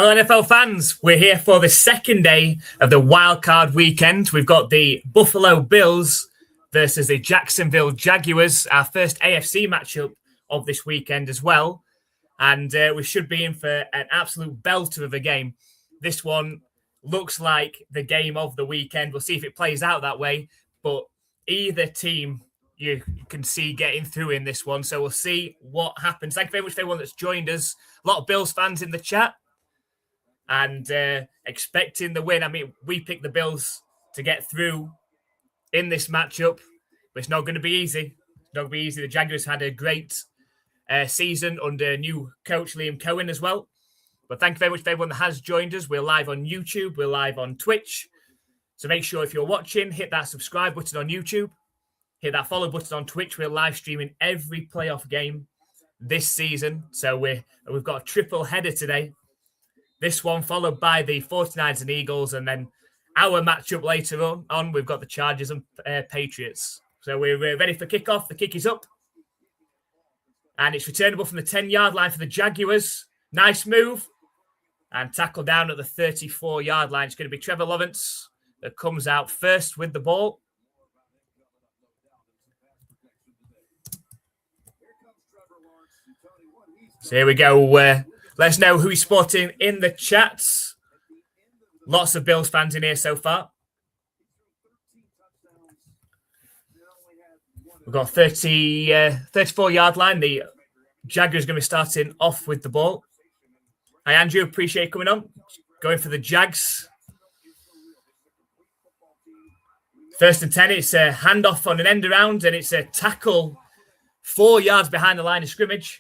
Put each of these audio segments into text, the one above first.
Hello, NFL fans. We're here for the second day of the wildcard weekend. We've got the Buffalo Bills versus the Jacksonville Jaguars, our first AFC matchup of this weekend as well. And we should be in for an absolute belter of a game. This one looks like the game of the weekend. We'll see if it plays out that way. But either team you can see getting through in this one. So we'll see what happens. Thank you very much for everyone that's joined us. A lot of Bills fans in the chat. And expecting the win. I mean, we picked the Bills to get through in this matchup, but it's not going to be easy. It's not going to be easy. The Jaguars had a great season under new coach Liam Cohen as well. But thank you very much for everyone that has joined us. We're live on YouTube. We're live on Twitch. So make sure if you're watching, hit that subscribe button on YouTube. Hit that follow button on Twitch. We're live streaming every playoff game this season. So we've got a triple header today. This one followed by the 49ers and Eagles, and then our matchup later on we've got the Chargers and Patriots. So we're ready for kickoff. The kick is up. And it's returnable from the 10-yard line for the Jaguars. Nice move. And tackle down at the 34-yard line. It's going to be Trevor Lawrence that comes out first with the ball. So here we go. Let us know who he's spotting in the chats. Lots of Bills fans in here so far. We've got 34-yard line. The Jaguars going to be starting off with the ball. Hi, Andrew. Appreciate you coming on. Going for the Jags. First and 10. It's a handoff on an end around, and it's a tackle 4 yards behind the line of scrimmage.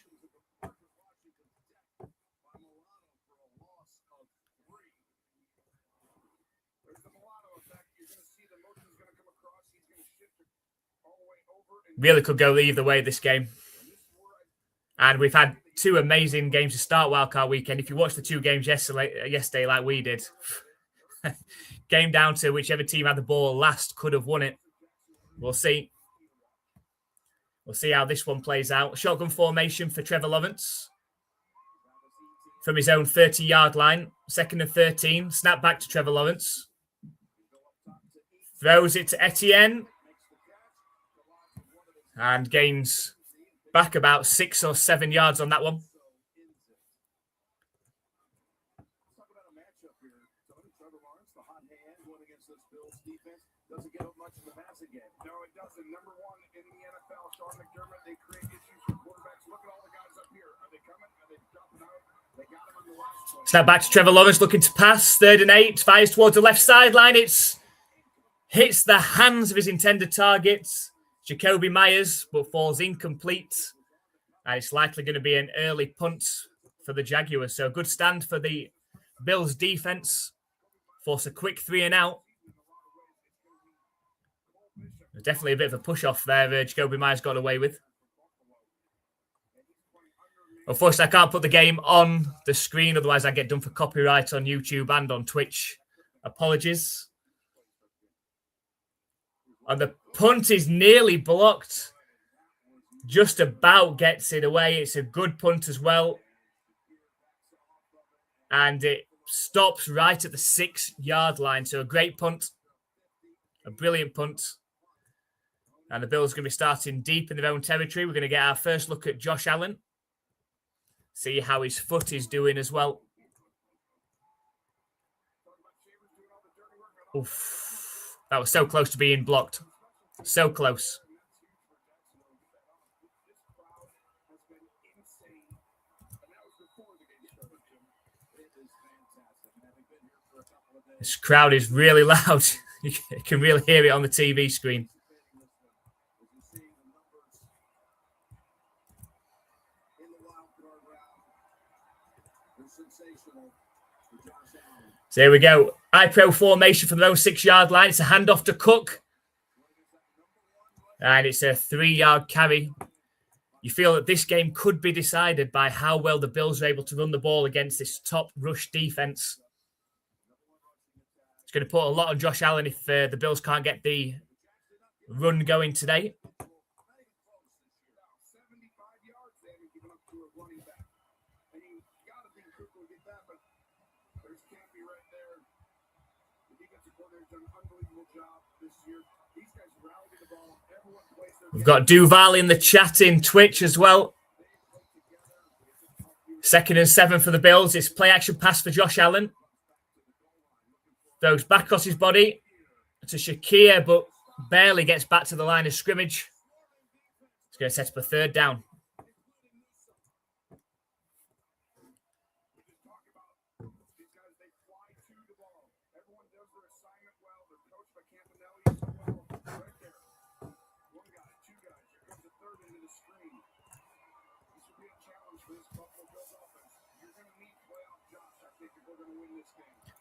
Really could go either way this game. And we've had two amazing games to start wildcard weekend. If you watched the two games yesterday like we did, game down to whichever team had the ball last could have won it. We'll see. We'll see how this one plays out. Shotgun formation for Trevor Lawrence. From his own 30-yard line. 2nd and 13. Snap back to Trevor Lawrence. Throws it to Etienne. And gains back about 6 or 7 yards on that one. Snap back to Trevor Lawrence looking to pass. 3rd and 8. Fires towards the left sideline. It hits the hands of his intended targets. Jacoby Myers, but falls incomplete. And it's likely going to be an early punt for the Jaguars. So a good stand for the Bills defense. Force a quick 3 and out. Definitely a bit of a push off there. Jacoby Myers got away with. Unfortunately, I can't put the game on the screen. Otherwise, I get done for copyright on YouTube and on Twitch. Apologies. And the punt is nearly blocked. Just about gets it away. It's a good punt as well. And it stops right at the 6-yard line. So a great punt. A brilliant punt. And the Bills are going to be starting deep in their own territory. We're going to get our first look at Josh Allen. See how his foot is doing as well. Oof. That was so close to being blocked. So close. This crowd is really loud. You can really hear it on the TV screen. So here we go. I-Pro formation from their own 6-yard line. It's a handoff to Cook. And it's a 3-yard carry. You feel that this game could be decided by how well the Bills are able to run the ball against this top rush defense. It's going to put a lot on Josh Allen if the Bills can't get the run going today. We've got Duval in the chat in Twitch as well. 2nd and 7 for the Bills. It's play action pass for Josh Allen. Throws back across his body to Shakir, but barely gets back to the line of scrimmage. It's going to set up a 3rd down.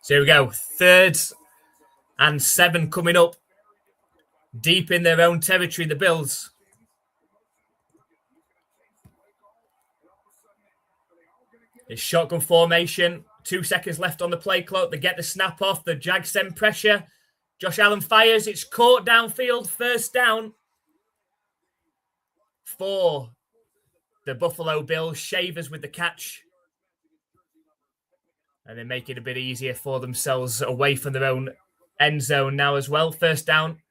So here we go. 3rd and 7 coming up. Deep in their own territory, the Bills. It's shotgun formation. 2 seconds left on the play clock. They get the snap off. The Jags send pressure. Josh Allen fires. It's caught downfield. 1st down for the Buffalo Bills. Shavers with the catch. And they make it a bit easier for themselves away from their own end zone now as well. 1st down.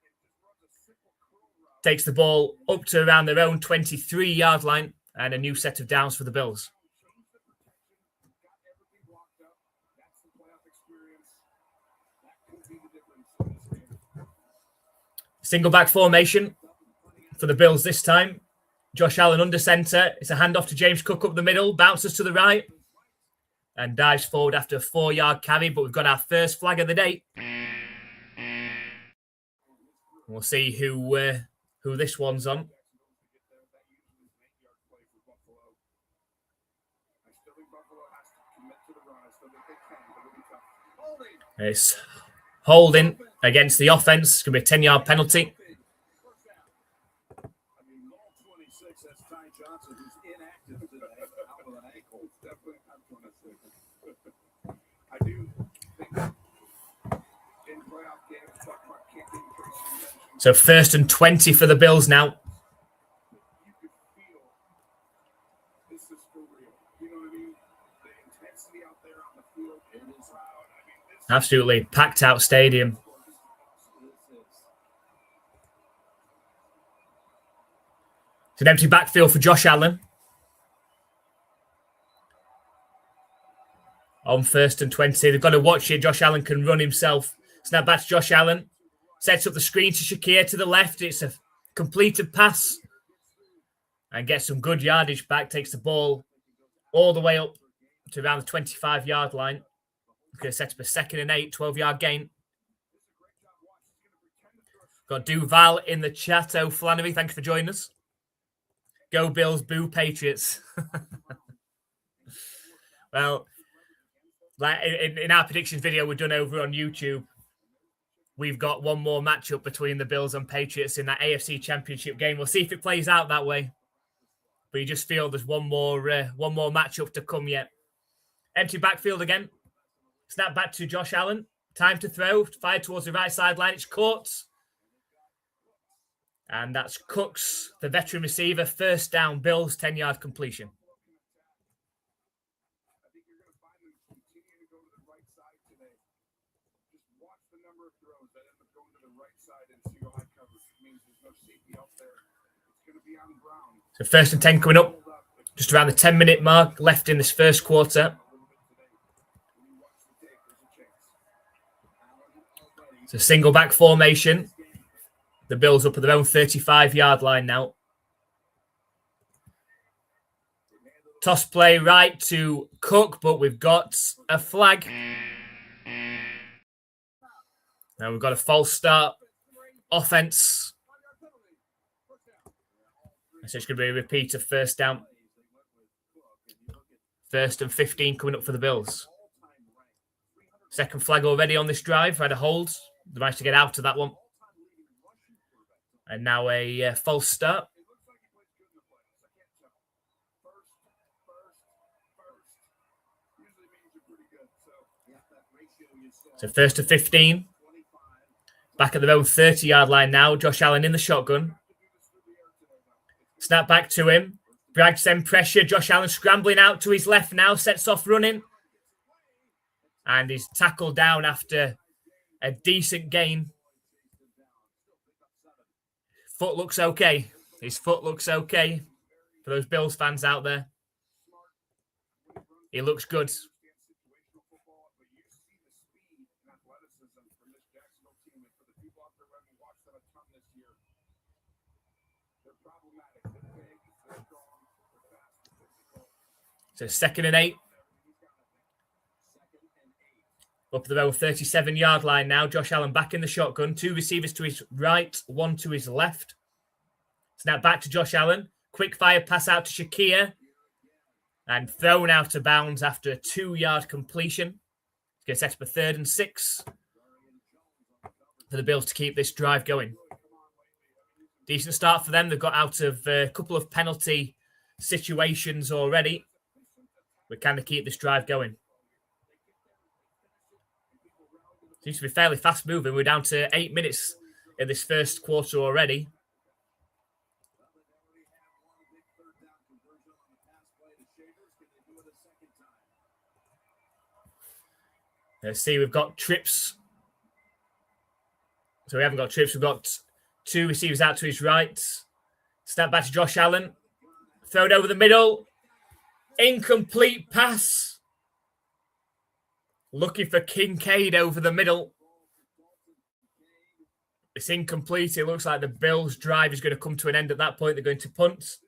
Takes the ball up to around their own 23-yard line. And a new set of downs for the Bills. Single back formation for the Bills this time. Josh Allen under center. It's a handoff to James Cook up the middle. Bounces to the right. And dives forward after a 4-yard carry. But we've got our first flag of the day. We'll see who this one's on. It's holding against the offense. It's going to be a 10-yard penalty. So 1st and 20 for the Bills now. Absolutely packed out stadium. It's an empty backfield for Josh Allen. On 1st and 20. They've got to watch it. Josh Allen can run himself. Snap back to Josh Allen. Sets up the screen to Shakir to the left. It's a completed pass. And gets some good yardage back. Takes the ball all the way up to around the 25-yard line. Going to set up a 2nd and 8, 12-yard gain. Got Duval in the chat. Oh, Flannery, thank you for joining us. Go Bills, boo Patriots. Well, like in our predictions video we've done over on YouTube, we've got one more matchup between the Bills and Patriots in that AFC Championship game. We'll see if it plays out that way. But you just feel there's one more matchup to come yet. Empty backfield again. Snap back to Josh Allen. Time to throw. Fired towards the right sideline. It's caught. And that's Cooks, the veteran receiver. 1st down, Bills, 10-yard completion. So 1st and 10 coming up. Just around the 10-minute mark left in this first quarter. It's a single back formation. The Bills up at their own 35-yard line now. Toss play right to Cook, but we've got a flag. Now we've got a false start. Offense. So it's going to be a repeat of 1st down. 1st and 15 coming up for the Bills. 2nd flag already on this drive. Had a hold. They managed to get out of that one. And now a false start. So 1st and 15. Back at their own 30-yard line now. Josh Allen in the shotgun. Snap back to him. Bragg send pressure. Josh Allen scrambling out to his left now. Sets off running. And he's tackled down after a decent gain. Foot looks okay. His foot looks okay for those Bills fans out there. He looks good. So 2nd and 8. Up the row, 37-yard line now. Josh Allen back in the shotgun. 2 receivers to his right, 1 to his left. Snap back to Josh Allen. Quick fire pass out to Shakir. And thrown out of bounds after a 2-yard completion. It's going to set up a 3rd and 6 for the Bills to keep this drive going. Decent start for them. They've got out of a couple of penalty situations already. We kind of keep this drive going. Seems to be fairly fast moving. We're down to 8 minutes in this first quarter already. Let's see, we've got trips. So we haven't got trips. We've got 2 receivers out to his right. Snap back to Josh Allen. Thrown over the middle. Incomplete pass. Looking for Kincaid over the middle. It's incomplete. It looks like the Bills' drive is going to come to an end at that point. They're going to punt.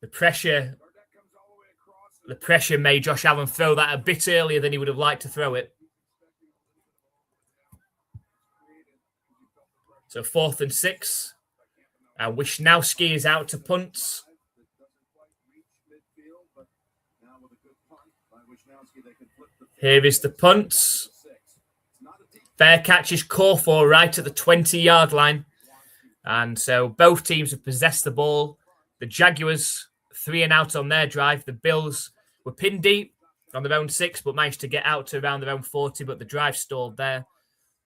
The pressure made Josh Allen throw that a bit earlier than he would have liked to throw it. So 4th and 6. Wisnowski is out to punt. Here is the punt. Fair catch is called for right at the 20-yard line. And so both teams have possessed the ball. The Jaguars 3 and out on their drive. The Bills were pinned deep on their own 6, but managed to get out to around their own 40, but the drive stalled there.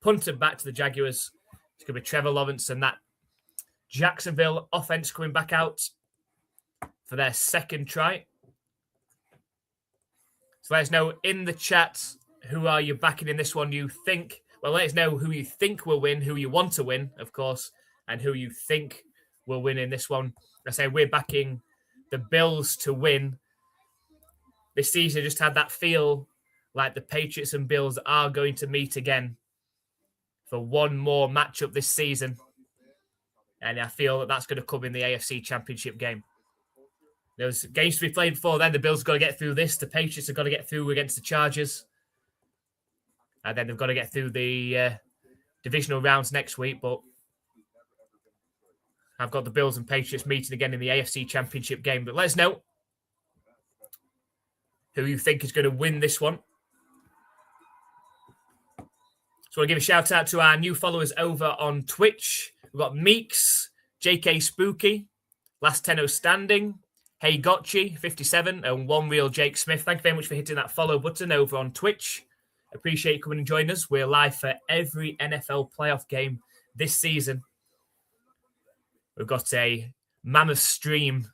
Punted back to the Jaguars. It's going to be Trevor Lawrence and that Jacksonville offense coming back out for their 2nd try. So let us know in the chat, who are you backing in this one you think? Well, let us know who you think will win, who you want to win, of course, and who you think will win in this one. I say we're backing the Bills to win. This season just had that feel like the Patriots and Bills are going to meet again for one more matchup this season. And I feel that that's going to come in the AFC Championship game. There's games to be played before then. The Bills have got to get through this. The Patriots have got to get through against the Chargers. And then they've got to get through the divisional rounds next week. But I've got the Bills and Patriots meeting again in the AFC Championship game. But let us know who you think is going to win this one. So I'll give a shout out to our new followers over on Twitch. We've got Meeks, JK Spooky, Last Tenno Standing, Hey Gotchi, 57, and One Real Jake Smith. Thank you very much for hitting that follow button over on Twitch. Appreciate you coming and joining us. We're live for every NFL playoff game this season. We've got a mammoth stream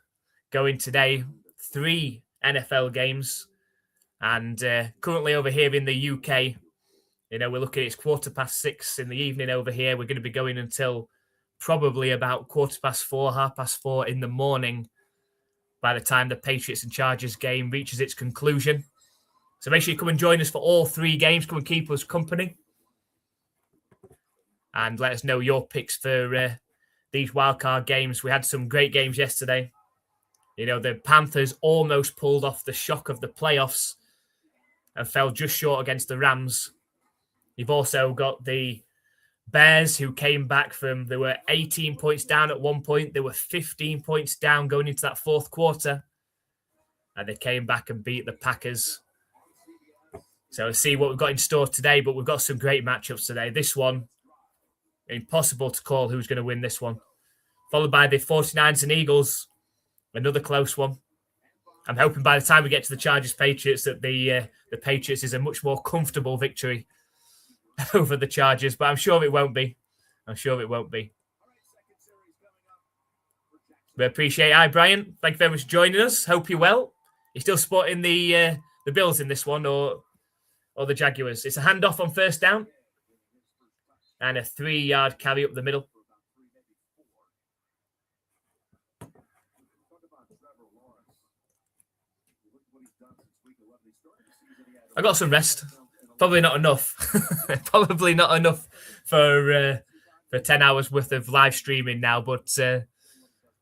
going today. 3 NFL games. And currently over here in the UK, we're looking at it's 6:15 in the evening over here. We're going to be going until probably about 4:15, 4:30 in the morning by the time the Patriots and Chargers game reaches its conclusion. So make sure you come and join us for all 3 games. Come and keep us company. And let us know your picks for these wildcard games. We had some great games yesterday. The Panthers almost pulled off the shock of the playoffs and fell just short against the Rams. You've also got the Bears, who came back from, they were 18 points down at one point. They were 15 points down going into that 4th quarter. And they came back and beat the Packers. So we'll see what we've got in store today, but we've got some great matchups today. This one, impossible to call who's going to win this one. Followed by the 49ers and Eagles, another close one. I'm hoping by the time we get to the Chargers-Patriots that the Patriots is a much more comfortable victory over the Chargers, but I'm sure it won't be. We appreciate it. Hi, Brian. Thank you very much for joining us. Hope you're well. You still spotting the Bills in this one or the Jaguars? It's a handoff on first down. And a 3-yard carry up the middle. I got some rest. Probably not enough. Probably not enough for 10 hours worth of live streaming now, but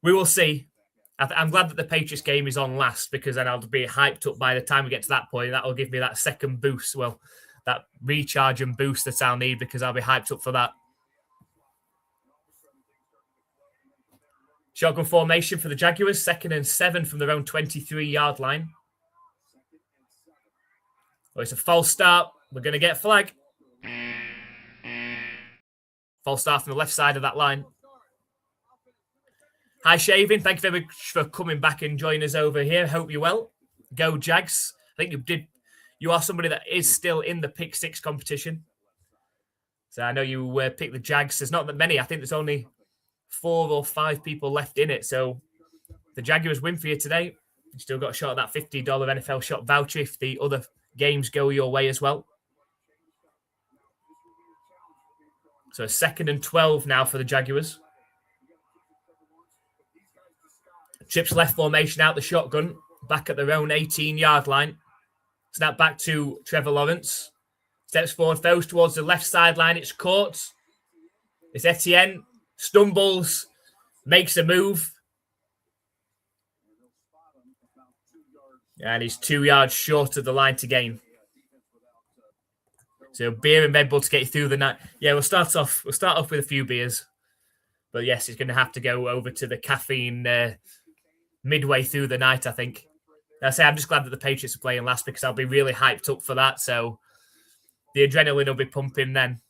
we will see. I'm glad that the Patriots game is on last because then I'll be hyped up by the time we get to that point. That will give me that second boost. Well, that recharge and boost that I'll need because I'll be hyped up for that. Shotgun formation for the Jaguars. 2nd and 7 from their own 23-yard line. Oh, it's a false start. We're going to get a flag. False start from the left side of that line. Hi, Shaving. Thank you very much for coming back and joining us over here. Hope you're well. Go, Jags. I think you are somebody that is still in the pick 6 competition. So I know you picked the Jags. There's not that many. I think there's only 4 or 5 people left in it. So the Jaguars win for you today. You still got a shot at that $50 NFL shop voucher if the other games go your way as well. So 2nd and 12 now for the Jaguars. Chips left formation out the shotgun. Back at their own 18-yard line. Snap back to Trevor Lawrence. Steps forward, throws towards the left sideline. It's caught. It's Etienne. Stumbles. Makes a move. And he's 2 yards short of the line to gain. So beer and Red Bull to get you through the night. Yeah, we'll start off with a few beers. But yes, he's going to have to go over to the caffeine midway through the night, I think. I say I'm just glad that the Patriots are playing last because I'll be really hyped up for that. So the adrenaline will be pumping then.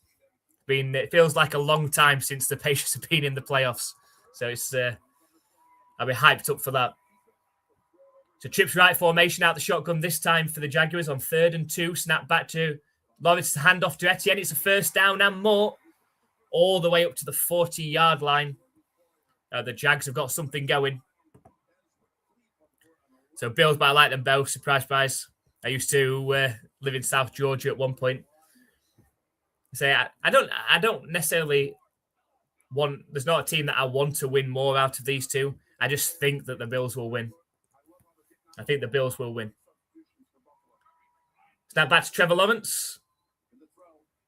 It feels like a long time since the Patriots have been in the playoffs. So it's I'll be hyped up for that. So trips right formation out the shotgun this time for the Jaguars on 3rd and 2. Snap back to Lawrence to hand off to Etienne. It's a first down and more. All the way up to the 40-yard line. The Jags have got something going. So Bills, but I like them both. Surprise. I used to live in South Georgia at one point. I don't necessarily want. There's not a team that I want to win more out of these two. I just think that the Bills will win. I think the Bills will win. Snap back to Trevor Lawrence.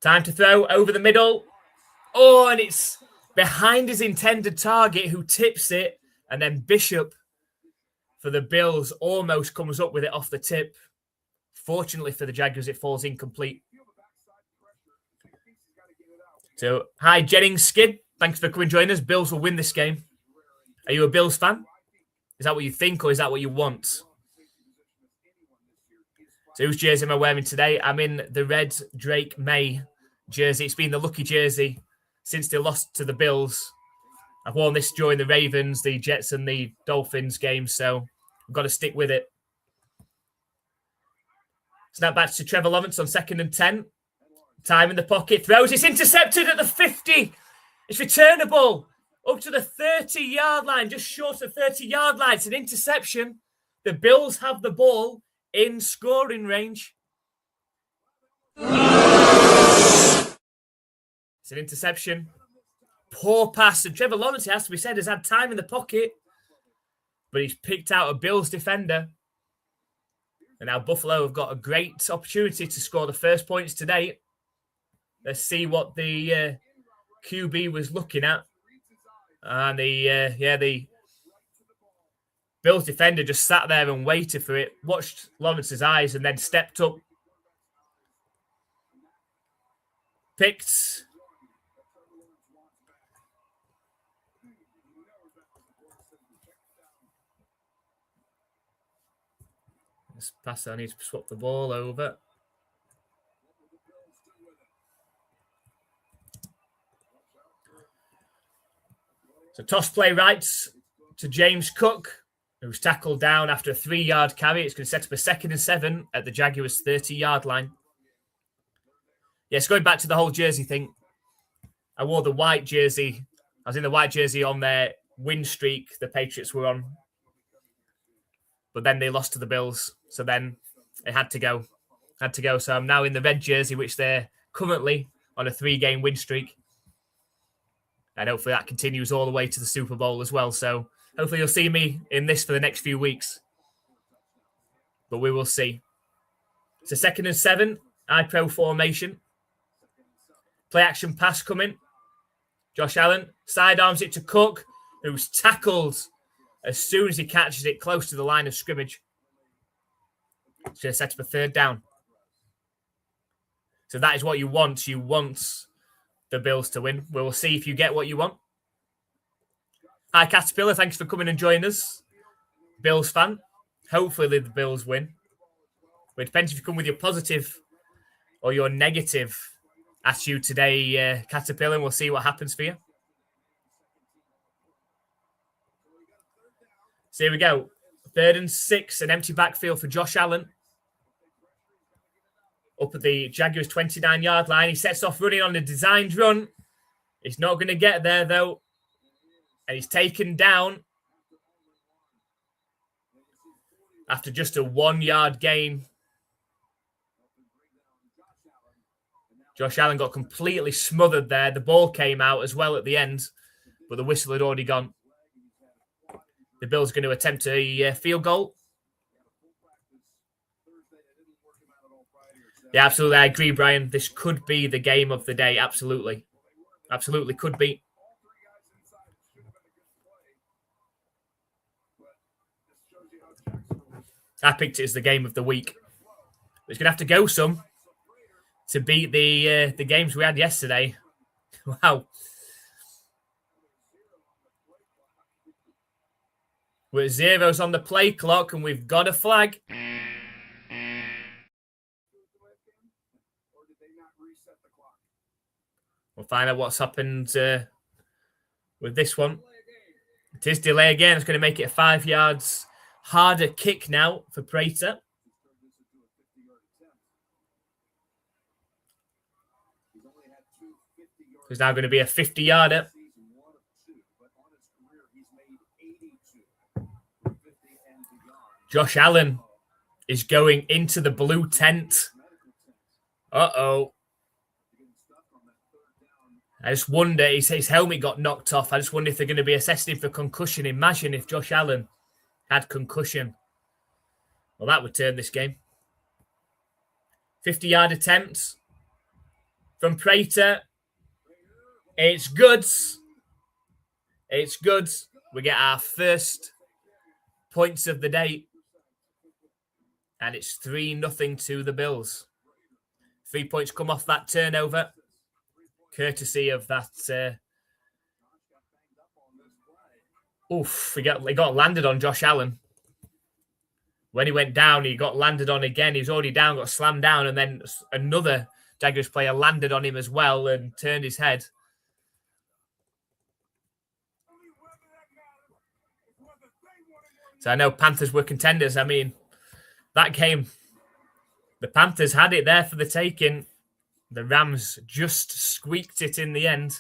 Time to throw over the middle. Oh, and it's behind his intended target who tips it. And then Bishop for the Bills almost comes up with it off the tip. Fortunately for the Jaguars, it falls incomplete. So, hi, Jennings Skid. Thanks for coming and joining us. Bills will win this game. Are you a Bills fan? Is that what you think or is that what you want? So whose jersey am I wearing today? I'm in the red Drake May jersey. It's been the lucky jersey since they lost to the Bills. I've worn this during the Ravens, the Jets and the Dolphins games, so I've got to stick with it. Snap back to Trevor Lawrence on 2nd and 10. Time in the pocket. Throws. It's intercepted at the 50. It's returnable up to the 30-yard line, just short of 30-yard line. It's an interception. The Bills have the ball in scoring range. It's an interception. Poor pass. And Trevor Lawrence, it has to be said, has had time in the pocket, but he's picked out a Bills defender. And now Buffalo have got a great opportunity to score the first points today. Let's see what the QB was looking at. And the Bills defender just sat there and waited for it, watched Lawrence's eyes, and then stepped up. Picked. This pass, I need to swap the ball over. So toss play right to James Cook, who's tackled down after a 3-yard carry. It's going to set up a 2nd and 7 at the Jaguars' 30-yard line. Yes, going back to the whole jersey thing. I wore the white jersey. I was in the white jersey on their win streak the Patriots were on. but then they lost to the Bills. So then it had to go. So I'm now in the red jersey, which they're currently on a 3-game win streak. And hopefully that continues all the way to the Super Bowl as well. So hopefully you'll see me in this for the next few weeks. But we will see. It's a 2nd and 7, I-pro formation. Play action pass coming. Josh Allen sidearms it to Cook, who's tackled as soon as he catches it close to the line of scrimmage. It's going to set up a 3rd down. So that is what you want. You want the Bills to win. We will see if you get what you want. Hi, Caterpillar. Thanks for coming and joining us. Bills fan. Hopefully the Bills win. But it depends if you come with your positive or your negative attitude today, Caterpillar, and we'll see what happens for you. So here we go. 3rd and 6, an empty backfield for Josh Allen. Up at the Jaguars' 29-yard line. He sets off running on a designed run. He's not going to get there, though. And he's taken down after just a 1-yard gain. Josh Allen got completely smothered there. The ball came out as well at the end, but the whistle had already gone. The Bills are going to attempt a field goal. Yeah, absolutely. I agree, Brian. This could be the game of the day. Absolutely. Absolutely could be. I picked it as the game of the week. It's going to have to go some to beat the games we had yesterday. Wow. We're at zeros on the play clock and we've got a flag. We'll find out what's happened with this one. It is delay again. It's going to make it a 5 yards harder kick now for Prater. It's now going to be a 50-yarder. Josh Allen is going into the blue tent. Uh-oh. I just wonder, his helmet got knocked off. I just wonder if they're going to be assessing him for concussion. Imagine if Josh Allen had concussion. Well, that would turn this game. 50-yard attempt from Prater. It's good. It's good. We get our first points of the day. And it's 3-0 to the Bills. 3 points come off that turnover. Courtesy of that. He got landed on Josh Allen. When he went down, he got landed on again. He was already down, got slammed down, and then another Jaguars player landed on him as well and turned his head. So I know Panthers were contenders. I mean, that game, the Panthers had it there for the taking. The Rams just squeaked it in the end.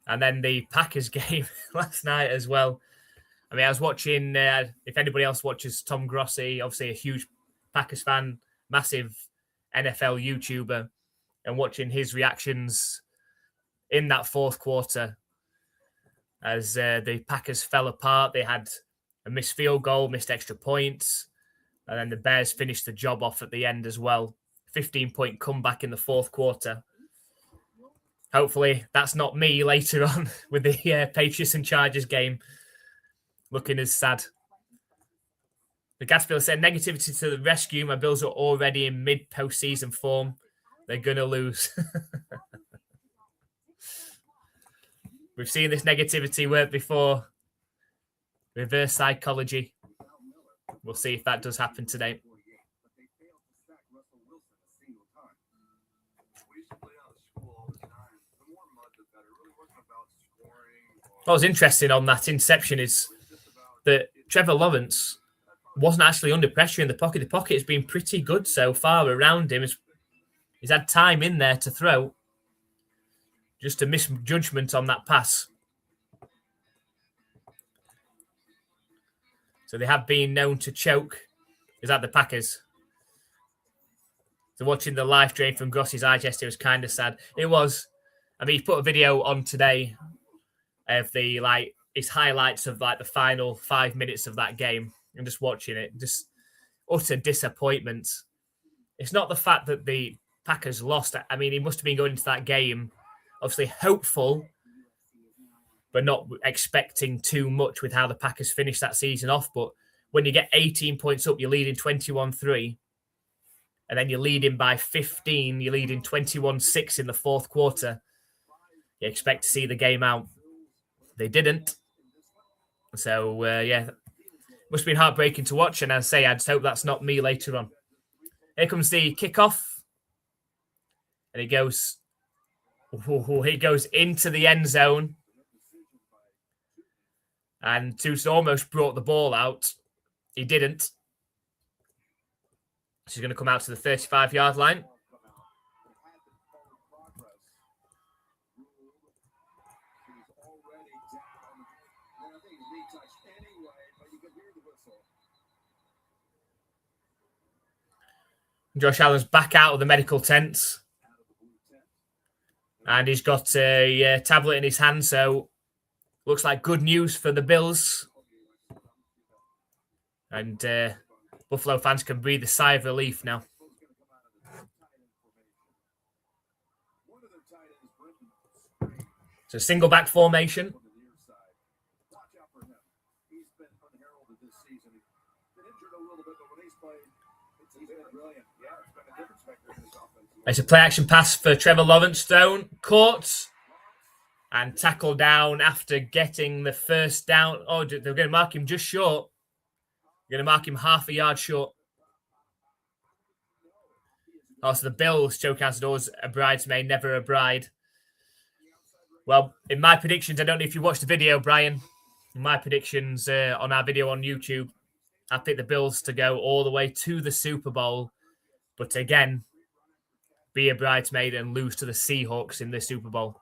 And then the Packers game last night as well. I mean, I was watching, if anybody else watches Tom Grossi, obviously a huge Packers fan, massive NFL YouTuber, and watching his reactions in that fourth quarter as the Packers fell apart. They had a missed field goal, missed extra points, and then the Bears finished the job off at the end as well. 15-point comeback in the fourth quarter. Hopefully that's not me later on with the Patriots and Chargers game looking as sad. The Caterpillar said, negativity to the rescue. My Bills are already in mid-postseason form. They're going to lose. We've seen this negativity work before. Reverse psychology. We'll see if that does happen today. What was interesting on that inception is that Trevor Lawrence wasn't actually under pressure in the pocket. The pocket has been pretty good so far around him. He's had time in there to throw. Just a misjudgment on that pass. So they have been known to choke. Is that the Packers? So watching the live stream from Gross's eye yesterday was kind of sad. It was. I mean, he put a video on today of his highlights of the final 5 minutes of that game, and just watching it, just utter disappointment. It's not the fact that the Packers lost. I mean, he must have been going into that game obviously hopeful, but not expecting too much with how the Packers finished that season off. But when you get 18 points up, you're leading 21-3, and then you're leading by 15, you're leading 21-6 in the fourth quarter. You expect to see the game out. They didn't. So, yeah, must have been heartbreaking to watch. And I say, I just hope that's not me later on. Here comes the kickoff. And he goes into the end zone. And Tusa almost brought the ball out. He didn't. She's going to come out to the 35-yard line. Josh Allen's back out of the medical tent. And he's got a tablet in his hand, so looks like good news for the Bills. And Buffalo fans can breathe a sigh of relief now. So single back formation. It's a play-action pass for Trevor Lawrence. Thrown, caught, and tackled down after getting the first down. Oh, they're going to mark him just short. They're going to mark him half a yard short. Also, the Bills choke out doors, a bridesmaid, never a bride. Well, in my predictions, I don't know if you watched the video, Brian. In my predictions on our video on YouTube, I picked the Bills to go all the way to the Super Bowl. But again, be a bridesmaid and lose to the Seahawks in the Super Bowl.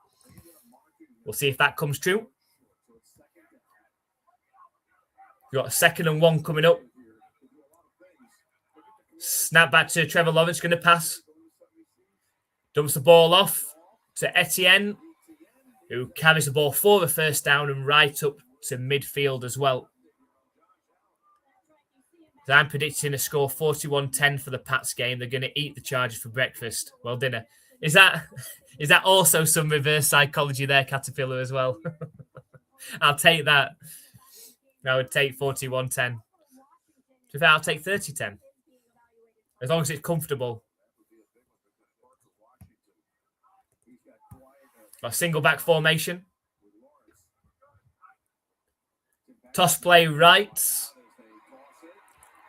We'll see if that comes true. We've got a 2nd and 1 coming up. Snap back to Trevor Lawrence, going to pass. Dumps the ball off to Etienne, who carries the ball for the first down and right up to midfield as well. So I'm predicting a score 41-10 for the Pats game. They're going to eat the Chargers for breakfast. Well, dinner. Is that also some reverse psychology there, Caterpillar, as well? I'll take that. I would take 41-10. I'll take 30-10. As long as it's comfortable. A single back formation. Toss play right.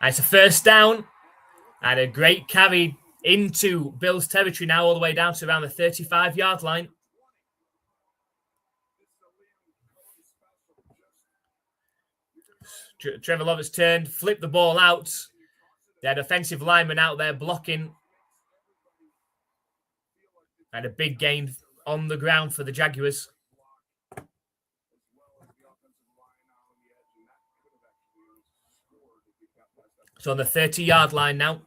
And it's a first down. And a great carry into Bills territory now, all the way down to around the 35-yard line. Trevor Lawrence turned, flipped the ball out. They had offensive lineman out there blocking. And a big gain on the ground for the Jaguars. So on the 30-yard line now.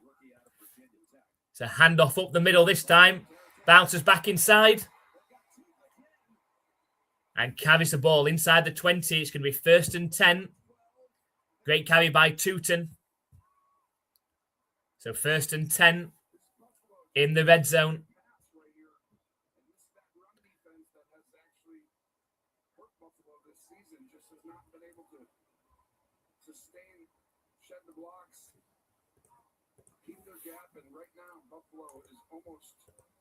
It's a handoff up the middle this time. Bounces back inside. And carries the ball inside the 20. It's going to be 1st and 10. Great carry by Tootin. So 1st and 10 in the red zone. Buffalo is almost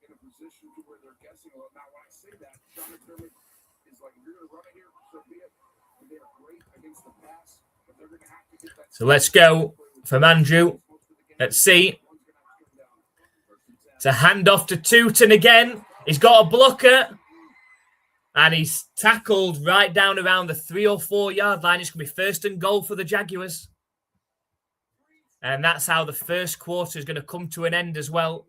in a position to where they're guessing a lot. Now, when I say that, Sean McDermott is like, you're going to run it here, so be it. They're great against the pass, but they're going to have to get that. So let's go from Andrew. Let's see. It's a handoff to Tootin again. He's got a blocker. And he's tackled right down around the 3 or 4 yard line. It's going to be 1st and goal for the Jaguars. And that's how the first quarter is going to come to an end as well.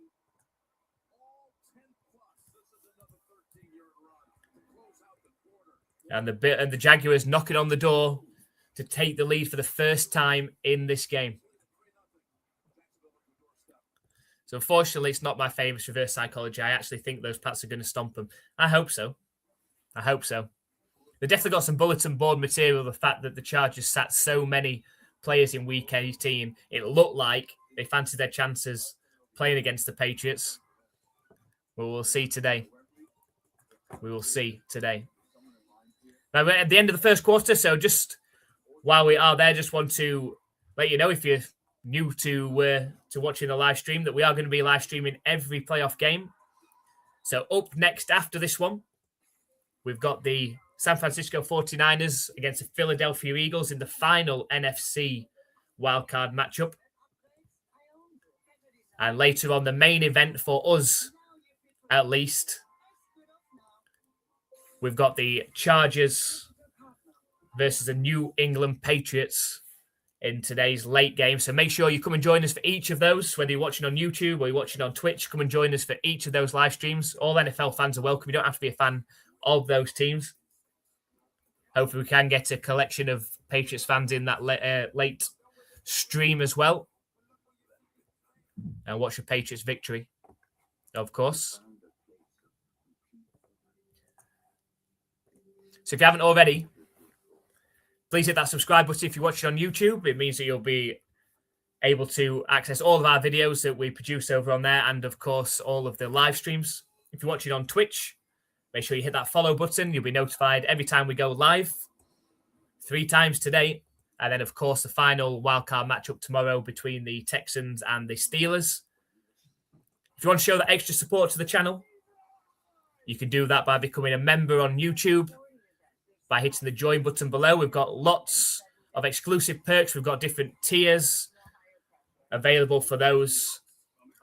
And the Jaguars knocking on the door to take the lead for the first time in this game. So unfortunately, it's not my famous reverse psychology. I actually think those Pats are going to stomp them. I hope so. I hope so. They definitely got some bulletin board material. The fact that the Chargers sat so many players in Week 18, it looked like they fancied their chances playing against the Patriots. Well, we'll see today. We will see today. Now, we're at the end of the first quarter, so just while we are there, just want to let you know, if you're new to watching the live stream, that we are going to be live streaming every playoff game. So up next after this one, we've got the San Francisco 49ers against the Philadelphia Eagles in the final NFC wildcard matchup. And later on, the main event for us, at least, we've got the Chargers versus the New England Patriots in today's late game. So make sure you come and join us for each of those, whether you're watching on YouTube or you're watching on Twitch. Come and join us for each of those live streams. All NFL fans are welcome. You don't have to be a fan of those teams. Hopefully we can get a collection of Patriots fans in that late stream as well. And watch the Patriots victory, of course. So if you haven't already, please hit that subscribe button if you're watching on YouTube. It means that you'll be able to access all of our videos that we produce over on there and, of course, all of the live streams. If you're watching on Twitch, make sure you hit that follow button. You'll be notified every time we go live, 3 times today. And then, of course, the final wildcard matchup tomorrow between the Texans and the Steelers. If you want to show that extra support to the channel, you can do that by becoming a member on YouTube, by hitting the join button below. We've got lots of exclusive perks. We've got different tiers available for those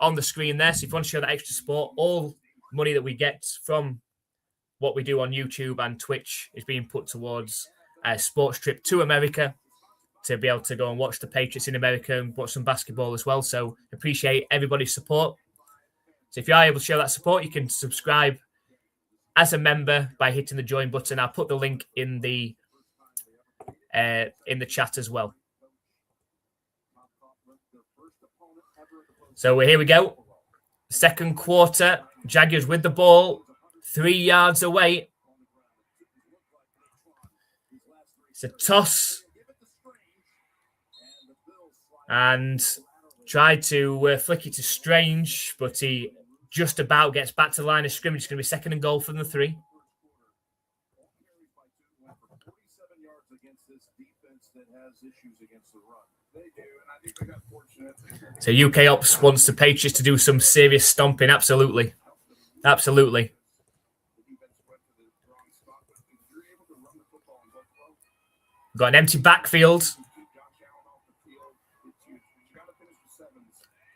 on the screen there. So if you want to show that extra support, all money that we get from what we do on YouTube and Twitch is being put towards a sports trip to America to be able to go and watch the Patriots in America and watch some basketball as well. So appreciate everybody's support. So if you are able to show that support, you can subscribe as a member by hitting the join button. I'll put the link in the chat as well. So here we go. Second quarter, Jaguars with the ball, 3 yards away. It's a toss. And tried to flick it to Strange, but he just about gets back to the line of scrimmage. It's going to be 2nd and goal from the 3. So UK Ops wants the Patriots to do some serious stomping. Absolutely. Absolutely. Got an empty backfield.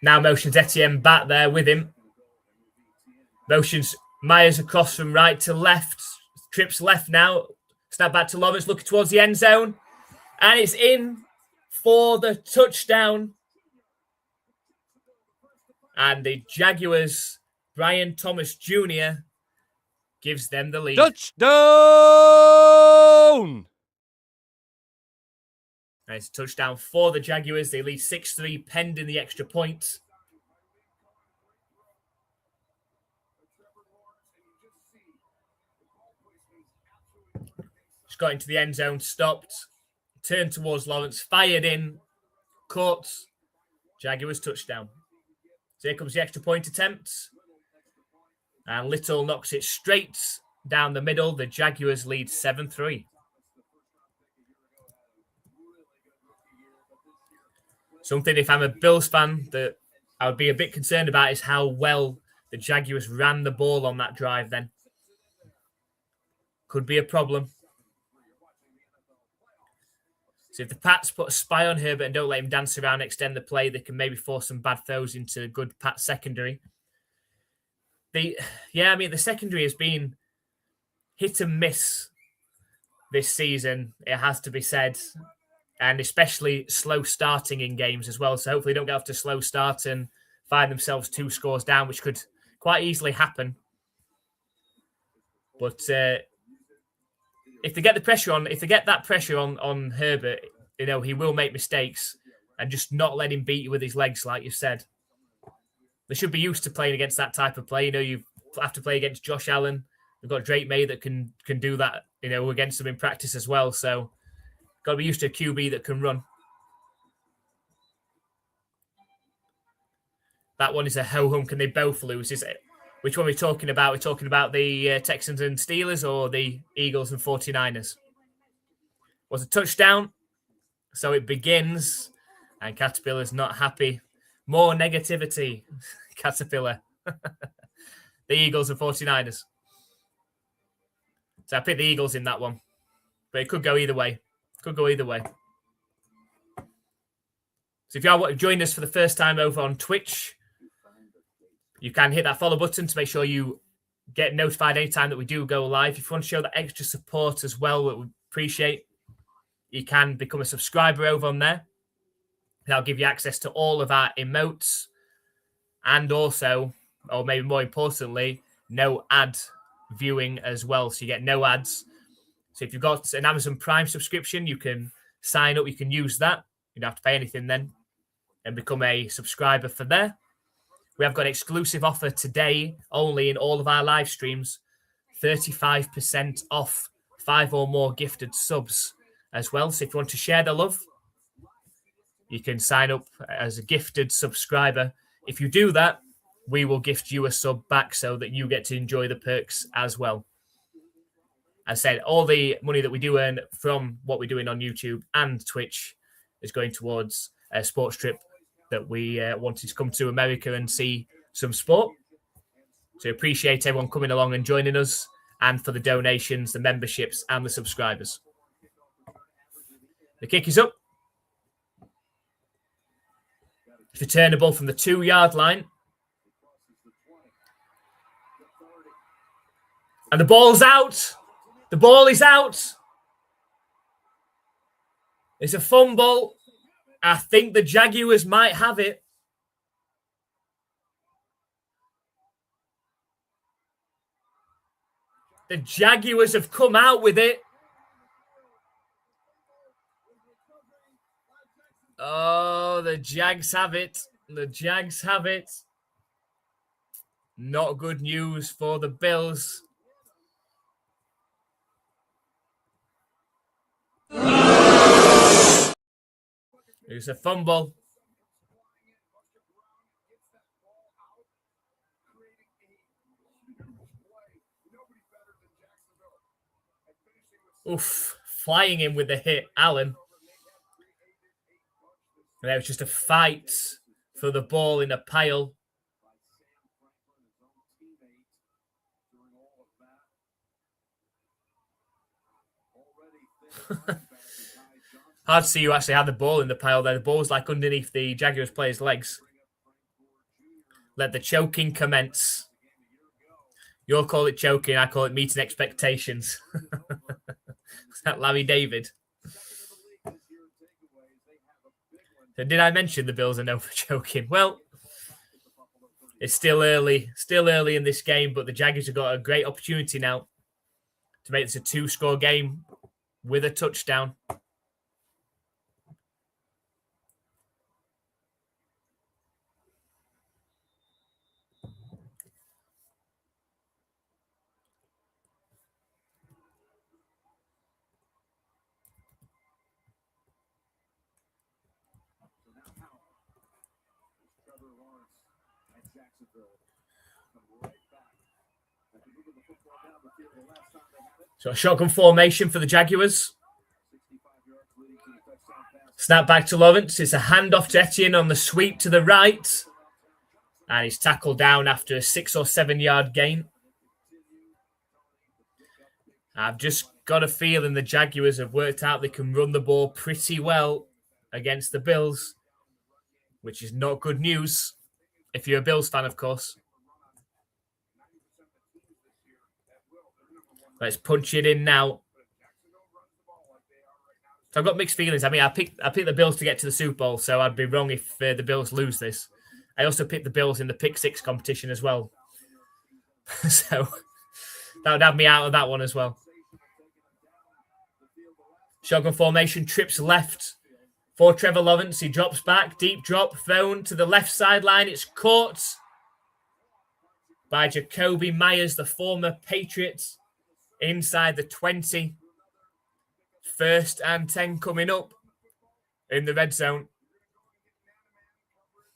Now motions Etienne back there with him. Motions Myers across from right to left. Trips left now. Snap back to Lawrence, looking towards the end zone. And it's in for the touchdown. And the Jaguars, Brian Thomas Jr., gives them the lead. Touchdown! Nice touchdown for the Jaguars. They lead 6-3 pending the extra point. Just got into the end zone, stopped, turned towards Lawrence, fired in, caught. Jaguars touchdown. So here comes the extra point attempt. And Little knocks it straight down the middle. The Jaguars lead 7-3. Something, if I'm a Bills fan, that I would be a bit concerned about is how well the Jaguars ran the ball on that drive then. Could be a problem. So if the Pats put a spy on Herbert and don't let him dance around, extend the play, they can maybe force some bad throws into good Pat secondary. The secondary has been hit and miss this season, it has to be said. And especially slow starting in games as well. So hopefully they don't get off to a slow start and find themselves 2 scores down, which could quite easily happen. But if they get that pressure on Herbert, he will make mistakes, and just not let him beat you with his legs, like you said. They should be used to playing against that type of play. You have to play against Josh Allen. We've got Drake May that can do that, against them in practice as well. So, got to be used to a QB that can run. That one is a ho-hum. Can they both lose? Is it? Which one are we talking about? We're talking about the Texans and Steelers or the Eagles and 49ers? Was a touchdown. So it begins. And Caterpillar's not happy. More negativity. Caterpillar. The Eagles and 49ers. So I picked the Eagles in that one. But it could go either way. So if you are joining us for the first time over on Twitch, you can hit that follow button to make sure you get notified anytime that we do go live. If you want to show that extra support as well, that we appreciate, you can become a subscriber over on there. That'll give you access to all of our emotes and also, or maybe more importantly, no ad viewing as well. So you get no ads. So if you've got an Amazon Prime subscription, you can sign up. You can use that. You don't have to pay anything then and become a subscriber for there. We have got an exclusive offer today only in all of our live streams, 35% off 5 or more gifted subs as well. So if you want to share the love, you can sign up as a gifted subscriber. If you do that, we will gift you a sub back so that you get to enjoy the perks as well. As I said, all the money that we do earn from what we're doing on YouTube and Twitch is going towards a sports trip that we wanted to come to America and see some sport. So appreciate everyone coming along and joining us, and for the donations, the memberships, and the subscribers. The kick is up. It's returnable from the 2-yard line. And the ball's out. The ball is out. It's a fumble. I think the Jaguars might have it. The Jaguars have come out with it. Oh, the Jags have it. The Jags have it. Not good news for the Bills. It's a fumble. Oof, flying in with the hit, Allen. And it was just a fight for the ball in a pile. Hard to see you actually had the ball in the pile there. The ball was like underneath the Jaguars player's legs. Let the choking commence. You'll call it choking. I call it meeting expectations. Is that Larry David? So did I mention the Bills are known for choking? Well, it's still early. Still early in this game, but the Jaguars have got a great opportunity now to make this a 2-score game with a touchdown. So a shotgun formation for the Jaguars. Snap back to Lawrence. It's a handoff to Etienne on the sweep to the right. And he's tackled down after a 6 or 7 yard gain. I've just got a feeling the Jaguars have worked out they can run the ball pretty well against the Bills, which is not good news if you're a Bills fan, of course. Let's punch it in now. So I've got mixed feelings. I mean, I picked the Bills to get to the Super Bowl, so I'd be wrong if the Bills lose this. I also picked the Bills in the pick 6 competition as well. So that would have me out of that one as well. Shotgun formation, trips left for Trevor Lawrence. He drops back, deep drop, thrown to the left sideline. It's caught by Jacoby Myers, the former Patriot, inside the 20. 1st and 10 coming up in the red zone.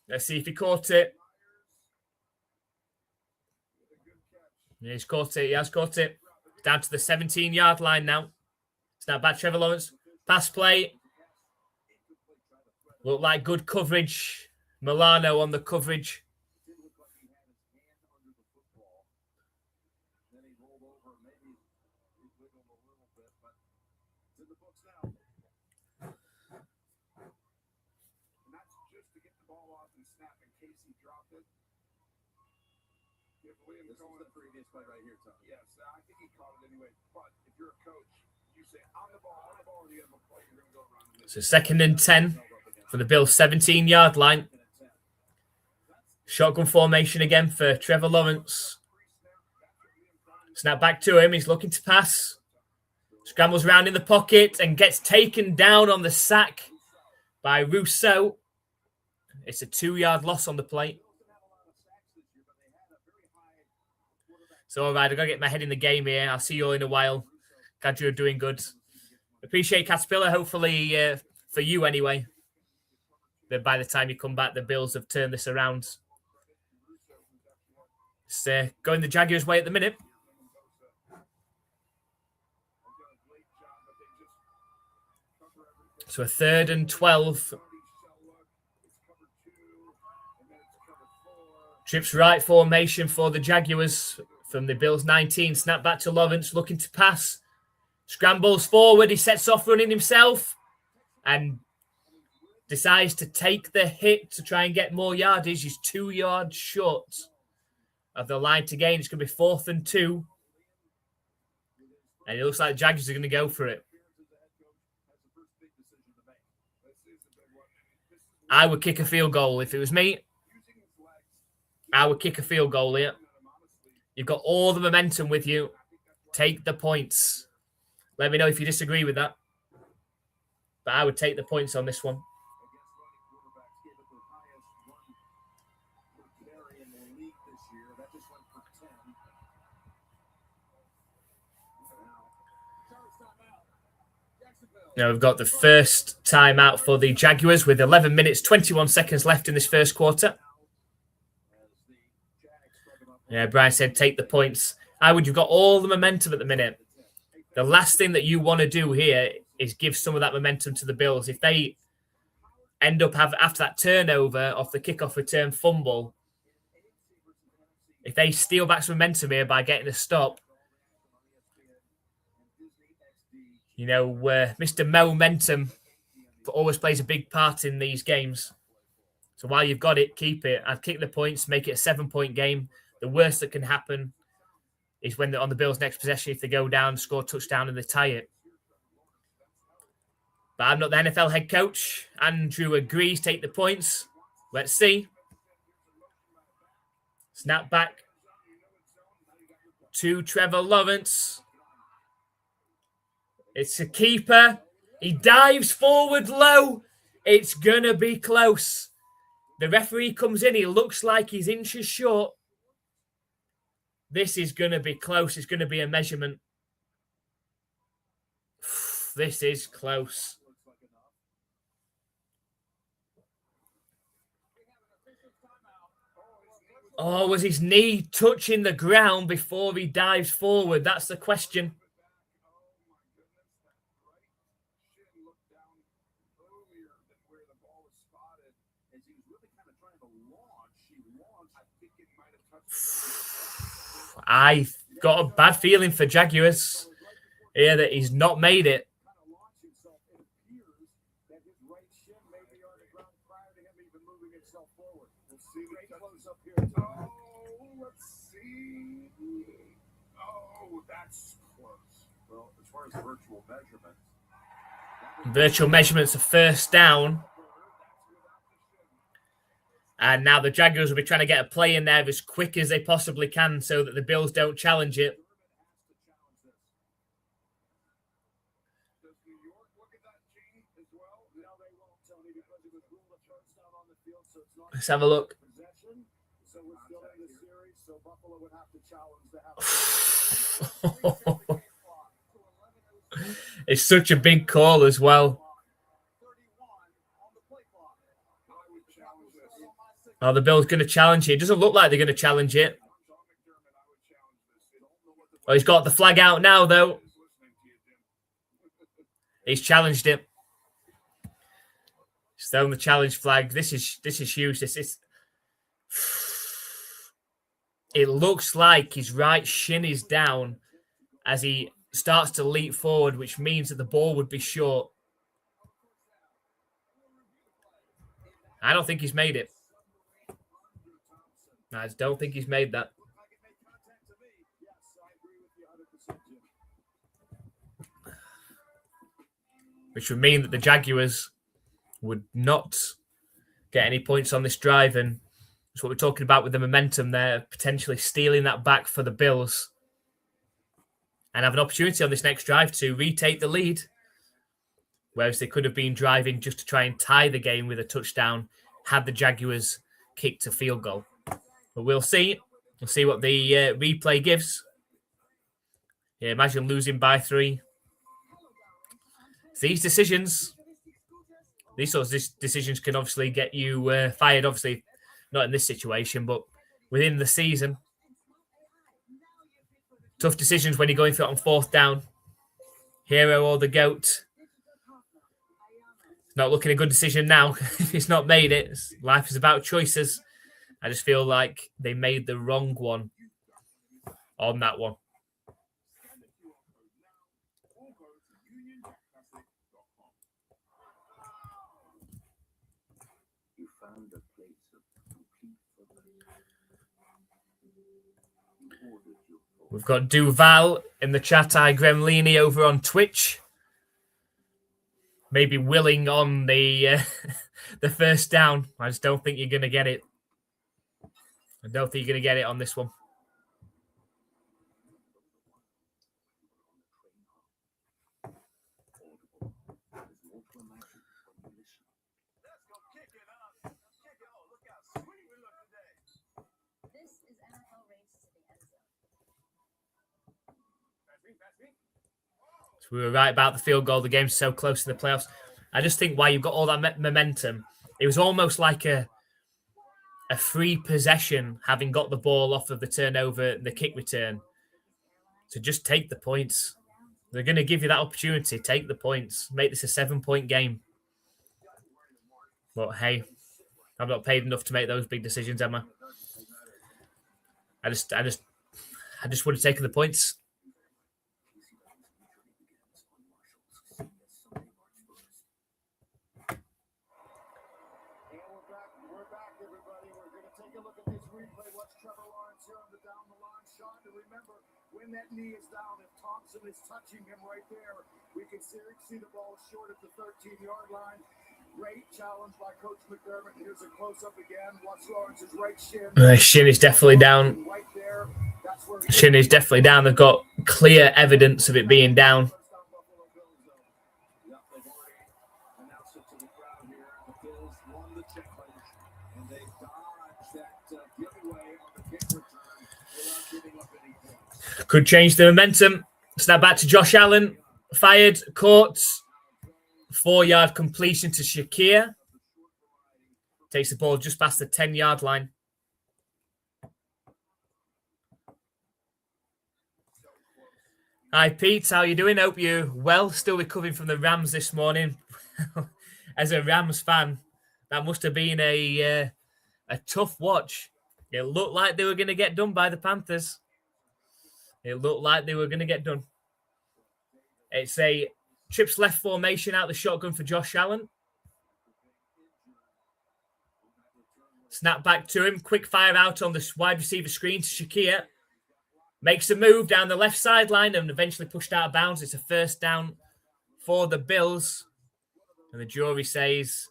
Let's see if he caught it. He's caught it. He has caught it. Down to the 17-yard line now. Snap back, Trevor Lawrence. Pass play. Looked like good coverage. Milano on the coverage. So 2nd and 10 for the Bills' 17-yard line. Shotgun formation again for Trevor Lawrence. Snap back to him. He's looking to pass. Scrambles around in the pocket and gets taken down on the sack by Rousseau. It's a 2-yard loss on the play. So, all right, I've got to get my head in the game here. I'll see you all in a while. Glad you're doing good. Appreciate Caterpillar. Hopefully, for you anyway, that by the time you come back, the Bills have turned this around. It's going the Jaguars' way at the minute. So a 3rd and 12. Trips right formation for the Jaguars from the Bills' 19. Snap back to Lawrence, looking to pass. Scrambles forward. He sets off running himself and decides to take the hit to try and get more yardage. He's 2 yards short of the line to gain. It's going to be 4th and 2. And it looks like the Jaguars are going to go for it. I would kick a field goal. If it was me, I would kick a field goal here. You've got all the momentum with you. Take the points. Let me know if you disagree with that. But I would take the points on this one. Now we've got the first timeout for the Jaguars with 11 minutes, 21 seconds left in this first quarter. Yeah, Brian said take the points. You've got all the momentum at the minute. The last thing that you want to do here is give some of that momentum to the Bills. If they end up after that turnover off the kickoff return fumble, if they steal back some momentum here by getting a stop, you know, Mr. Momentum always plays a big part in these games. So while you've got it, keep it. I'd kick the points, make it a 7-point game. The worst that can happen is when they're on the Bills' next possession, if they go down, score a touchdown, and they tie it. But I'm not the NFL head coach. Andrew agrees, take the points. Let's see. Snap back to Trevor Lawrence. It's a keeper. He dives forward low. It's going to be close. The referee comes in. He looks like he's inches short. This is going to be close. It's going to be a measurement. This is close. Oh, was his knee touching the ground before he dives forward? That's the question. I got a bad feeling for Jaguars here that he's not made it. Virtual measurements are first down. And now the Jaguars will be trying to get a play in there as quick as they possibly can so that the Bills don't challenge it. Let's have a look. It's such a big call as well. Oh, the Bills going to challenge it. It doesn't look like they're going to challenge it. Oh, he's got the flag out now, though. He's challenged it. He's thrown the challenge flag. This is huge. It looks like his right shin is down as he starts to leap forward, which means that the ball would be short. I don't think he's made it. I just don't think he's made that. Which would mean that the Jaguars would not get any points on this drive. And that's what we're talking about with the momentum there, potentially stealing that back for the Bills. And have an opportunity on this next drive to retake the lead. Whereas they could have been driving just to try and tie the game with a touchdown had the Jaguars kicked a field goal. But we'll see. We'll see what the replay gives. Yeah, imagine losing by 3. These decisions, these sorts of decisions can obviously get you fired. Obviously, not in this situation, but within the season. Tough decisions when you're going for it on 4th down. Hero or the GOAT. It's not looking a good decision now. If he's not made it, life is about choices. I just feel like they made the wrong one on that one. We've got Duval in the chat. I Gremlini over on Twitch. Maybe willing on the the 1st down. I just don't think you're going to get it. I don't think you're going to get it on this one. So we were right about the field goal. The game's so close to the playoffs. I just think why you've got all that momentum, it was almost like a free possession, having got the ball off of the turnover, the kick return. So just take the points. They're going to give you that opportunity. Take the points. Make this a 7-point game. But hey, I'm not paid enough to make those big decisions, am I? I just would have taken the points. When that knee is down, if Thompson is touching him right there, we can see the ball short at the 13-yard line. Great challenge by Coach McDermott. Here's a close-up again. Watch Lawrence's right shin. Shin is definitely down. Right there. Shin is definitely down. They've got clear evidence of it being down. Could change the momentum. Snap back to Josh Allen. Fired, caught. 4-yard completion to Shakir. Takes the ball just past the 10-yard line. Hi, Pete. How you doing? Hope you're well. Still recovering from the Rams this morning. As a Rams fan, that must have been a tough watch. It looked like they were going to get done by the Panthers. It looked like they were going to get done. It's a trips left formation out the shotgun for Josh Allen. Snap back to him. Quick fire out on the wide receiver screen to Shakir. Makes a move down the left sideline and eventually pushed out of bounds. It's a 1st down for the Bills. And the jury says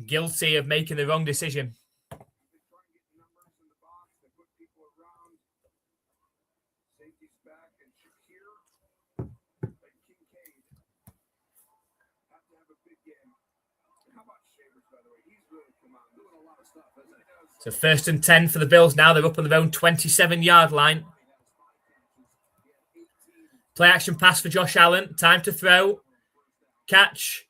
guilty of making the wrong decision. So 1st and 10 for the Bills now. They're up on their own 27-yard line. Play action pass for Josh Allen. Time to throw. Catch.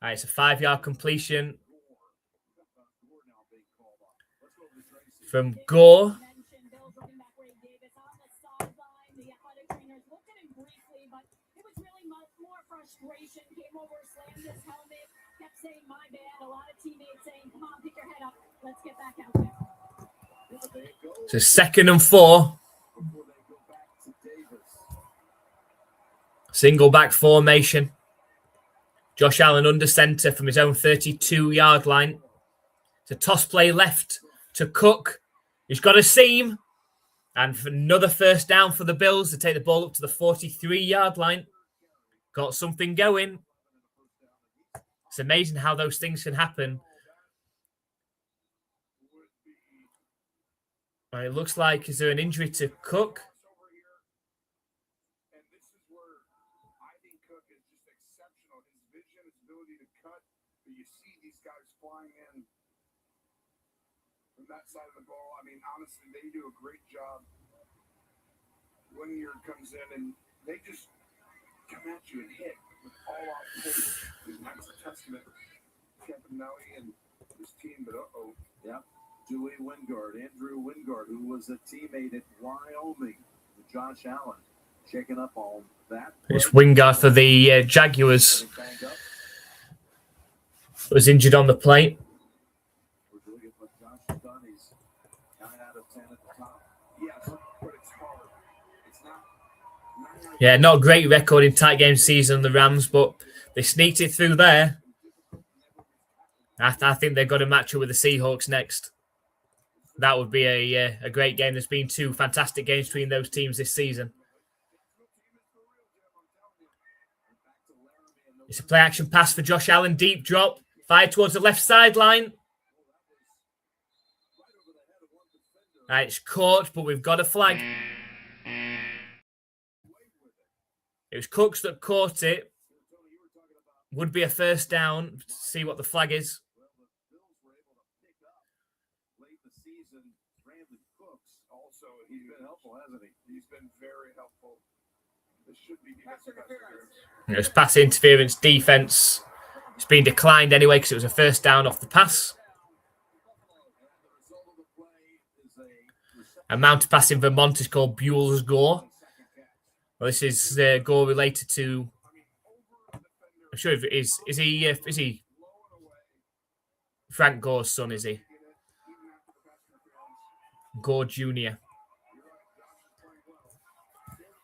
All right, it's a 5-yard completion from Gore. So 2nd and 4. Single back formation. Josh Allen under center from his own 32-yard line. It's a toss play left to Cook. He's got a seam. And for another 1st down for the Bills to take the ball up to the 43-yard line. Got something going. It's amazing how those things can happen. And it looks like, is there an injury to Cook? That side of the ball, I mean, honestly, they do a great job. Wingard comes in and they just come at you and hit with all out pace. And that's a testament to Kevin Nelly and his team. But yeah, Andrew Wingard, who was a teammate at Wyoming with Josh Allen, checking up on that. It's Wingard for the Jaguars. Was injured on the play. Yeah, not a great record in tight game season, the Rams, but they sneaked it through there. I think they've got a match up with the Seahawks next. That would be a great game. There's been 2 fantastic games between those teams this season. It's a play action pass for Josh Allen. Deep drop. Fired towards the left sideline. It's caught, but we've got a flag. It was Cooks that caught it. Would be a 1st down. See what the flag is. he's been helpful, hasn't he? He's been very helpful. This should be defensive interference. It's pass interference defense. It's been declined anyway because it was a first down off the pass. Amount of pass in Vermont is called Buell's Gore. Well, this is Gore related to. I'm sure is he Frank Gore's son? Is he Gore Jr.?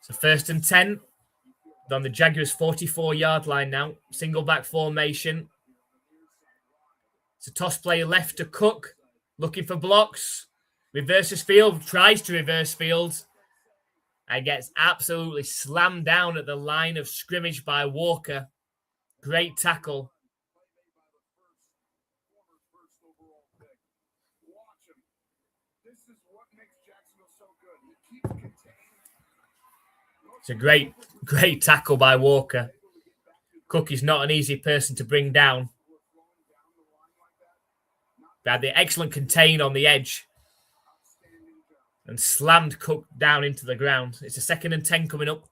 So 1st and 10. They're on the Jaguars' 44-yard line now. Single back formation. It's a toss play left to Cook. Looking for blocks. Reverses field. Tries to reverse field. And gets absolutely slammed down at the line of scrimmage by Walker. Great tackle. It's a great tackle by Walker. Cook is not an easy person to bring down. They had the excellent contain on the edge and slammed Cook down into the ground. It's a 2nd and 10 coming up.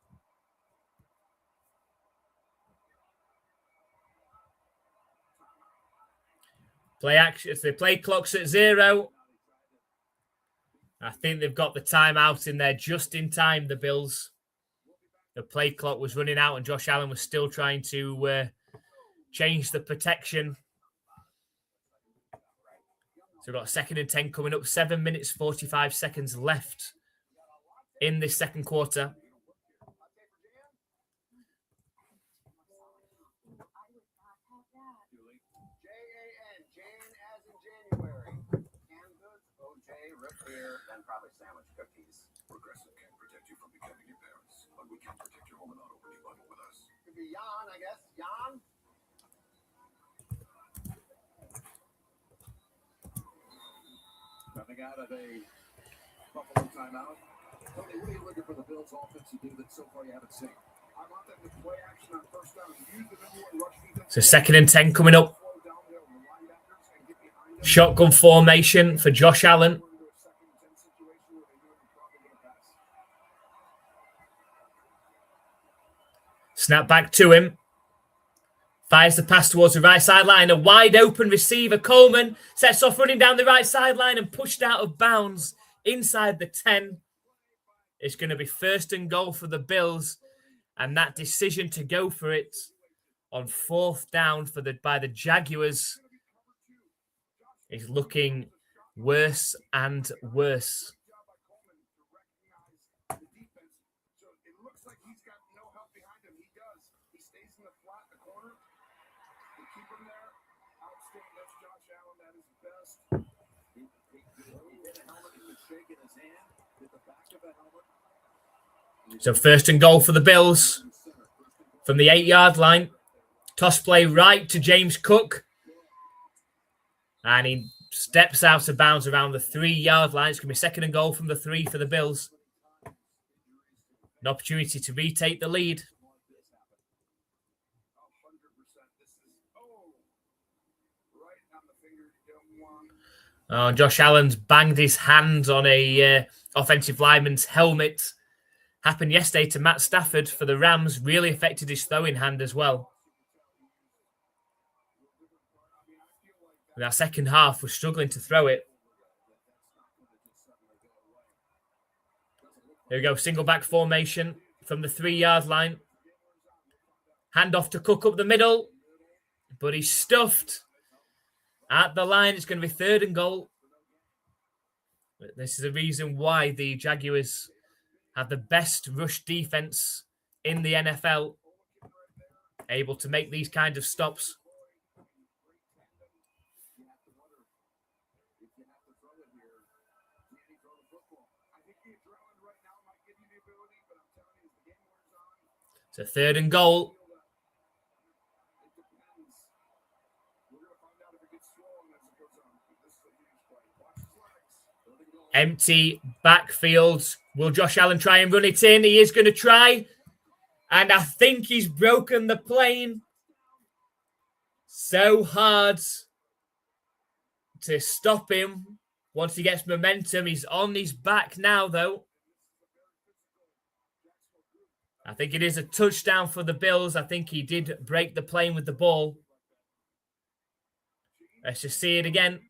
Play action. If the play clock's at 0, I think they've got the timeout in there just in time, the Bills. The play clock was running out and Josh Allen was still trying to change the protection. So we've got 2nd and 10 coming up. 7 minutes, 45 seconds left in this second quarter. Jan, I guess. Jan? Coming out of a Buffalo timeout. Tony, what are you looking for the Bills offense to do that so far you haven't seen? I want them to So 2nd and 10 coming up. Shotgun formation for Josh Allen. Snap back to him. Fires the pass towards the right sideline. A wide open receiver. Coleman sets off running down the right sideline and pushed out of bounds inside the 10. It's going to be 1st and goal for the Bills. And that decision to go for it on 4th down by the Jaguars is looking worse and worse. So 1st and goal for the Bills from the 8-yard line. Toss play right to James Cook. And he steps out of bounds around the 3-yard line. It's going to be 2nd and goal from the 3 for the Bills. An opportunity to retake the lead. Oh, Josh Allen's banged his hand on a offensive lineman's helmet. Happened yesterday to Matt Stafford for the Rams. Really affected his throwing hand as well. In our second half, we're struggling to throw it. Here we go. Single back formation from the 3-yard line. Hand off to Cook up the middle. But he's stuffed at the line. It's going to be 3rd and goal. This is the reason why the Jaguars have the best rush defense in the NFL. Able to make these kind of stops. So 3rd and goal. Empty backfield. Will Josh Allen try and run it in? He is going to try. And I think he's broken the plane. So hard to stop him once he gets momentum. He's on his back now, though. I think it is a touchdown for the Bills. I think he did break the plane with the ball. Let's just see it again.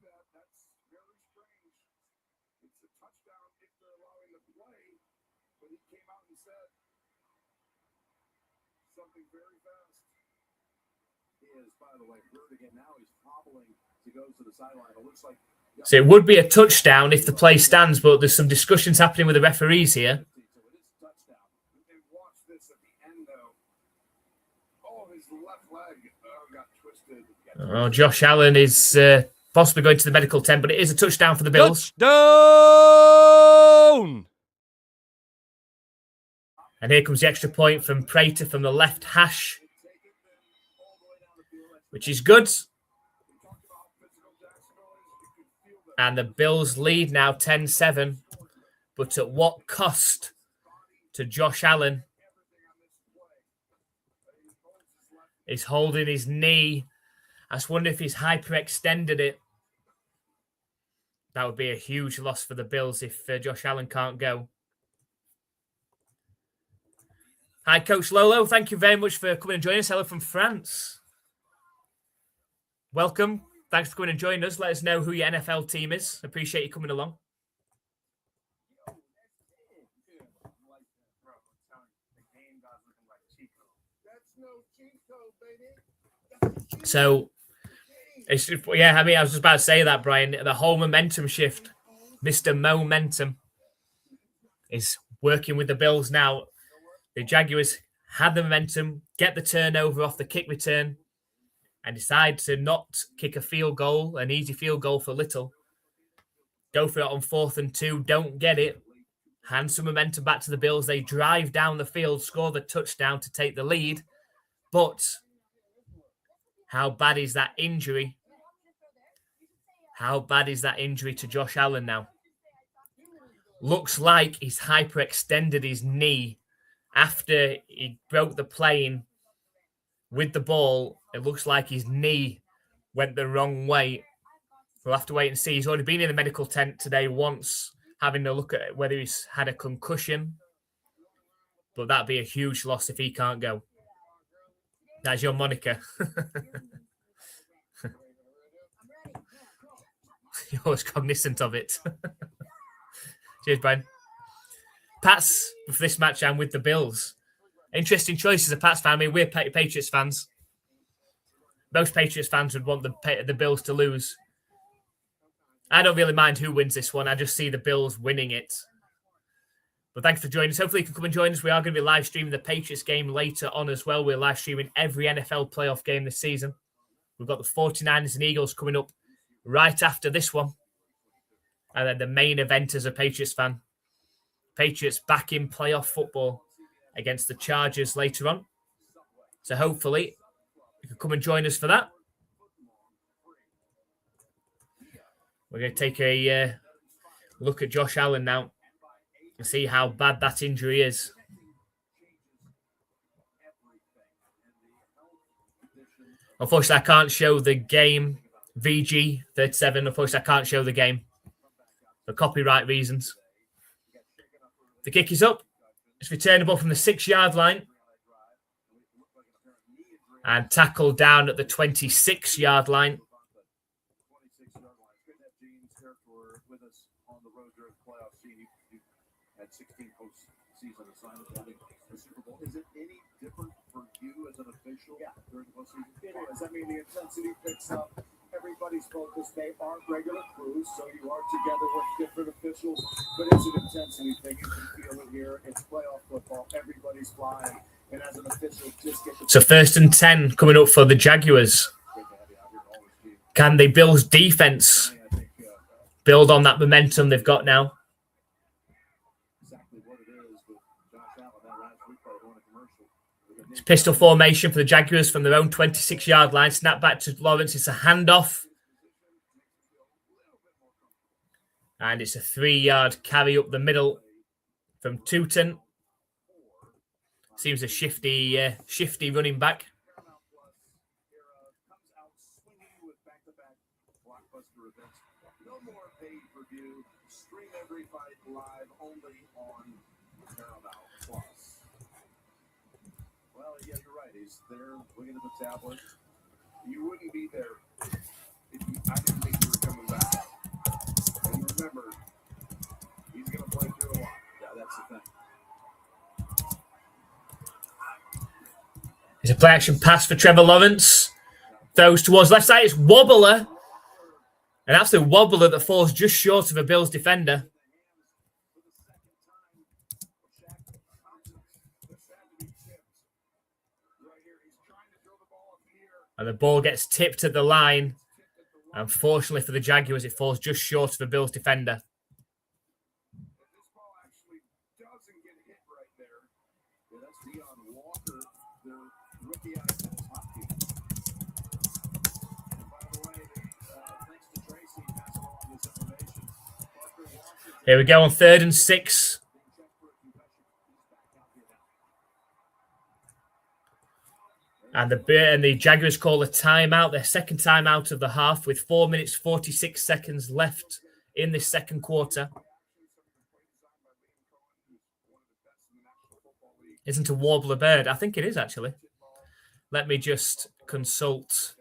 So it would be a touchdown if the play stands, but there's some discussions happening with the referees here. Oh, Josh Allen is possibly going to the medical tent, but it is a touchdown for the Bills. Touchdown! And here comes the extra point from Prater from the left hash, which is good. And the Bills lead now 10-7. But at what cost to Josh Allen? He's holding his knee. I just wonder if he's hyperextended it. That would be a huge loss for the Bills if Josh Allen can't go. Hi, Coach Lolo. Thank you very much for coming and joining us. Hello from France. Welcome. Thanks for coming and joining us. Let us know who your NFL team is. Appreciate you coming along. So, it's just, yeah, I mean, I was just about to say that, Brian. The whole momentum shift, Mr. Momentum, is working with the Bills now. The Jaguars had the momentum, get the turnover off the kick return, and decide to not kick a field goal, an easy field goal for Little. Go for it on 4th and 2, don't get it. Hand some momentum back to the Bills. They drive down the field, score the touchdown to take the lead. But how bad is that injury? How bad is that injury to Josh Allen now? Looks like he's hyperextended his knee after he broke the plane with the ball, it looks like his knee went the wrong way. We'll have to wait and see. He's already been in the medical tent today once, having a look at whether he's had a concussion. But that'd be a huge loss if he can't go. That's your moniker. You're always cognizant of it. Cheers, Brian. Pats, for this match, I'm with the Bills. Interesting choice as a Pats fan. I mean, we're Patriots fans. Most Patriots fans would want the Bills to lose. I don't really mind who wins this one. I just see the Bills winning it. But thanks for joining us. Hopefully you can come and join us. We are going to be live streaming the Patriots game later on as well. We're live streaming every NFL playoff game this season. We've got the 49ers and Eagles coming up right after this one. And then the main event as a Patriots fan. Patriots back in playoff football against the Chargers later on. So hopefully you can come and join us for that. We're going to take a look at Josh Allen now and see how bad that injury is. Unfortunately, I can't show the game. VG37, unfortunately, I can't show the game for copyright reasons. The kick is up. It's returnable from the 6-yard line. And tackled down at the 26-yard line. Is it any different for you as an official during the postseason? It is. I mean, the intensity picks up. Everybody's focused. They aren't regular crews, so you are together with different officials. But it's an intensity thing. You can feel it here. It's playoff football. Everybody's flying. And as an official, just get the... So 1st and 10 coming up for the Jaguars. Can the Bills' defense build on that momentum they've got now? It's pistol formation for the Jaguars from their own 26-yard line. Snap back to Lawrence. It's a handoff. And it's a 3-yard carry up the middle from Tootin. Seems a shifty running back. No more pay-per-view. Stream every fight live only on Paramount Plus. Well, yeah, you're right. He's there looking at the tablet. You wouldn't be there if I didn't think you were coming back. And remember, he's going to play through a lot. Yeah, that's the thing. It's a play action pass for Trevor Lawrence. Throws towards left side. It's wobbler. An absolute wobbler that falls just short of a Bills defender. And the ball gets tipped at the line. Unfortunately for the Jaguars, it falls just short of a Bills defender. Here we go on 3rd and 6. And the Jaguars call a timeout, their second timeout of the half, with 4 minutes, 46 seconds left in this second quarter. Isn't a warbler bird? I think it is, actually. Let me just consult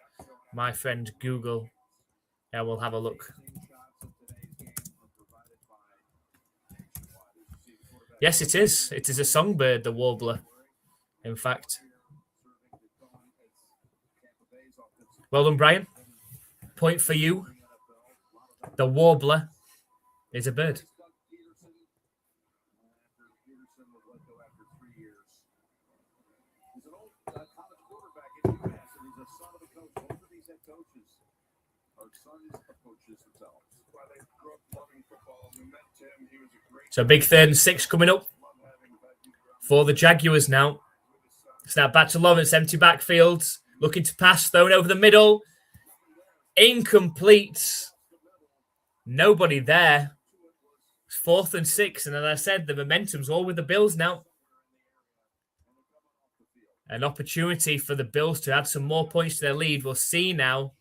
my friend Google. Yeah, we'll have a look. Yes, it is. It is a songbird, the warbler, in fact. Well done, Brian. Point for you. The warbler is a bird. So big 3rd and 6 coming up for the Jaguars now. Snap back to Lawrence, empty backfield. Looking to pass, thrown over the middle. Incomplete. Nobody there. 4th and 6. And as I said, the momentum's all with the Bills now. An opportunity for the Bills to add some more points to their lead. We'll see now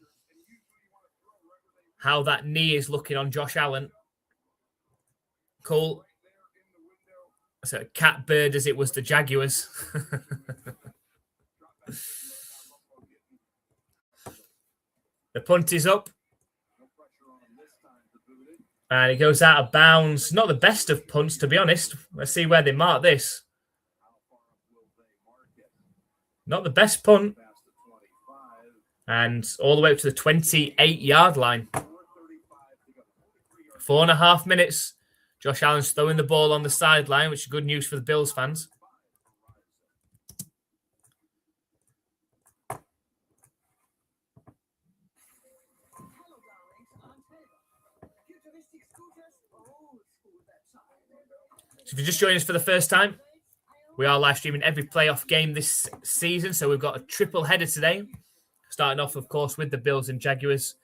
how that knee is looking on Josh Allen. Cool. So catbird as it was the Jaguars. The punt is up. And it goes out of bounds. Not the best of punts, to be honest. Let's see where they mark this. Not the best punt. And all the way up to the 28-yard line. 4.5 minutes. Josh Allen's throwing the ball on the sideline, which is good news for the Bills fans. So if you're just joining us for the first time, we are live streaming every playoff game this season. So we've got a triple header today. Starting off, of course, with the Bills and Jaguars.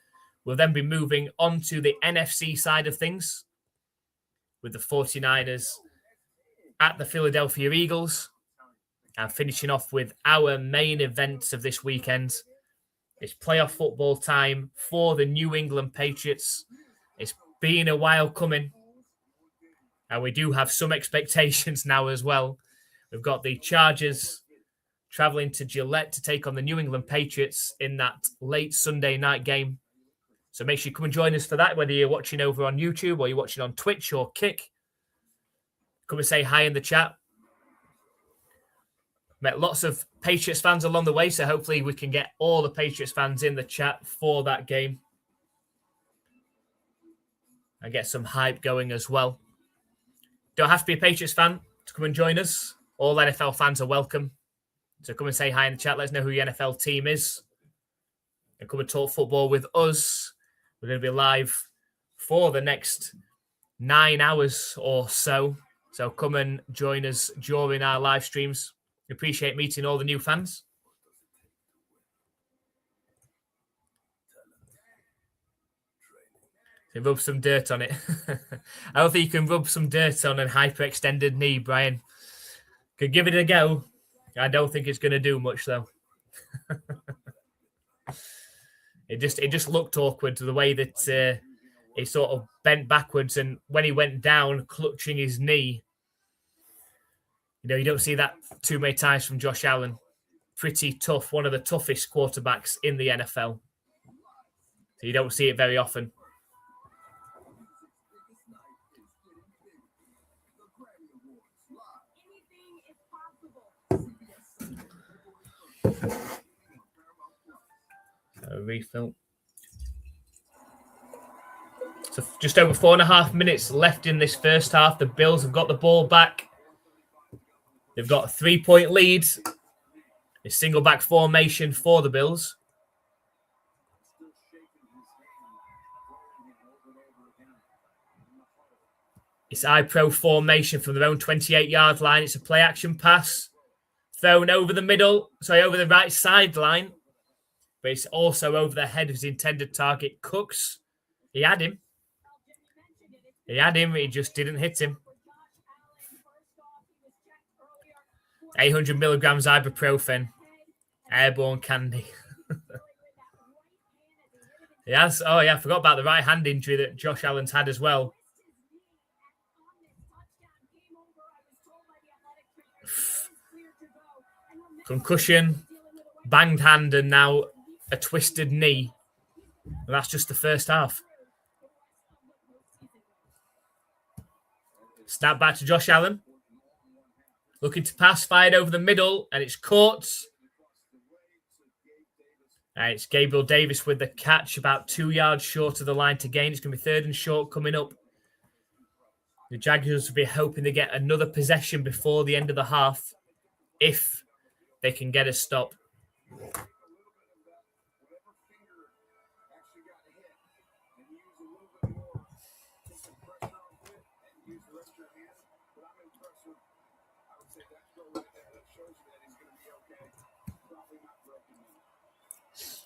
We'll then be moving on to the NFC side of things with the 49ers at the Philadelphia Eagles. And finishing off with our main events of this weekend. It's playoff football time for the New England Patriots. It's been a while coming. And we do have some expectations now as well. We've got the Chargers traveling to Gillette to take on the New England Patriots in that late Sunday night game. So make sure you come and join us for that, whether you're watching over on YouTube or you're watching on Twitch or Kick. Come and say hi in the chat. Met lots of Patriots fans along the way, so hopefully we can get all the Patriots fans in the chat for that game. And get some hype going as well. Don't have to be a Patriots fan to come and join us. All NFL fans are welcome. So come and say hi in the chat. Let us know who your NFL team is. And come and talk football with us. We're going to be live for the next 9 hours or so. So come and join us during our live streams. We appreciate meeting all the new fans. So rub some dirt on it. I don't think you can rub some dirt on a hyperextended knee, Brian. Could give it a go. I don't think it's going to do much, though. It just looked awkward the way that he sort of bent backwards, and when he went down, clutching his knee. You know, you don't see that too many times from Josh Allen. Pretty tough, one of the toughest quarterbacks in the NFL. So you don't see it very often. A refill. So just over 4.5 minutes left in this first half. The Bills have got the ball back. They've got a 3-point lead. A single back formation for the Bills. It's I-Pro formation from their own 28-yard line. It's a play action pass. Thrown over the middle. Sorry, over the right sideline. But it's also over the head of his intended target, Cooks. He had him. He just didn't hit him. 800 milligrams ibuprofen. Airborne candy. Yes. Oh, yeah. I forgot about the right hand injury that Josh Allen's had as well. Concussion, banged hand, and now a twisted knee. And that's just the first half. Snap back to Josh Allen. Looking to pass, fired over the middle, and it's caught. And it's Gabriel Davis with the catch, about 2 yards short of the line to gain. It's going to be 3rd and short coming up. The Jaguars will be hoping to get another possession before the end of the half, if they can get a stop.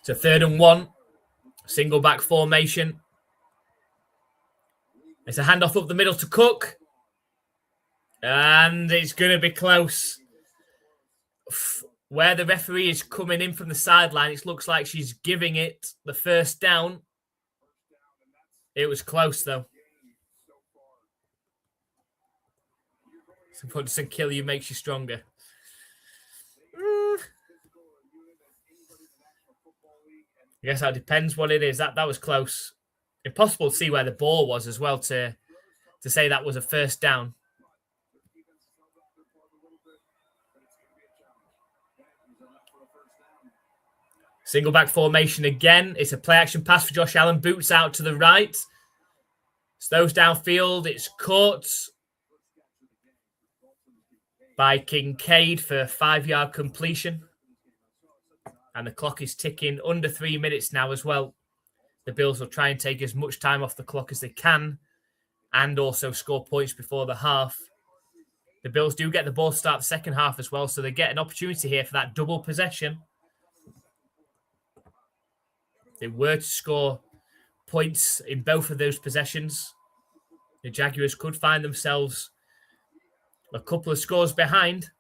So 3rd and 1, single back formation. It's a handoff up the middle to Cook. And it's going to be close. where the referee is coming in from the sideline, it looks like she's giving it the first down. It was close, though. Some punch and kill you makes you stronger. I guess that depends what it is. That was close. Impossible to see where the ball was as well to say that was a first down. Single back formation again. It's a play action pass for Josh Allen. Boots out to the right. Throws downfield. It's caught by Kincaid for a 5-yard completion. And the clock is ticking under 3 minutes now as well. The Bills will try and take as much time off the clock as they can and also score points before the half. The Bills do get the ball to start the second half as well, so they get an opportunity here for that double possession. They were to score points in both of those possessions. The Jaguars could find themselves a couple of scores behind.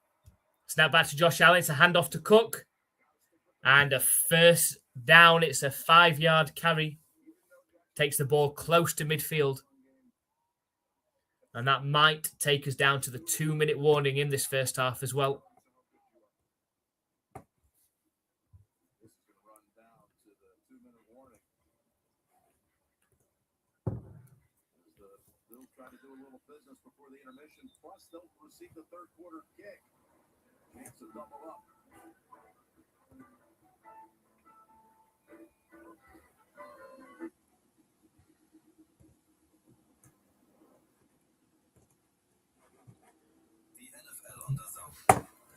Snap back to Josh Allen. It's a handoff to Cook. And a first down. It's a 5-yard carry. Takes the ball close to midfield. And that might take us down to the 2-minute warning in this first half as well. Try to do a little business before the intermission. Plus, they'll receive the third quarter kick. Chance to double up.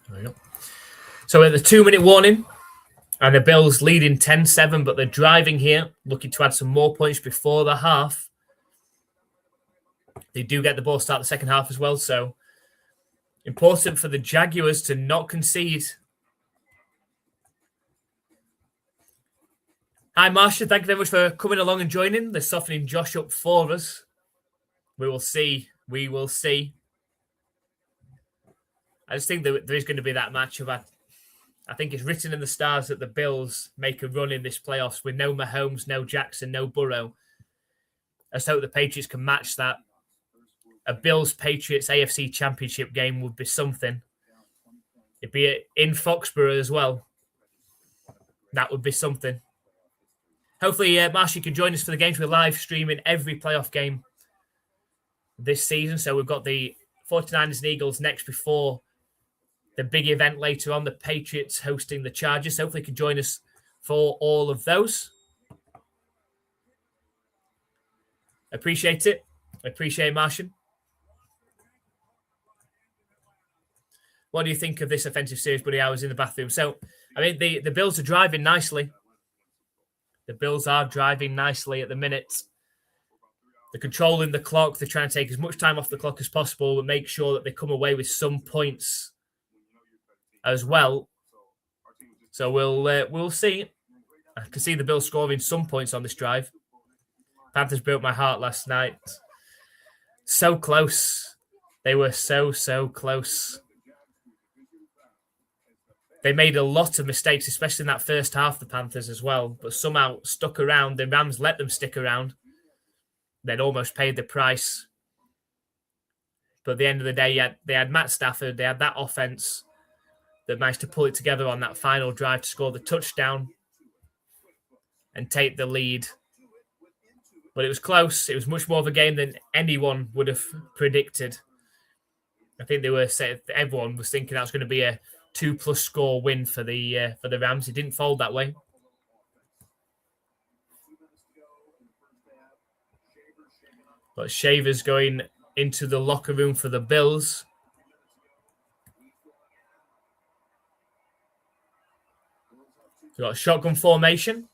There we go. So at the 2-minute warning, and the Bills leading 10-7, but they're driving here, looking to add some more points before the half. They do get the ball start the second half as well, so important for the Jaguars to not concede. Hi, Marsha. Thank you very much for coming along and joining. They're softening Josh up for us. We will see. We will see. I just think that there is going to be that matchup. I think it's written in the stars that the Bills make a run in this playoffs with no Mahomes, no Jackson, no Burrow. I just hope the Patriots can match that. A Bills-Patriots AFC Championship game would be something. It'd be in Foxborough as well. That would be something. Hopefully, Marsh, you can join us for the games. We're live streaming every playoff game this season. So we've got the 49ers and Eagles next before the big event later on, the Patriots hosting the Chargers. Hopefully, you can join us for all of those. Appreciate it. Appreciate it, Martian. What do you think of this offensive series, buddy? I was in the bathroom. So, I mean, the Bills are driving nicely. The Bills are driving nicely at the minute. They're controlling the clock. They're trying to take as much time off the clock as possible and make sure that they come away with some points as well. So we'll see. I can see the Bills scoring some points on this drive. Panthers broke my heart last night. So close. They were so close. They made a lot of mistakes, especially in that first half, the Panthers as well, but somehow stuck around. The Rams let them stick around. They'd almost paid the price. But at the end of the day, they had Matt Stafford. They had that offense that managed to pull it together on that final drive to score the touchdown and take the lead. But it was close. It was much more of a game than anyone would have predicted. I think everyone was thinking that was going to be a 2+ score win for the Rams. It didn't fold that way. But Shaver's going into the locker room for the Bills. We've got a shotgun formation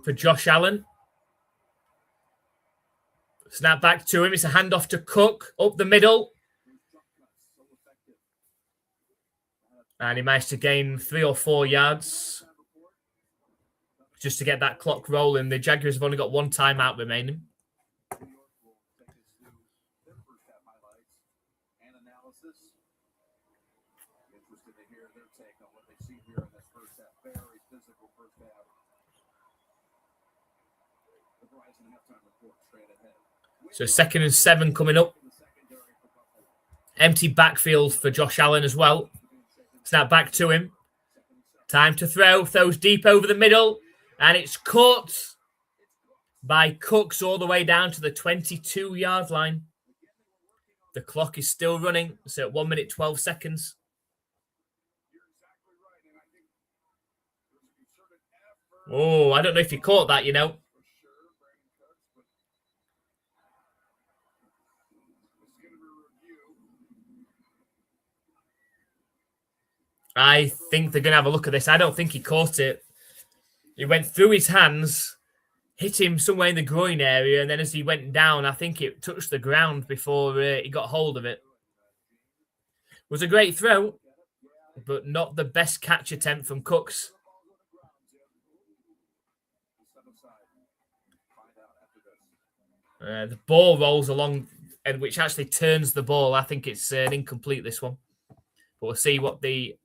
for Josh Allen. Snap back to him. It's a handoff to Cook up the middle. And he managed to gain 3 or 4 yards just to get that clock rolling. The Jaguars have only got 1 timeout remaining. So 2nd and 7 coming up. Empty backfield for Josh Allen as well. Snap back to him. Time to throw. Throws deep over the middle. And it's caught by Cooks all the way down to the 22-yard line. The clock is still running. So at 1 minute, 12 seconds. Oh, I don't know if he caught that, you know. I think they're going to have a look at this. I don't think he caught it. It went through his hands, hit him somewhere in the groin area, and then as he went down, I think it touched the ground before he got hold of it. It was a great throw, but not the best catch attempt from Cooks. The ball rolls along, and which actually turns the ball. I think it's an incomplete, this one. But we'll see what the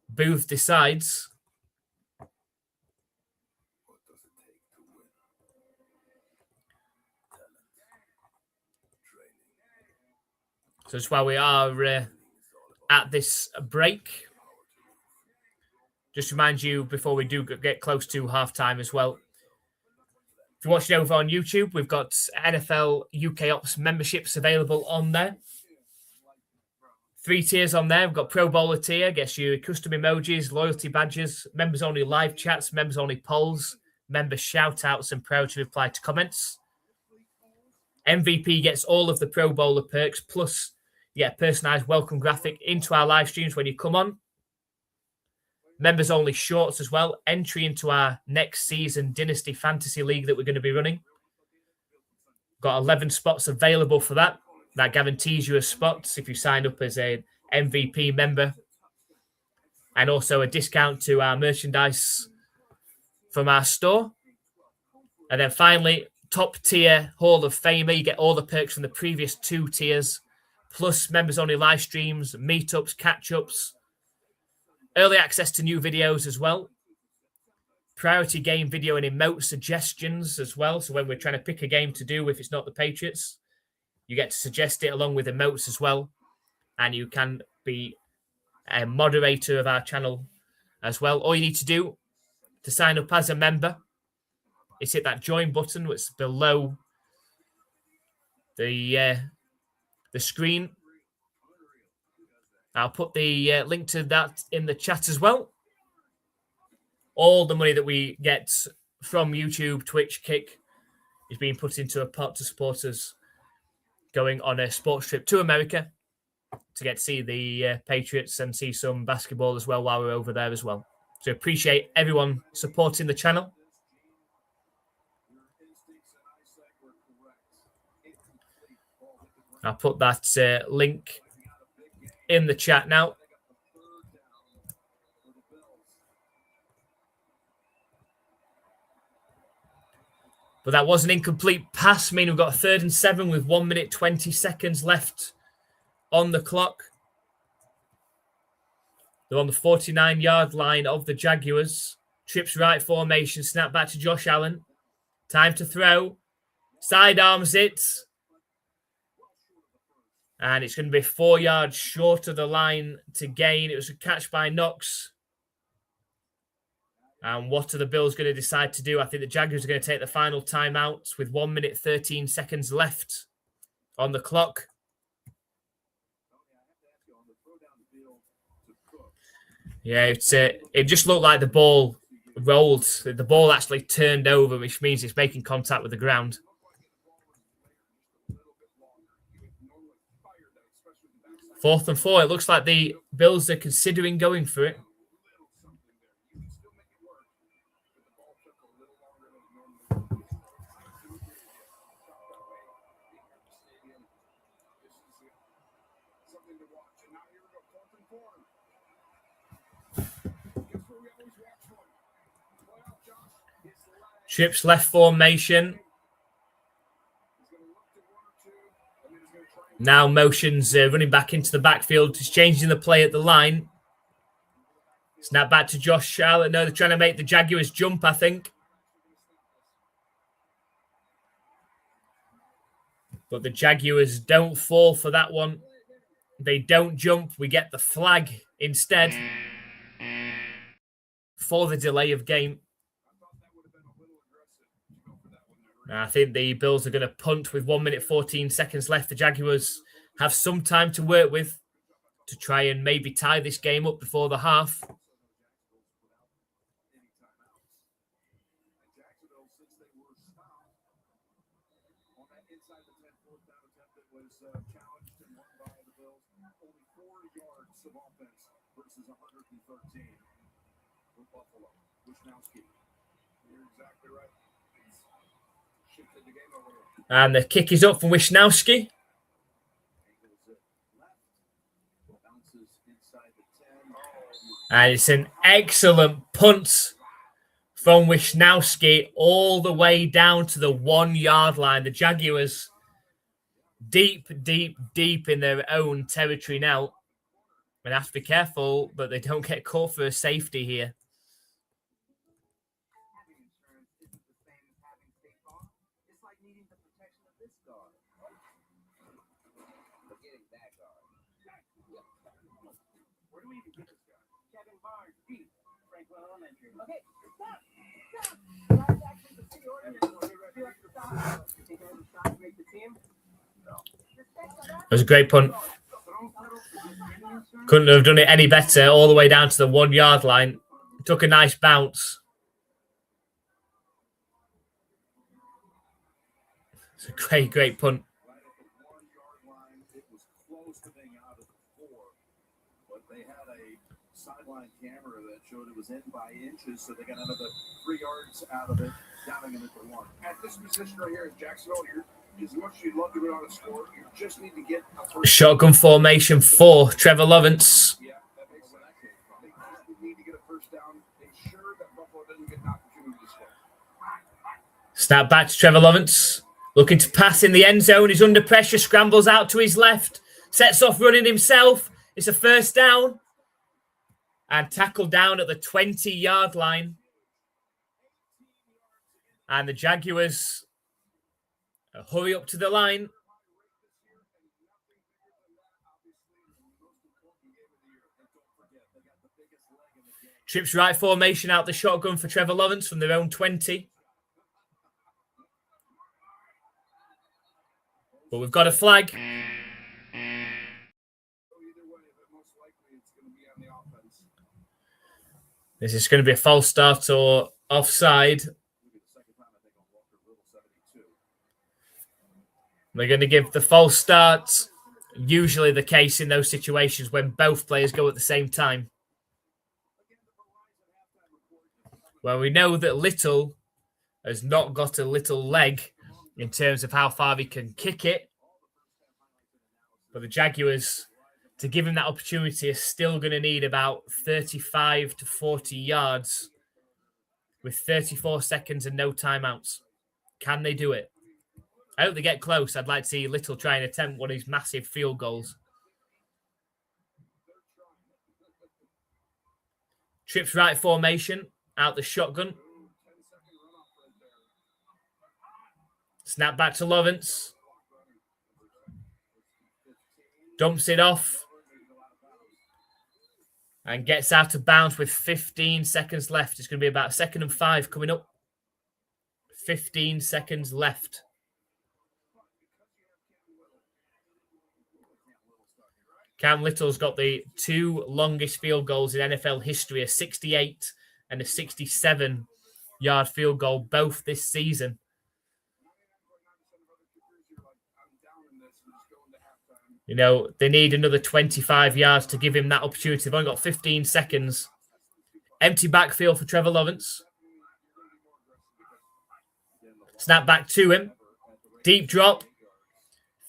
booth decides. So just while we are at this break, just remind you before we do get close to halftime as well. If you're watching over on YouTube, we've got NFL UK Ops memberships available on there. 3 tiers on there. We've got Pro Bowler tier, gets you custom emojis, loyalty badges, members-only live chats, members-only polls, member shout-outs, and priority reply to comments. MVP gets all of the Pro Bowler perks, plus you get a personalised welcome graphic into our live streams when you come on. Members-only shorts as well. Entry into our next season Dynasty Fantasy League that we're going to be running. Got 11 spots available for that. That guarantees you a spot if you sign up as an MVP member. And also a discount to our merchandise from our store. And then finally, top tier Hall of Famer. You get all the perks from the previous 2 tiers. Plus members-only live streams, meetups, catch-ups. Early access to new videos as well. Priority game video and emote suggestions as well. So when we're trying to pick a game to do, if it's not the Patriots, you get to suggest it along with emotes as well. And you can be a moderator of our channel as well. All you need to do to sign up as a member is hit that join button, which is below the screen. I'll put the link to that in the chat as well. All the money that we get from YouTube, Twitch, Kick is being put into a pot to support us going on a sports trip to America to get to see the Patriots and see some basketball as well while we're over there as well. So appreciate everyone supporting the channel. I'll put that link in the chat now. But that was an incomplete pass, meaning we've got a 3rd and 7 with 1 minute, 20 seconds left on the clock. They're on the 49-yard line of the Jaguars. Trips right formation, snap back to Josh Allen. Time to throw. Sidearms it. And it's going to be 4 yards short of the line to gain. It was a catch by Knox. And what are the Bills going to decide to do? I think the Jaguars are going to take the final timeout with 1 minute, 13 seconds left on the clock. Yeah, it just looked like the ball rolled. The ball actually turned over, which means it's making contact with the ground. 4th and 4. It looks like the Bills are considering going for it. Trips left formation. Now motions running back into the backfield. He's changing the play at the line. Snap back to Josh Allen. No, they're trying to make the Jaguars jump, I think. But the Jaguars don't fall for that one. They don't jump. We get the flag instead for the delay of game. I think the Bills are going to punt with 1 minute 14 seconds left. The Jaguars have some time to work with to try and maybe tie this game up before the half. And the kick is up from Wisnowski. And it's an excellent punt from Wisnowski all the way down to the 1 yard line. The Jaguars deep in their own territory now. And have to be careful that they don't get caught for a safety here. It was a great punt. Couldn't have done it any better, all the way down to the 1 yard line. Took a nice bounce. It's a great punt. Camera that showed it was in by inches, so they got another 3 yards out of it, down it to 1. At this position right here in Jacksonville, as much as you'd love to go down and score, you just need to get a first. Shotgun formation for Trevor Lawrence. Yeah, that makes sense. They just need to get a first down, ensure that Buffalo doesn't get an opportunity to score. Snap back to Trevor Lawrence. Looking to pass in the end zone. He's under pressure, scrambles out to his left, sets off running himself. It's a first down. And tackled down at the 20 yard line. And the Jaguars hurry up to the line. Trips right formation out the shotgun for Trevor Lawrence from their own 20. But we've got a flag. This is going to be a false start or offside. They're going to give the false start. Usually the case in those situations when both players go at the same time. Well, we know that Little has not got a little leg in terms of how far he can kick it. But the Jaguars, to give him that opportunity, are still going to need about 35 to 40 yards with 34 seconds and no timeouts. Can they do it? I hope they get close. I'd like to see Little try and attempt one of his massive field goals. Trips right formation out the shotgun. Snap back to Lawrence. Dumps it off. And gets out of bounds with 15 seconds left. It's going to be about 2nd and 5 coming up. 15 seconds left. Cam Little's got the 2 longest field goals in NFL history, a 68 and a 67-yard field goal, both this season. You know, they need another 25 yards to give him that opportunity. They've only got 15 seconds. Empty backfield for Trevor Lawrence. Snap back to him. Deep drop.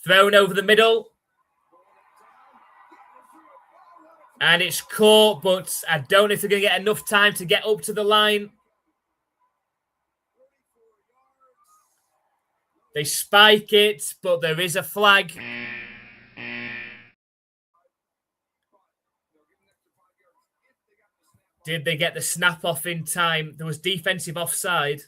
Thrown over the middle. And it's caught, but I don't know if they're going to get enough time to get up to the line. They spike it, but there is a flag. Did they get the snap off in time? There was defensive offside.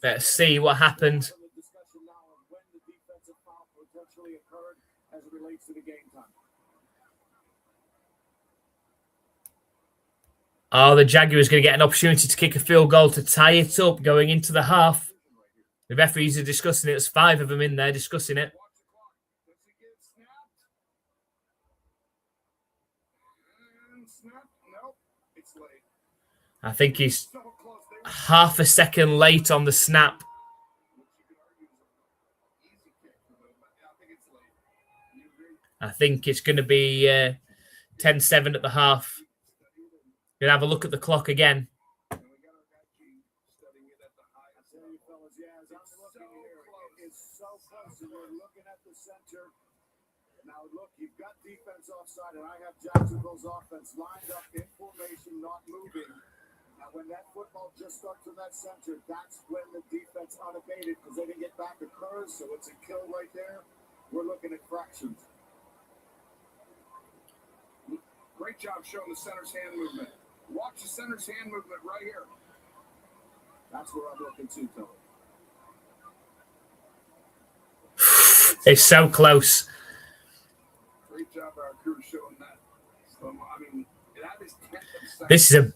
Let's see what happened. From the discussion now on when the defensive foul potentially occurred as it relates to the game time. Oh, the Jaguars going to get an opportunity to kick a field goal to tie it up going into the half. The referees are discussing it. There's 5 of them in there discussing it. Watch the clock. Does he get snapped? And snap? Nope. It's late. I think he's So close. They were half a second late on the snap. which you could argue is an easy kick for them, but yeah, I think it's late. You agree? I think it's going to be 10-7 at the half. Gonna have a look at the clock again. And we got our guy G studying it at the highest level. Fellas, yeah, as I'm looking here, it is so close. And we're looking at the center. Now look, you've got defense offside, and I have Jacksonville's offense lined up in formation, not moving. Now when that football just starts in that center, that's when the defense unabated, because they didn't get back occurs, so it's a kill right there. We're looking at fractions. Great job showing the center's hand movement. Watch the center's hand movement right here. That's where I'm looking to, Tony. It's so close. Great job our crew showing that. So, I mean, that is 10th of seconds. This is a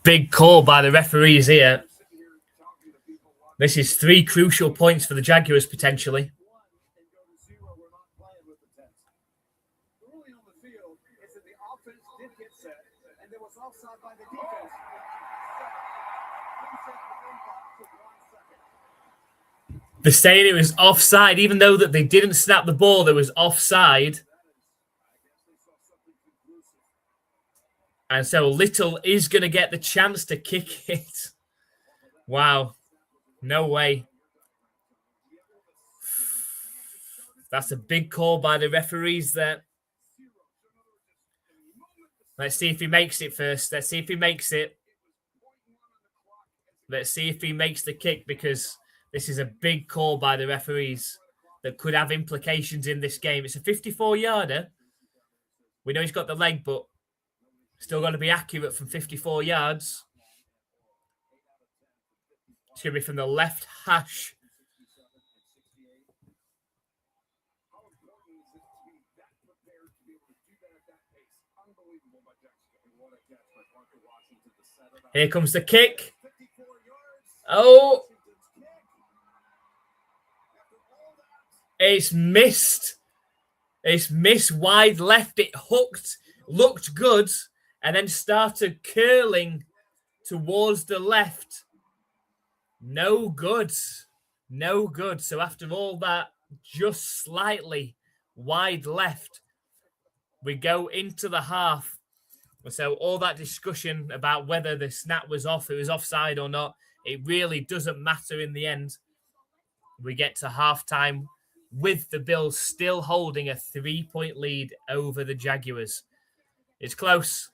big call by the referees here. We're sitting here talking to people watching. This is 3 crucial points for the Jaguars potentially. 1 and go to 0. We're not playing with the 10s. The ruling on the field is that the offense did get set, and there was offside by the defense. They're saying it was offside, even though that they didn't snap the ball, there was offside. And so Little is going to get the chance to kick it. Wow. No way. That's a big call by the referees there. Let's see if he makes it first. Let's see if he makes it. Let's see if he makes the kick, because this is a big call by the referees that could have implications in this game. It's a 54-yarder. We know he's got the leg, but still got to be accurate from 54 yards. It's going to be from the left hash. How important is it to be that prepared to be able to do that at that pace? Unbelievable by Jacksonville. What a catch by Parker Washington to set it up. Here comes the kick. 54 yards. Oh, Washington's kick. After all that, it's missed. It's missed wide left. It hooked, looked good, and then started curling towards the left. No good. No good. So after all that, just slightly wide left, we go into the half. So all that discussion about whether the snap was off, it was offside or not, it really doesn't matter in the end. We get to halftime with the Bills still holding a 3-point lead over the Jaguars. It's close.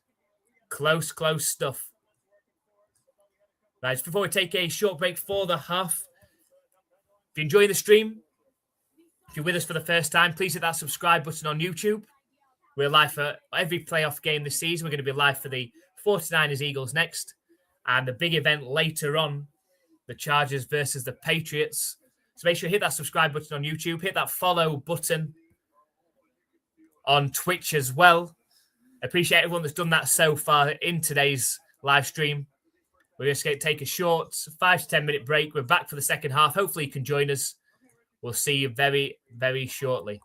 Close stuff. Right, before we take a short break for the half, if you're enjoying the stream, if you're with us for the first time, please hit that subscribe button on YouTube. We're live for every playoff game this season. We're going to be live for the 49ers Eagles next, and the big event later on, the Chargers versus the Patriots. So make sure you hit that subscribe button on YouTube, hit that follow button on Twitch as well. I appreciate everyone that's done that so far in today's live stream. We're just going to take a short 5 to 10 minute break. We're back for the second half. Hopefully you can join us. We'll see you very, very shortly.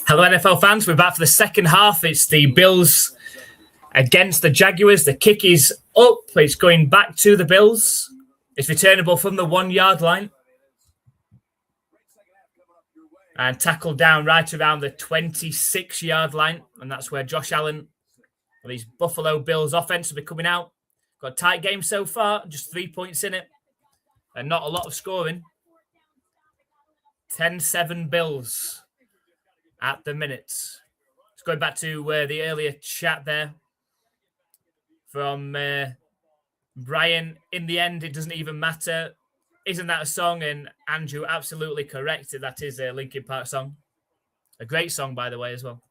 Hello, NFL fans. We're back for the second half. It's the Bills against the Jaguars. The kick is up. It's going back to the Bills. It's returnable from the 1 yard line. And tackled down right around the 26 yard line. And that's where Josh Allen, well, these Buffalo Bills offense will be coming out. Got a tight game so far, just 3 points in it. And not a lot of scoring. 10-7 Bills at the minute. It's going back to the earlier chat there from Brian. In the end, it doesn't even matter. Isn't that a song? And Andrew, absolutely correct. That is a Linkin Park song. A great song, by the way, as well.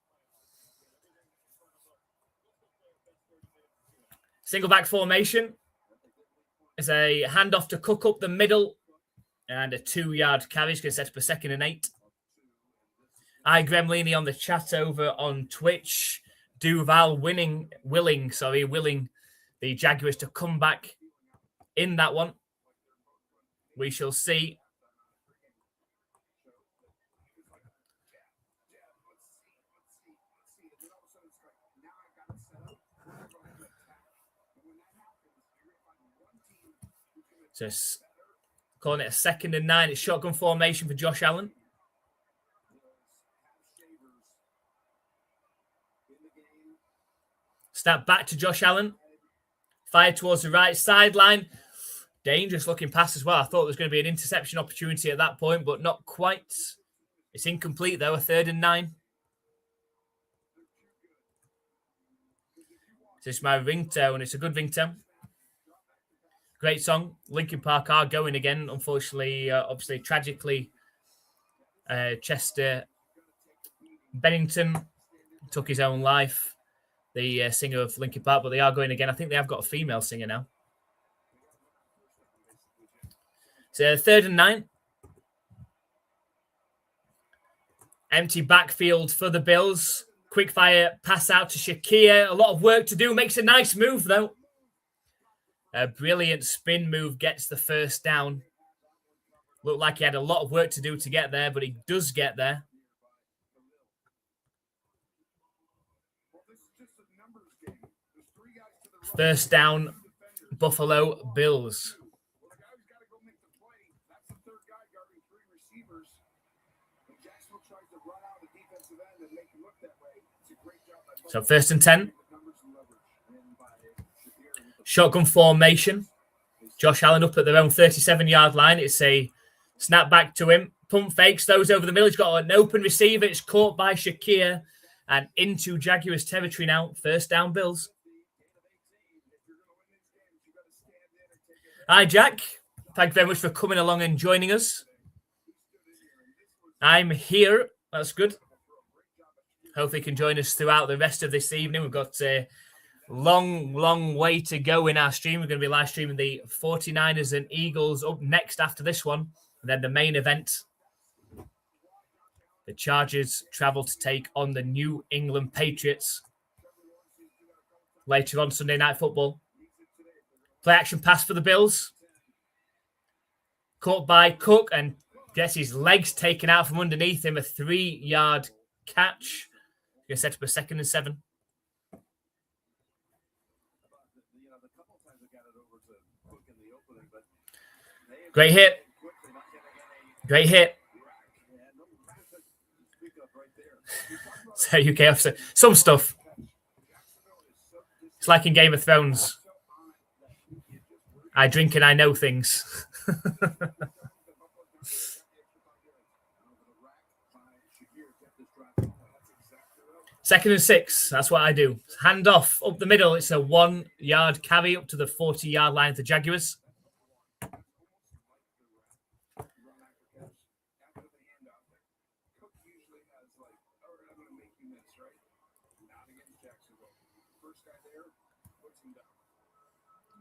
Single back formation. It's a handoff to Cook up the middle. And a 2 yard carry. It's going to set up a 2nd and 8. Hi, Gremlini on the chat over on Twitch. Duval willing the Jaguars to come back in that one. We shall see. So calling it a 2nd and 9. It's shotgun formation for Josh Allen. Snap back to Josh Allen. Fire towards the right sideline. Dangerous looking pass as well. I thought there was going to be an interception opportunity at that point, but not quite. It's incomplete though, a 3rd and 9. This is my ringtone. It's a good ringtone. Great song. Linkin Park are going again. Unfortunately, obviously, tragically, Chester Bennington took his own life. The singer of Linkin Park, but they are going again. I think they have got a female singer now. So 3rd and 9. Empty backfield for the Bills. Quick fire pass out to Shakir. A lot of work to do. Makes a nice move, though. A brilliant spin move gets the 1st down. Looked like he had a lot of work to do to get there, but he does get there. First down, Buffalo Bills. So 1st and 10. Shotgun formation. Josh Allen up at their own 37-yard line. It's a snap back to him. Pump fakes those over the middle. He's got an open receiver. It's caught by Shakir and into Jaguars territory now. 1st down, Bills. Hi, Jack. Thank you very much for coming along and joining us. I'm here. That's good. Hopefully you can join us throughout the rest of this evening. We've got a long way to go in our stream. We're going to be live streaming the 49ers and Eagles up next after this one. And then the main event The Chargers travel to take on the New England Patriots later on Sunday Night Football. Play action pass for the Bills. Caught by Cook and gets his legs taken out from underneath him. A 3-yard catch. Going to set up a 2nd and 7. Great hit. Great hit. So UK officer. Some stuff. It's like in Game of Thrones. I drink and I know things. 2nd and 6. That's what I do. Hand off up the middle. It's a 1-yard carry up to the 40-yard line of the Jaguars.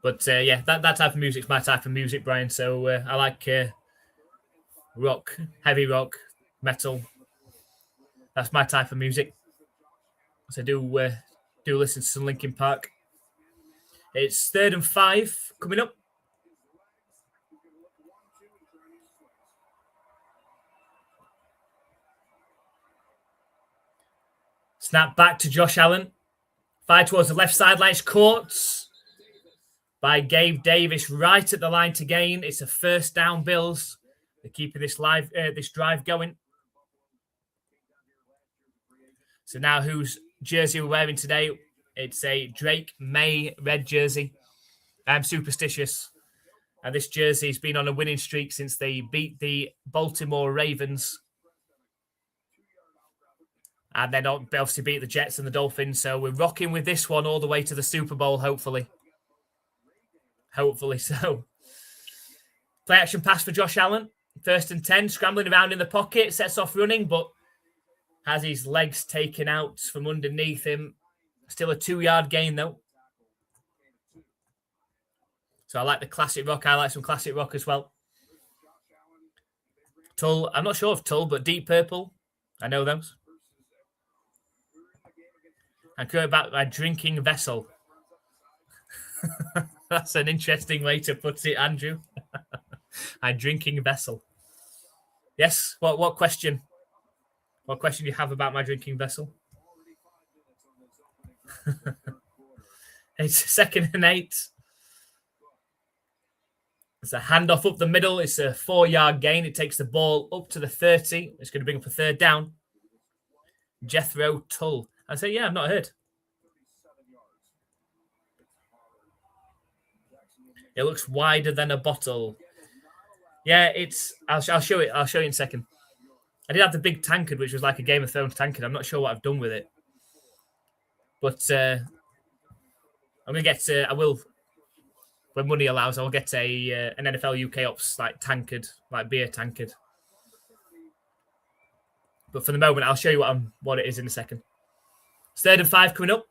But yeah, that type of music is my type of music, Brian. So I like rock, heavy rock, metal. That's my type of music. So I do listen to some Linkin Park. It's 3rd and 5 coming up. Snap back to Josh Allen. Fire towards the left sideline. It's caught by Gabe Davis right at the line to gain. It's a 1st down Bills. They're keeping this drive going. So now whose jersey we're wearing today? It's a Drake May red jersey. I'm superstitious. And this jersey's been on a winning streak since they beat the Baltimore Ravens. And then obviously beat the Jets and the Dolphins. So we're rocking with this one all the way to the Super Bowl, hopefully. Hopefully so. Play action pass for Josh Allen. 1st and 10, scrambling around in the pocket. Sets off running, but has his legs taken out from underneath him. Still a 2-yard gain, though. So I like the classic rock. I like some classic rock as well. Tull. I'm not sure of Tull, but Deep Purple. I know those. And going back my drinking vessel. That's an interesting way to put it, Andrew. My drinking vessel. Yes. What question? What question do you have about my drinking vessel? It's 2nd and 8. It's a handoff up the middle. It's a 4-yard gain. It takes the ball up to the 30. It's going to bring up a 3rd down. Jethro Tull. I say, yeah, I've not heard. It looks wider than a bottle. Yeah, it's. I'll show it. I'll show you in a second. I did have the big tankard, which was like a Game of Thrones tankard. I'm not sure what I've done with it, but I'm gonna get. I will, when money allows, I'll get an NFL UK Ops like tankard, like beer tankard. But for the moment, I'll show you what it is in a second. It's 3rd and 5 coming up.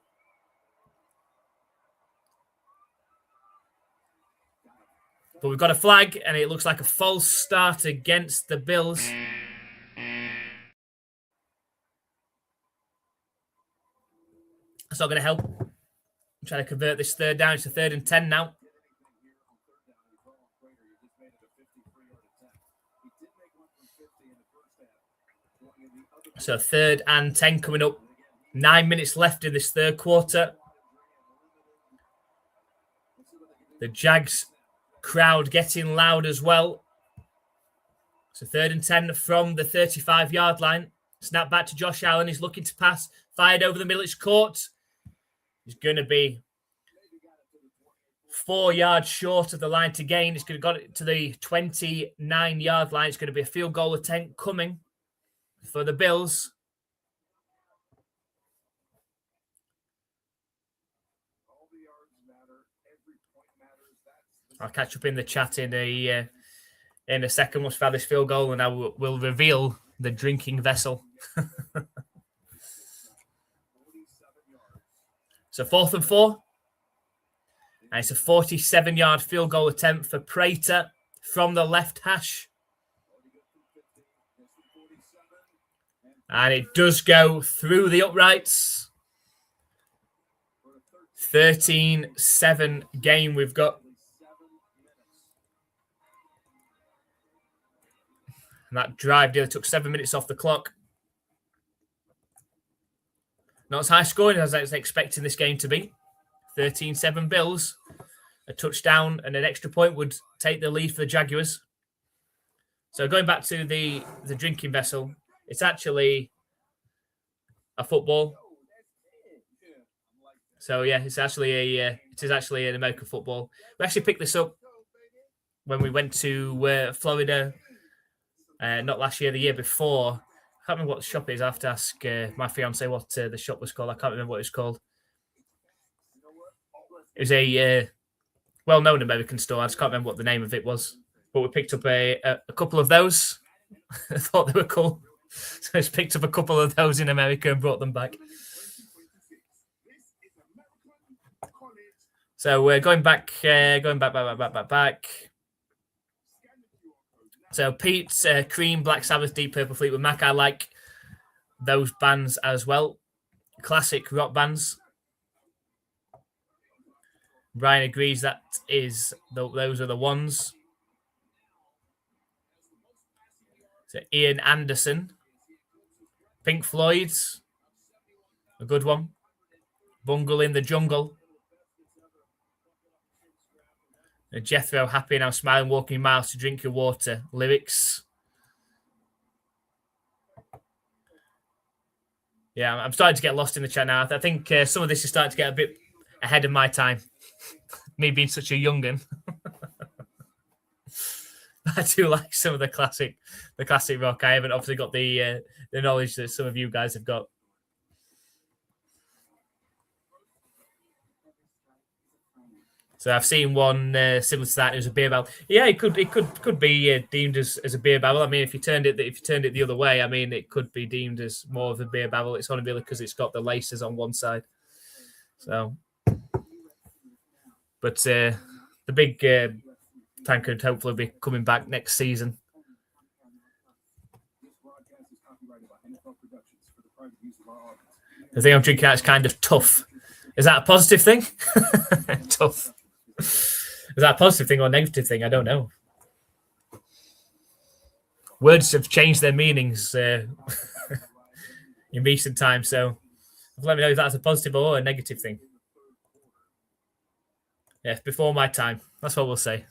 But we've got a flag, and it looks like a false start against the Bills. That's not going to help. I'm trying to convert this 3rd down. It's a 3rd and 10 now. So 3rd and 10 coming up. 9 minutes left in this 3rd quarter. The Jags crowd getting loud as well. So 3rd and 10 from the 35-yard line. Snap back to Josh Allen. He's looking to pass. Fired over the middle. It's caught. He's going to be 4 yards short of the line to gain. It's going to got it to the 29-yard line. It's going to be a field goal attempt coming for the Bills. I'll catch up in the chat in a second once we've had this field goal, and I will reveal the drinking vessel. So 4th and 4. And it's a 47-yard field goal attempt for Prater from the left hash. And it does go through the uprights. 13-7 game we've got. And that drive nearly took 7 minutes off the clock. Not as high scoring as I was expecting this game to be. 13-7 Bills. A touchdown and an extra point would take the lead for the Jaguars. So going back to the drinking vessel, it's actually a football. So yeah, it is actually an American football. We actually picked this up when we went to Florida. Not last year, the year before. I can't remember what the shop is. I have to ask my fiance what the shop was called. I can't remember what it's called. It was a well-known American store. I just can't remember what the name of it was. But we picked up a couple of those. I thought they were cool. So I just picked up a couple of those in America and brought them back. So we're going back. So Pete's Cream, Black Sabbath, Deep Purple, Fleetwood Mac. I like those bands as well. Classic rock bands. Brian agrees that those are the ones. So Ian Anderson. Pink Floyd's. A good one. Bungle in the Jungle. Jethro, happy now, smiling, walking miles to drink your water. Lyrics. Yeah, I'm starting to get lost in the chat now. I think some of this is starting to get a bit ahead of my time. Me being such a young'un. I do like some of the classic rock. I haven't obviously got the knowledge that some of you guys have got. So I've seen one similar to that. It was a beer barrel. Yeah, it could be deemed as a beer barrel. I mean, if you turned it the other way, I mean, it could be deemed as more of a beer barrel. It's only really because it's got the laces on one side. So, but the big tank could hopefully be coming back next season. The thing I'm drinking out is kind of tough. Is that a positive thing? Tough. Is that a positive thing or a negative thing? I don't know. Words have changed their meanings in recent times, so let me know if that's a positive or a negative thing. Yeah, before my time. That's what we'll say.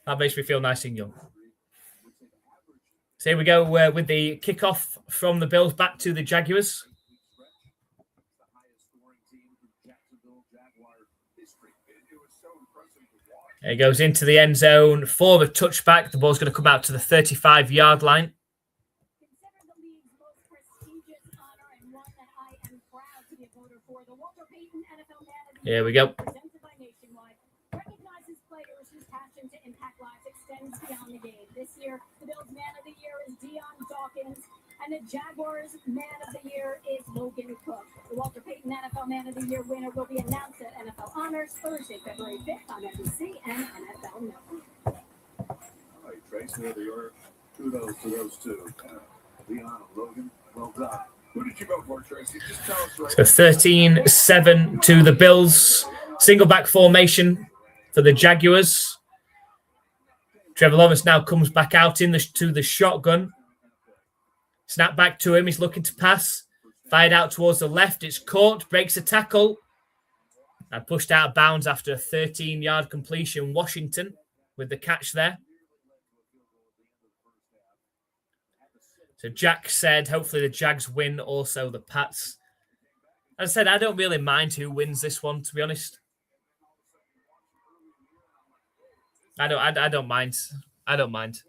That makes me feel nice and young. So here we go with the kickoff from the Bills back to the Jaguars. It goes into the end zone for the touchback. The ball's going to come out to the 35-yard line. Here we go. This year, the Bills' man of the year is Deion Dawkins, and the Jaguars' man of the year is Logan Cook. The Walter Payton NFL Man of the Year winner will be announced at NFL Honors Thursday, February 5th on NBC and NFL Network. All right, Tracy, there you are. Kudos to those two. Deion and Logan, well done. Who did you vote for, Tracy? Just tell us right. So 13-7 to the Bills. Single back formation for the Jaguars. Trevor Lawrence now comes back out to the shotgun. Snap back to him. He's looking to pass. Fired out towards the left. It's caught. Breaks a tackle. And pushed out of bounds after a 13-yard completion. Washington with the catch there. So Jack said, hopefully the Jags win. Also the Pats. As I said, I don't really mind who wins this one, to be honest. I don't mind. I don't mind.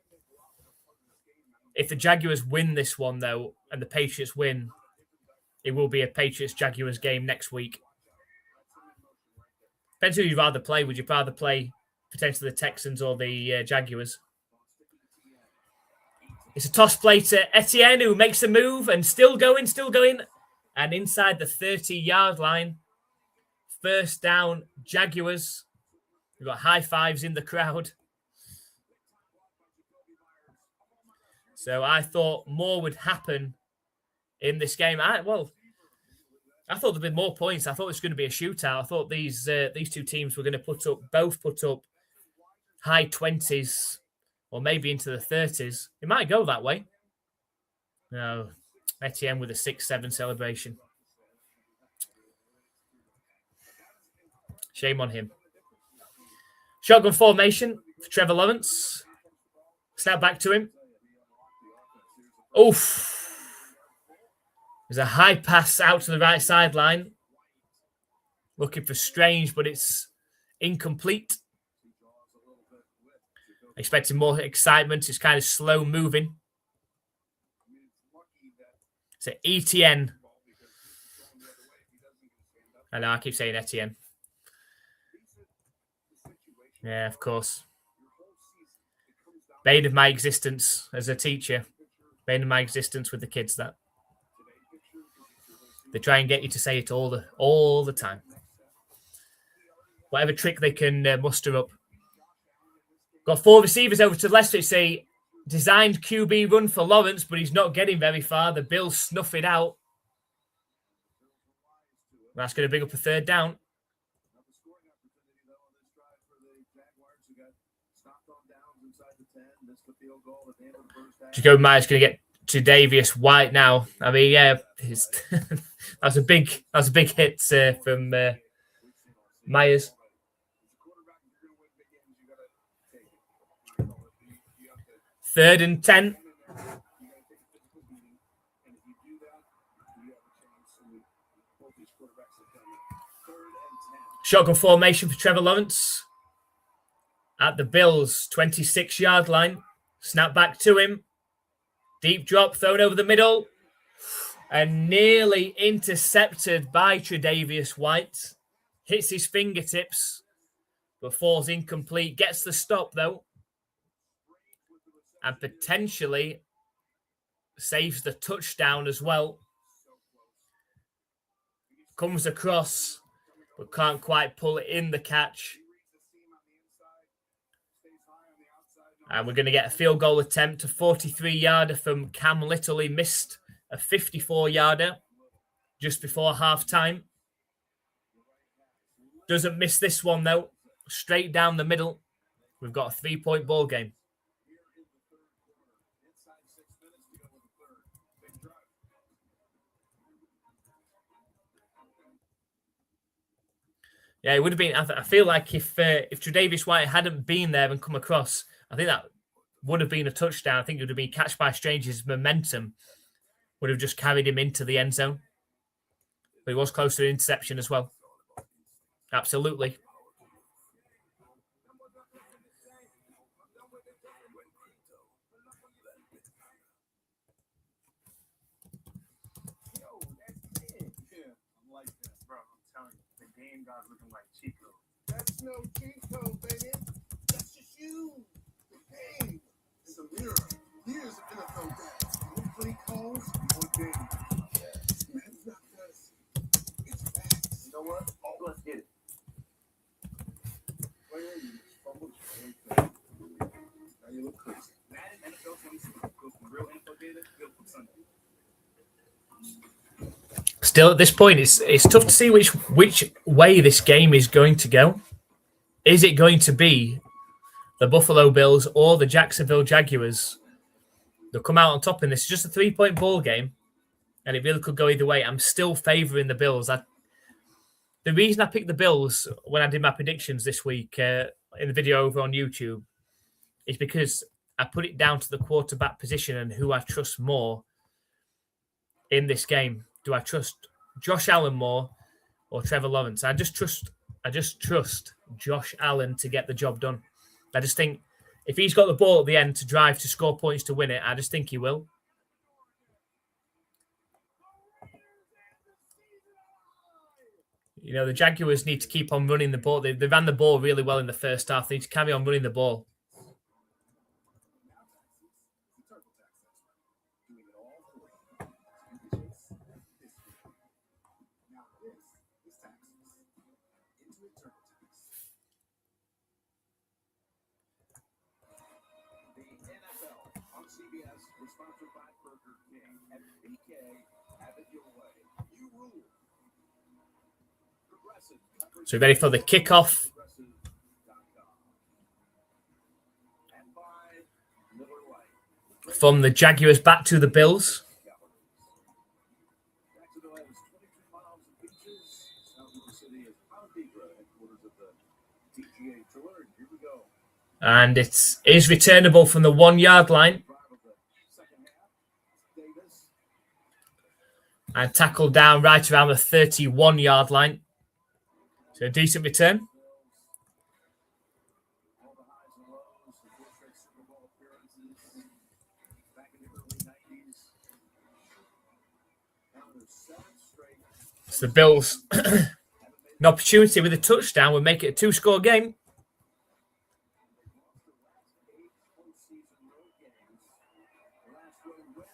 If the Jaguars win this one, though, and the Patriots win, it will be a Patriots-Jaguars game next week. Depends who you'd rather play. Would you rather play potentially the Texans or the Jaguars? It's a toss play to Etienne, who makes a move and still going. And inside the 30-yard line, first down, Jaguars. We've got high fives in the crowd. So I thought more would happen in this game. I thought there'd be more points. I thought it was going to be a shootout. I thought these two teams were going to both put up high 20s or maybe into the 30s. It might go that way. No, Etienne with a 6-7 celebration. Shame on him. Shotgun formation for Trevor Lawrence. Snap back to him. Oof. There's a high pass out to the right sideline. Looking for Strange, but it's incomplete. Expecting more excitement. It's kind of slow moving. So Etienne. I know, I keep saying Etienne. Yeah, of course. Bane of my existence as a teacher. Bane of my existence with the kids, that. They try and get you to say it all the time. Whatever trick they can muster up. Got 4 receivers over to Leicester. It's a designed QB run for Lawrence, but he's not getting very far. The Bills snuff it out. That's going to bring up a 3rd down. Jacoby Myers going to get to Davius White now. I mean, yeah, that's a big hit from Myers. 3rd and 10. Shotgun formation for Trevor Lawrence at the Bills' 26-yard line. Snap back to him. Deep drop thrown over the middle. And nearly intercepted by Tre'Davious White. Hits his fingertips, but falls incomplete. Gets the stop, though. And potentially saves the touchdown as well. Comes across, but can't quite pull it in the catch. And we're going to get a field goal attempt, a 43-yarder from Cam Little. He missed a 54-yarder just before halftime. Doesn't miss this one, though. Straight down the middle. We've got a 3-point ball game. Yeah, it would have been. I feel like if Tre'Davious White hadn't been there and come across, I think that would have been a touchdown. I think it would have been catch by Strange's momentum would have just carried him into the end zone. But he was close to an interception as well. Absolutely. That's no cheat code, baby. That's just you. The game is a mirror. Years of NFL data. One play calls, one game. Man, it's not fantasy. It's facts. You know what? Oh, let's get it. Where are you? Fumbled your own thing. Now you look crazy. Madden NFL 26 goes from real info data built from Sunday. Still, at this point, it's tough to see which way this game is going to go. Is it going to be the Buffalo Bills or the Jacksonville Jaguars? They'll come out on top in this. It's just a 3-point ball game, and it really could go either way. I'm still favouring the Bills. The reason I picked the Bills when I did my predictions this week in the video over on YouTube is because I put it down to the quarterback position and who I trust more in this game. Do I trust Josh Allen more or Trevor Lawrence? I just trust Josh Allen to get the job done. I just think if he's got the ball at the end to drive, to score points, to win it, I just think he will. You know, the Jaguars need to keep on running the ball. They ran the ball really well in the first half. They need to carry on running the ball. So we're ready for the kickoff. From the Jaguars back to the Bills. And it is returnable from the 1 yard line. And tackled down right around the 31 yard line. So a decent return. So the Bills, an opportunity with a touchdown would make it a 2-score game.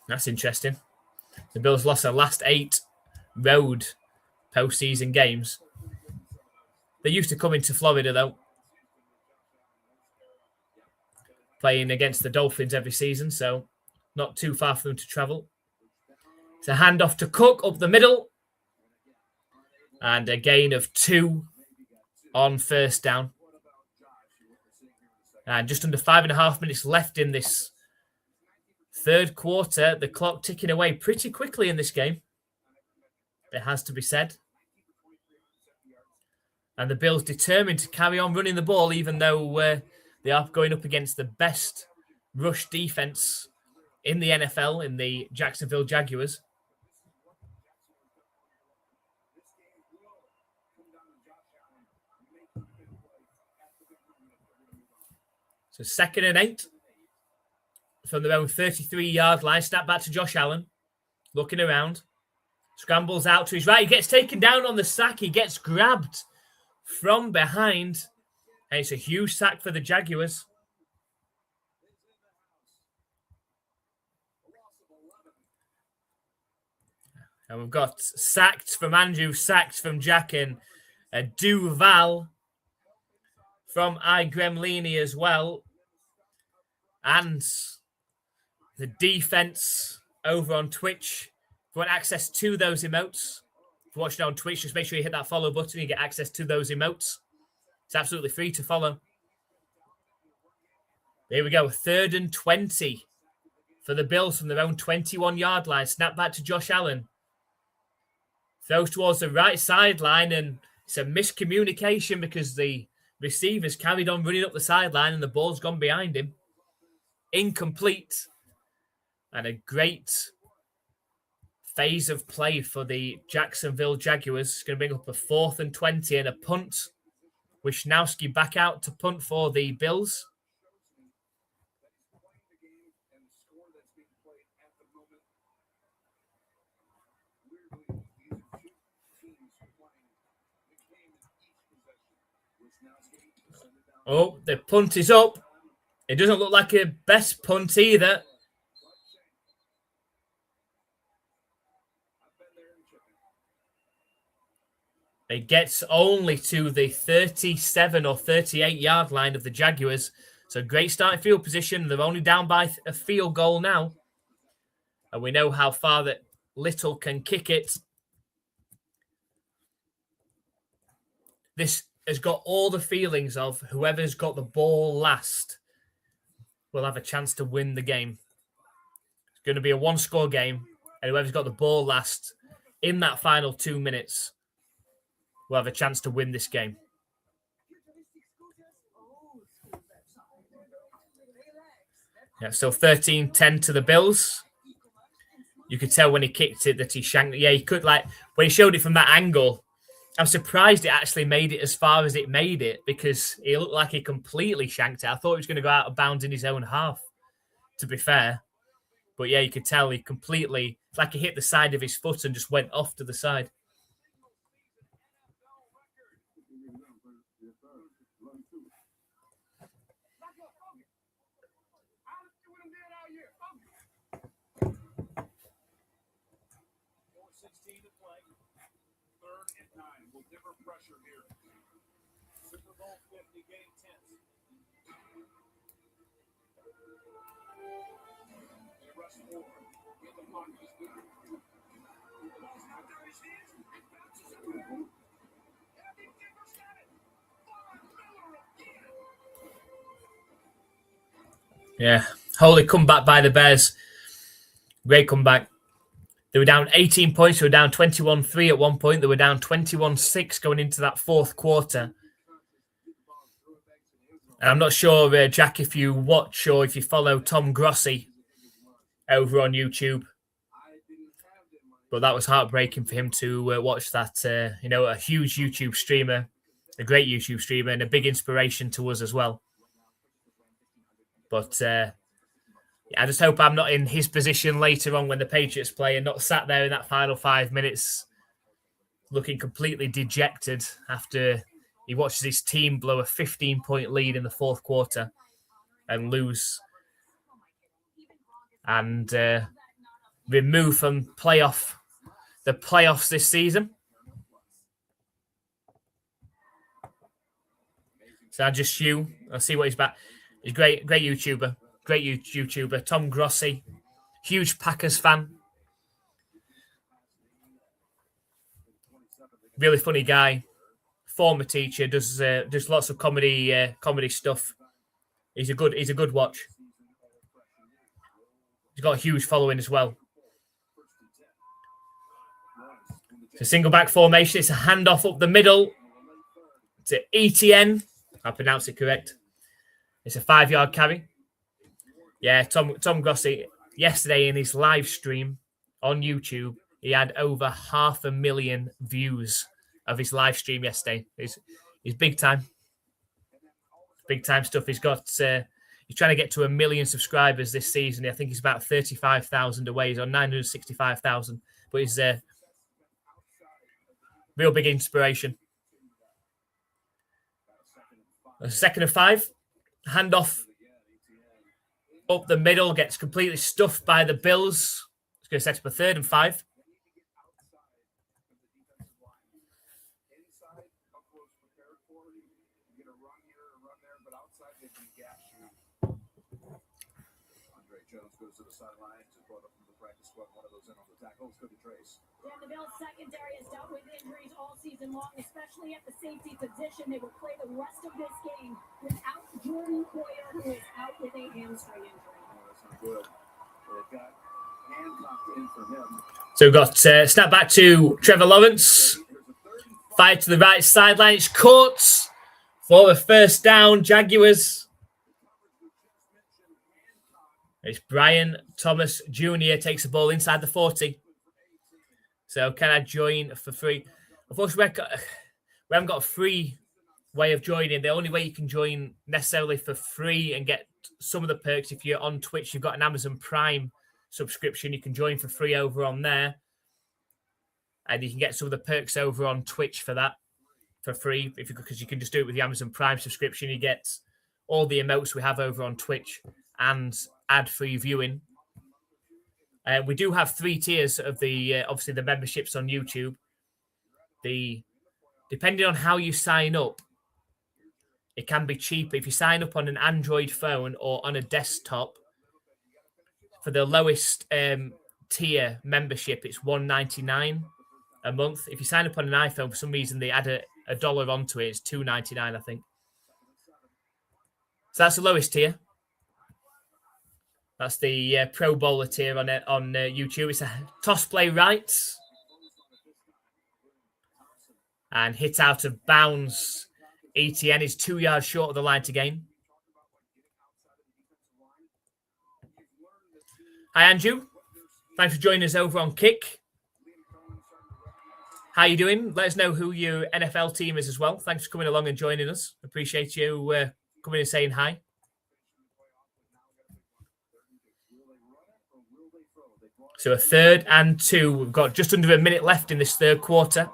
That's interesting. The Bills lost their last 8 road postseason games. They used to come into Florida, though, playing against the Dolphins every season, so not too far for them to travel. It's a handoff to Cook up the middle. And a gain of 2 on first down. And just under 5.5 minutes left in this third quarter. The clock ticking away pretty quickly in this game. It has to be said. And the Bills determined to carry on running the ball, even though they are going up against the best rush defense in the NFL, in the Jacksonville Jaguars. So 2nd and 8 from their own 33-yard line. Snap back to Josh Allen. Looking around. Scrambles out to his right. He gets taken down on the sack. He gets grabbed from behind. And it's a huge sack for the Jaguars. And we've got sacked from Andrew, sacked from Jack, and a Duval from Gremlini as well. And the defense over on Twitch. If you want access to those emotes, if you're watching on Twitch, just make sure you hit that follow button. You get access to those emotes. It's absolutely free to follow. Here we go. 3rd and 20 for the Bills from their own 21-yard line. Snap back to Josh Allen. Throws towards the right sideline, and it's a miscommunication because the receivers carried on running up the sideline and the ball's gone behind him. Incomplete. And a great phase of play for the Jacksonville Jaguars. It's going to bring up a 4th and 20 and a punt. Wisnowski back out to punt for the Bills. Oh, the punt is up. It doesn't look like a best punt either. It gets only to the 37 or 38-yard line of the Jaguars. So great starting field position. They're only down by a field goal now. And we know how far that Little can kick it. This has got all the feelings of whoever's got the ball last will have a chance to win the game. It's going to be a 1-score game. And whoever's got the ball last in that final 2 minutes will have a chance to win this game. Yeah, so 13-10 to the Bills. You could tell when he kicked it that he shanked it. Yeah, he could, like, when he showed it from that angle, I'm surprised it actually made it as far as it made it because it looked like he completely shanked it. I thought he was going to go out of bounds in his own half, to be fair. But yeah, you could tell he completely, it's like he hit the side of his foot and just went off to the side. Pressure here. Super Bowl 50 game 10. They rush forward. Get the pocket. Yeah. Holy comeback by the Bears. Great comeback. They were down 18 points. They were down 21-3 at one point. They were down 21-6 going into that fourth quarter. And I'm not sure, Jack, if you watch or if you follow Tom Grossi over on YouTube. But that was heartbreaking for him to watch that. A huge YouTube streamer, a great YouTube streamer, and a big inspiration to us as well. But I just hope I'm not in his position later on when the Patriots play and not sat there in that final 5 minutes looking completely dejected after he watches his team blow a 15-point lead in the fourth quarter and lose and removed from the playoffs this season. So I'll see what he's back. He's great YouTuber. Great YouTuber. Tom Grossi. Huge Packers fan. Really funny guy. Former teacher. Does lots of comedy stuff. He's a good watch. He's got a huge following as well. It's a single back formation. It's a handoff up the middle to ETN. I pronounced it correct. It's a 5-yard carry. Yeah, Tom Grossi, yesterday in his live stream on YouTube, he had over 500,000 views of his live stream yesterday. He's big time. Big time stuff. He's trying to get to 1 million subscribers this season. I think he's about 35,000 away. He's on 965,000. But he's a real big inspiration. A 2nd and 5. Handoff up the middle, gets completely stuffed by the Bills. It's going to set up a 3rd and 5. And the Bills secondary has dealt with injuries all season long, especially at the safety position. They will play the rest of this game without Jordan Poyer, who is out with a hamstring injury. So we've got snap back to Trevor Lawrence. Fired to the right sideline. It's caught for a first down. Jaguars. It's Brian Thomas Jr. takes the ball inside the 40. So can I join for free? Unfortunately, we haven't got a free way of joining. The only way you can join necessarily for free and get some of the perks, if you're on Twitch, you've got an Amazon Prime subscription. You can join for free over on there. And you can get some of the perks over on Twitch for that, for free. Because you can just do it with the Amazon Prime subscription. You get all the emotes we have over on Twitch and ad-free viewing. We do have 3 tiers of the obviously the memberships on YouTube. Depending on how you sign up, it can be cheaper. If you sign up on an Android phone or on a desktop, for the lowest tier membership, it's $1.99 a month. If you sign up on an iPhone, for some reason they add a $1 onto it. It's $2.99, I think. So that's the lowest tier. That's the Pro Bowler tier on YouTube. It's a toss play right. And hit out of bounds. ETN is 2 yards short of the line to gain. Hi, Andrew. Thanks for joining us over on Kick. How you doing? Let us know who your NFL team is as well. Thanks for coming along and joining us. Appreciate you coming and saying hi. So a 3rd and 2. We've got just under a minute left in this third quarter.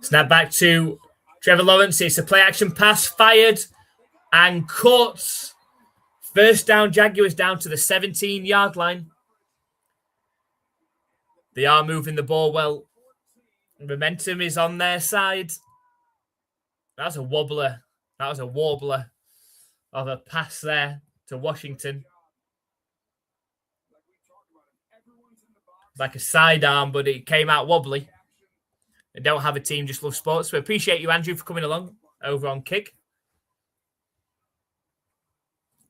Snap back to Trevor Lawrence. It's a play action pass fired and caught. First down, Jaguars down to the 17-yard line. They are moving the ball well. Momentum is on their side. That's a wobbler. That was a warbler of a pass there to Washington. Like a sidearm, but it came out wobbly. and don't have a team, just love sports. We appreciate you, Andrew, for coming along over on Kick.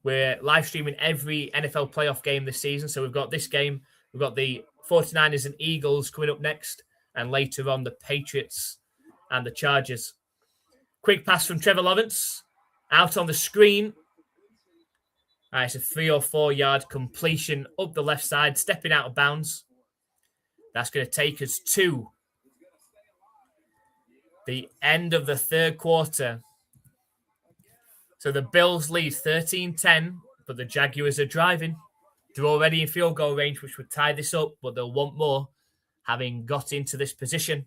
We're live streaming every NFL playoff game this season. So we've got this game. We've got the 49ers and Eagles coming up next. And later on, the Patriots and the Chargers. Quick pass from Trevor Lawrence. Out on the screen. It's a 3 or 4 yard completion up the left side, stepping out of bounds. That's going to take us to the end of the third quarter. So the Bills lead 13-10, but the Jaguars are driving. They're already in field goal range, which would tie this up, but they'll want more, having got into this position.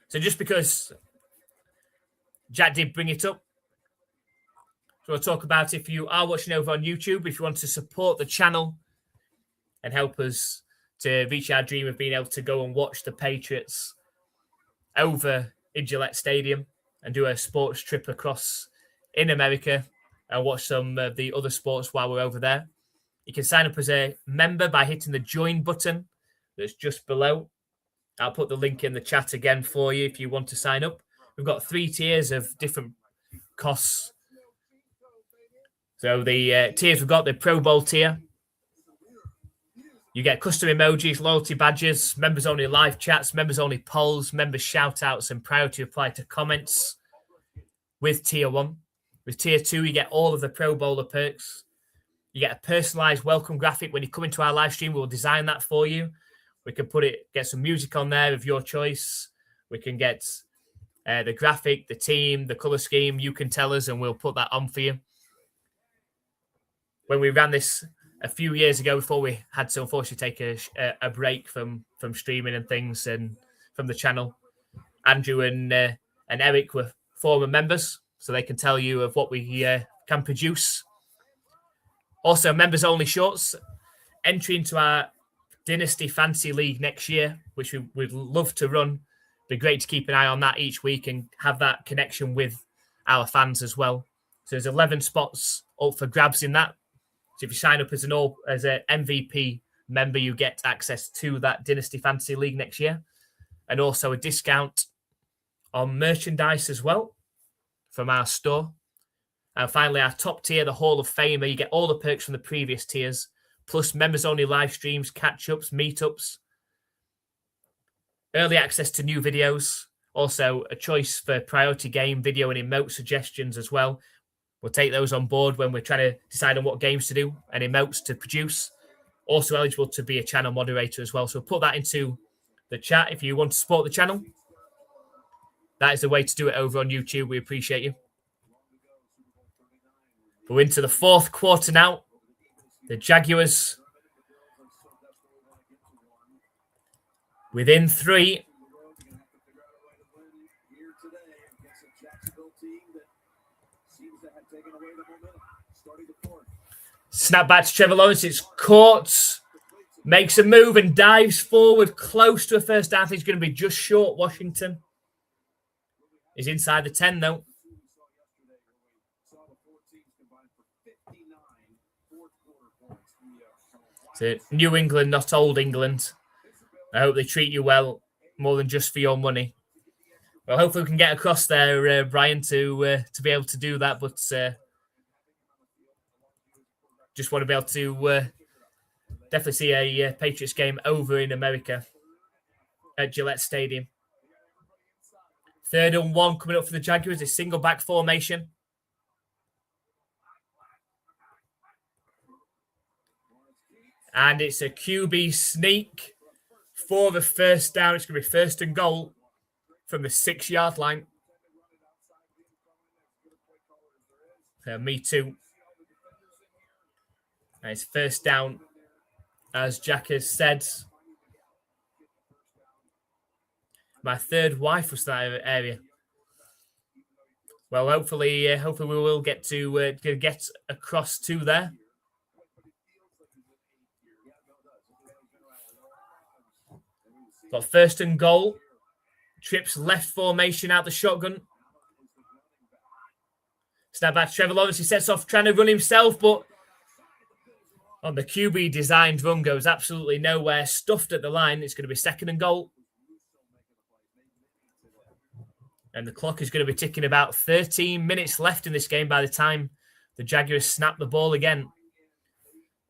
So just because Jack did bring it up, so I'll talk about if you are watching over on YouTube, if you want to support the channel and help us to reach our dream of being able to go and watch the Patriots over in Gillette Stadium and do a sports trip across in America and watch some of the other sports while we're over there. You can sign up as a member by hitting the join button that's just below. I'll put the link in the chat again for you if you want to sign up. We've got 3 tiers of different costs. So the tiers we've got, the Pro Bowl tier. You get custom emojis, loyalty badges, members-only live chats, members-only polls, members shout-outs, and priority reply to comments with Tier 1. With Tier 2, you get all of the Pro Bowler perks. You get a personalised welcome graphic. When you come into our live stream, we'll design that for you. We can get some music on there of your choice. We can get the graphic, the team, the colour scheme. You can tell us, and we'll put that on for you. When we ran this a few years ago, before we had to unfortunately take a break from streaming and things and from the channel, Andrew and Eric were former members, so they can tell you of what we can produce. Also, members only shorts, entry into our Dynasty Fantasy League next year, which we'd love to run. Be great to keep an eye on that each week and have that connection with our fans as well. So there's 11 spots up for grabs in that. So if you sign up as an MVP member, you get access to that Dynasty Fantasy League next year, and also a discount on merchandise as well from our store. And finally, our top tier, the Hall of Famer, you get all the perks from the previous tiers, plus members-only live streams, catch-ups, meetups, early access to new videos, also a choice for priority game, video and emote suggestions as well. We'll take those on board when we're trying to decide on what games to do and emotes to produce. Also eligible to be a channel moderator as well. So we'll put that into the chat if you want to support the channel. That is the way to do it over on YouTube. We appreciate you. We're into the fourth quarter now. The Jaguars within 3. Snap back to Trevor Lawrence. It's caught. Makes a move and dives forward close to a first down. He's going to be just short Washington. He's inside the 10 though. So New England, not old England. I hope they treat you well, more than just for your money. Well, hopefully we can get across there, Brian, to be able to do that. But just want to be able to definitely see a Patriots game over in America at Gillette Stadium. 3rd and 1 coming up for the Jaguars. A single back formation. And it's a QB sneak for the first down. It's going to be 1st and goal from the 6-yard line. Me too. And it's 1st down, as Jack has said. My 3rd wife was that area. Well, hopefully we will get to get across to there. Got 1st and goal. Trips left formation out the shotgun. Snap back to Trevor Lawrence. He sets off trying to run himself, but On the QB designed run goes absolutely nowhere. Stuffed at the line. It's going to be 2nd and goal. And the clock is going to be ticking. About 13 minutes left in this game by the time the Jaguars snap the ball again.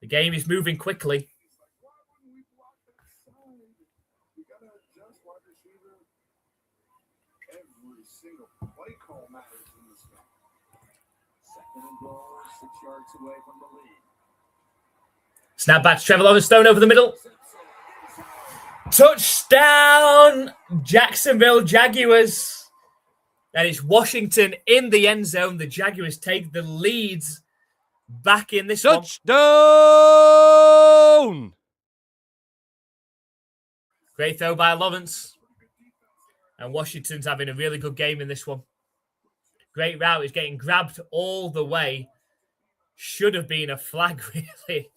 The game is moving quickly. Every single play call matters in this game. 2nd and goal, 6 yards away from the lead. Snap back to Trevor Lawrence-Stone over the middle. Touchdown, Jacksonville Jaguars. And it's Washington in the end zone. The Jaguars take the leads back in this one. Touchdown! Great throw by Lawrence. And Washington's having a really good game in this one. Great route. He's getting grabbed all the way. Should have been a flag, really.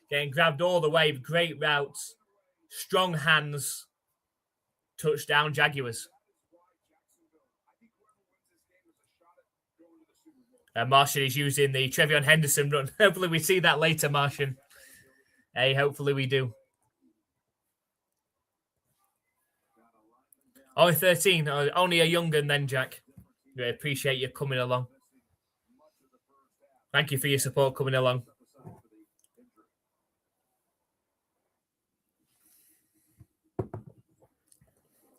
Getting grabbed all the way. Great routes. Strong hands. Touchdown, Jaguars. Martian is using the Trevion Henderson run. Hopefully we see that later, Martian. Hey, hopefully we do. Only 13. Only a young gun then, Jack. We appreciate you coming along. Thank you for your support coming along.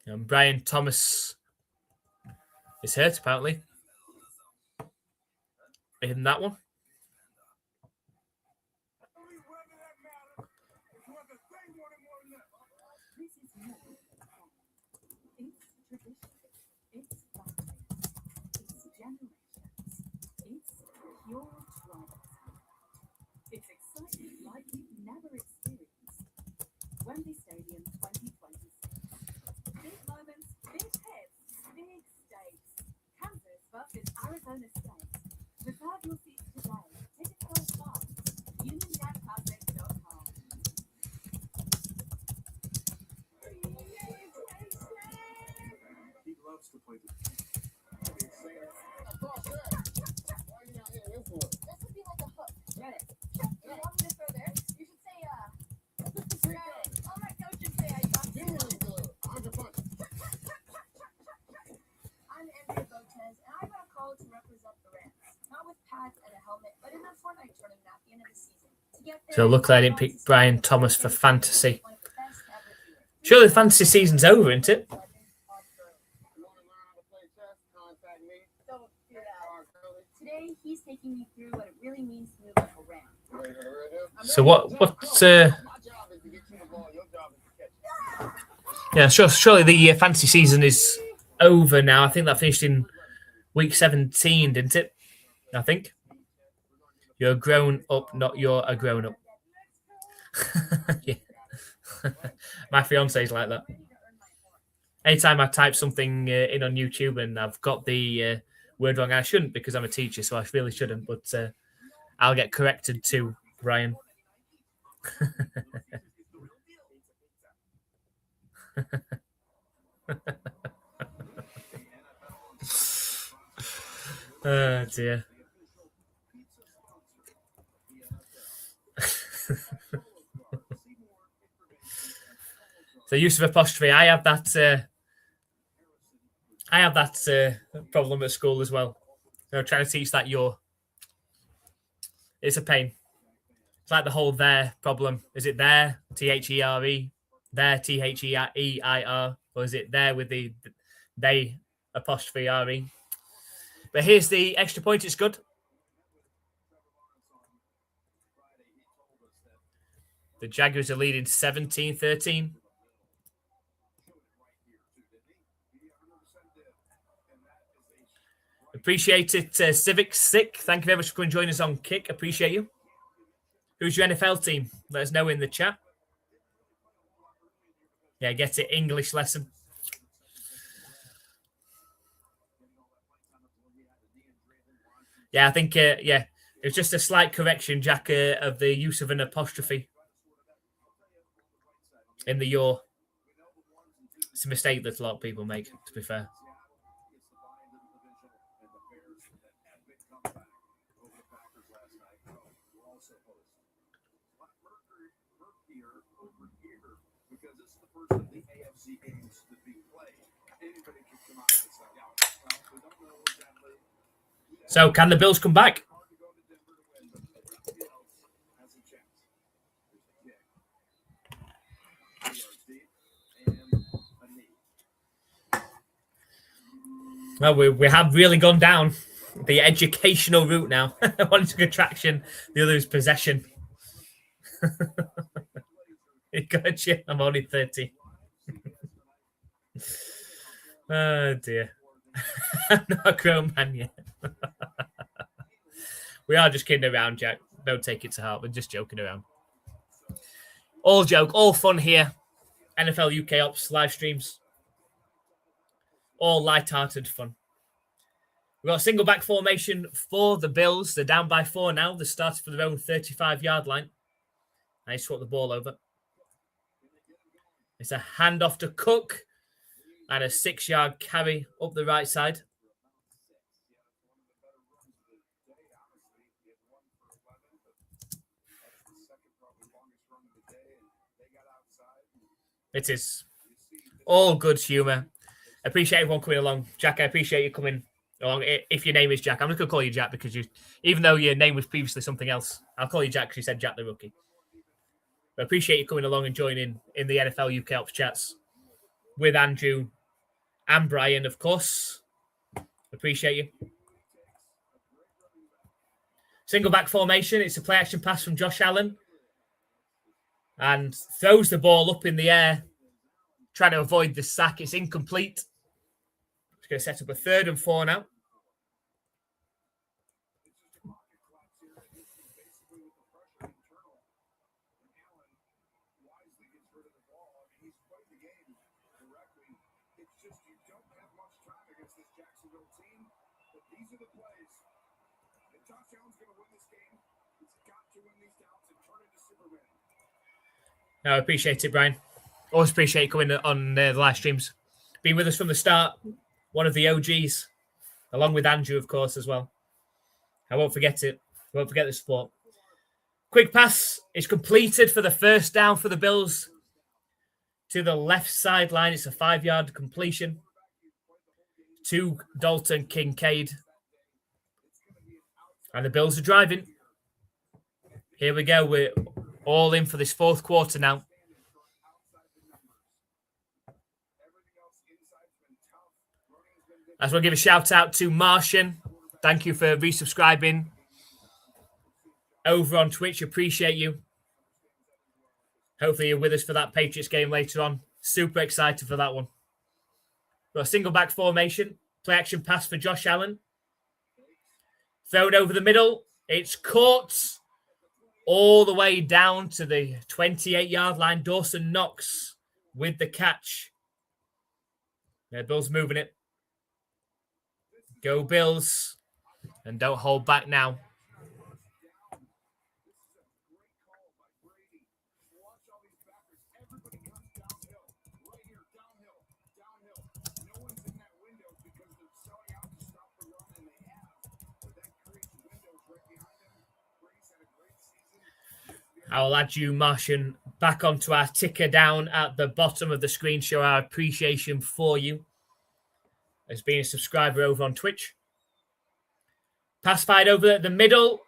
And Brian Thomas is hurt, apparently. In that one. It's exciting like you've never experienced. Wembley Stadium 2026. Big moments, big hits, big stakes. Kansas versus Arizona State. Reserve your seats today. Tickets go fast. UnionJackClassic.com. He loves to play the This would be like a hook. Get it? You want me to throw there? You should say, I'll let Coach and say I got you. I'm Andrea Botez, and I got a call to represent the Rams. Not with pads and a helmet, but in a Fortnite tournament at the end of the season. To get there, So look, I didn't pick Brian Thomas for fantasy. Surely the fantasy season's over, isn't it? Today, he's taking me through what it really means to move like a Ram. So what yeah, surely the fantasy season is over now. I think that finished in week 17, didn't it? I think. You're a grown up, not you're a grown up. Yeah. My fiance's like that. Anytime I type something in on YouTube and I've got the word wrong, I shouldn't because I'm a teacher, so I really shouldn't, but I'll get corrected too, Brian. Oh dear. The use of apostrophe, I have that problem at school as well. I'm trying to teach that it's a pain. It's like the whole there problem. Is it there, T-H-E-R-E, there, T-H-E-R-E-I-R, or is it there with the they apostrophe R-E? But here's the extra point. It's good. The Jaguars are leading 17-13. Appreciate it, Civic Sick. Thank you very much for coming and joining us on Kick. Appreciate you. Who's your NFL team? Let us know in the chat. Yeah, get it. English lesson. Yeah, I think, it was just a slight correction, Jack, of the use of an apostrophe in the your. It's a mistake that a lot of people make, to be fair. first of the AFC games to be played. Anybody can come out and say, yeah, well, we don't know exactly. So can the Bills come back? Hard to go to Denver to win, but Philadelphia has a chance. There's a kick. 3 yards deep and a knee. Well, we have really gone down the educational route now. One is contraction, the other is possession. Gotcha. I'm only 30. Oh, dear. I'm not a grown man yet. We are just kidding around, Jack. Don't take it to heart. We're just joking around. All joke, all fun here. NFL UK Ops live streams. All light-hearted fun. We've got a single back formation for the Bills. They're down by 4 now. They started for their own 35-yard line. They swap the ball over. It's a handoff to Cook and a 6-yard carry up the right side. It is all good humour. Appreciate everyone coming along. Jack, I appreciate you coming along. If your name is Jack, I'm just going to call you Jack because even though your name was previously something else, I'll call you Jack because you said Jack the Rookie. But appreciate you coming along and joining in the NFL UK Ops chats with Andrew and Brian, of course. Appreciate you. Single back formation. It's a play action pass from Josh Allen. And throws the ball up in the air, trying to avoid the sack. It's incomplete. It's going to set up a 3rd and 4 now. It's just you don't have much time against this Jacksonville team, but these are the plays. And Josh Allen's going to win this game. He's got to win these downs and turn into Superman. No, I appreciate it, Brian. Always appreciate you coming on the live streams. Been with us from the start. One of the OGs, along with Andrew, of course, as well. I won't forget it. I won't forget the support. Quick pass is completed for the first down for the Bills. To the left sideline, it's a 5-yard completion to Dalton Kincaid. And the Bills are driving. Here we go. We're all in for this 4th quarter now. I just want to give a shout out to Martian. Thank you for resubscribing over on Twitch. Appreciate you. Hopefully you're with us for that Patriots game later on. Super excited for that one. Got a single back formation. Play action pass for Josh Allen. Thrown over the middle. It's caught all the way down to the 28-yard line. Dawson Knox with the catch. Yeah, Bills moving it. Go Bills. And don't hold back now. I'll add you, Martian, back onto our ticker down at the bottom of the screen. Show our appreciation for you as being a subscriber over on Twitch. Pass fired over the middle.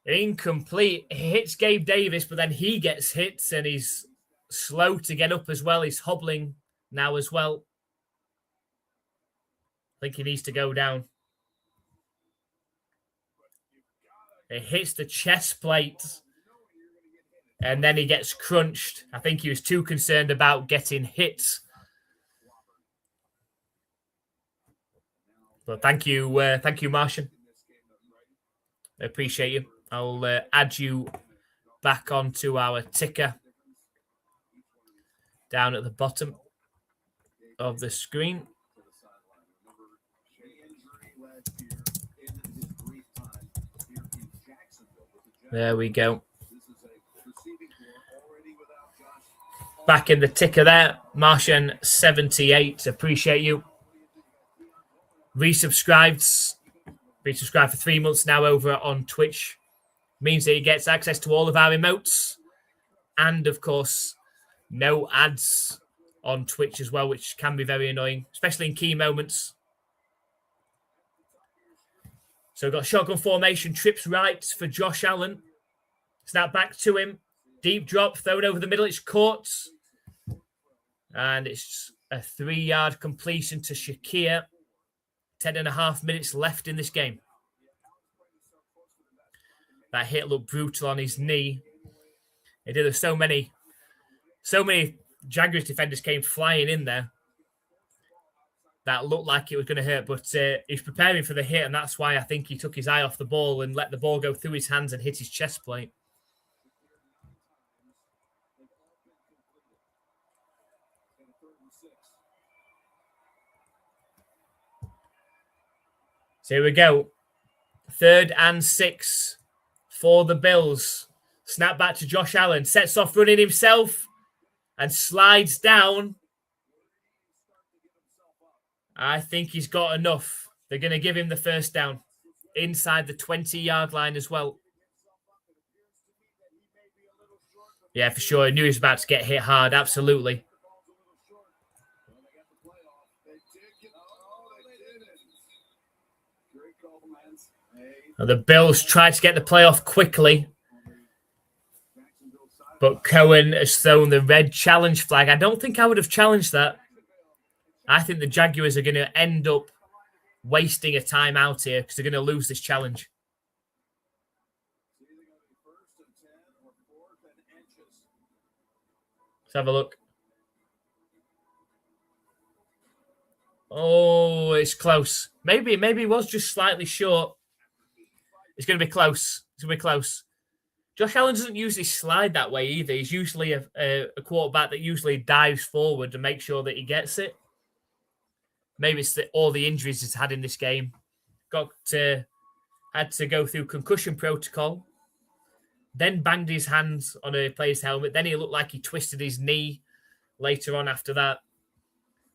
Incomplete. It hits Gabe Davis, but then he gets hit and he's slow to get up as well. He's hobbling now as well. I think he needs to go down. It hits the chest plate. And then he gets crunched. I think he was too concerned about getting hit. But thank you, Martian. I appreciate you. I'll add you back onto our ticker down at the bottom of the screen. There we go. Back in the ticker there. Martian 78. Appreciate you. Resubscribed. Been subscribed for 3 months now over on Twitch. Means that he gets access to all of our emotes. And, of course, No ads on Twitch as well, which can be very annoying, especially in key moments. So we've got shotgun formation, trips right for Josh Allen. Snap back to him. Deep drop, thrown over the middle. It's caught. And it's a 3-yard completion to Shakir. 10.5 minutes left in this game. That hit looked brutal on his knee. It did. So many Jaguars defenders came flying in there. That looked like it was going to hurt, but he's preparing for the hit, and that's why I think he took his eye off the ball and let the ball go through his hands and hit his chest plate. So here we go. 3rd and 6 for the Bills. Snap back to Josh Allen. Sets off running himself and slides down. I think he's got enough. They're going to give him the first down inside the 20-yard line as well. Yeah, for sure. I knew he was about to get hit hard. Absolutely. Now the Bills tried to get the play off quickly, but Cohen has thrown the red challenge flag. I don't think I would have challenged that. I think the Jaguars are going to end up wasting a timeout here because they're going to lose this challenge. Let's have a look. Oh, it's close. Maybe it was just slightly short. It's going to be close. It's going to be close. Josh Allen doesn't usually slide that way either. He's usually a quarterback that usually dives forward to make sure that he gets it. Maybe it's all the injuries he's had in this game. Had to go through concussion protocol. Then banged his hands on a player's helmet. Then he looked like he twisted his knee later on after that.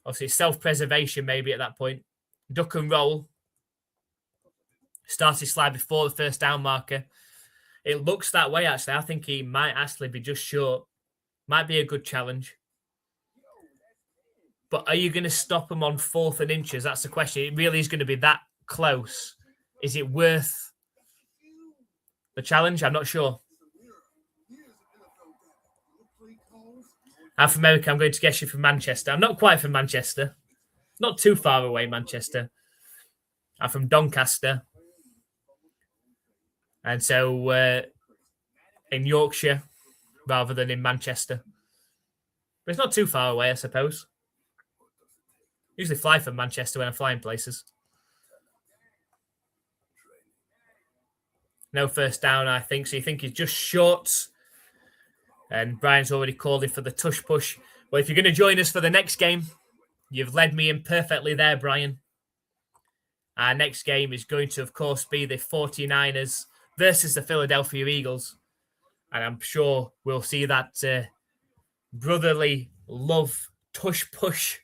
Obviously, self-preservation maybe at that point. Duck and roll. Started slide before the first down marker. It looks that way, actually. I think he might actually be just short. Might be a good challenge. But are you going to stop him on 4th and inches? That's the question. It really is going to be that close. Is it worth the challenge? I'm not sure. I'm from America. I'm going to guess you're from Manchester. I'm not quite from Manchester. Not too far away, Manchester. I'm from Doncaster. And so in Yorkshire rather than in Manchester. But it's not too far away, I suppose. Usually fly from Manchester when I'm flying places. No first down, I think. So you think he's just short. And Brian's already called him for the tush push. Well, if you're going to join us for the next game, you've led me in perfectly there, Brian. Our next game is going to, of course, be the 49ers versus the Philadelphia Eagles. And I'm sure we'll see that brotherly love, tush push,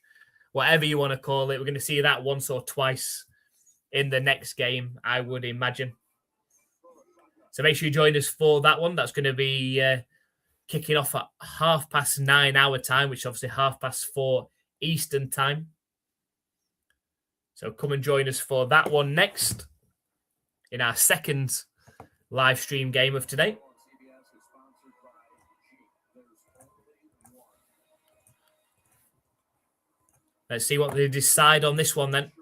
whatever you want to call it. We're going to see that once or twice in the next game, I would imagine. So make sure you join us for that one. That's going to be kicking off at 9:30 our time, which is obviously 4:30 Eastern time. So come and join us for that one next in our second live stream game of today. Let's see what they decide on this one then.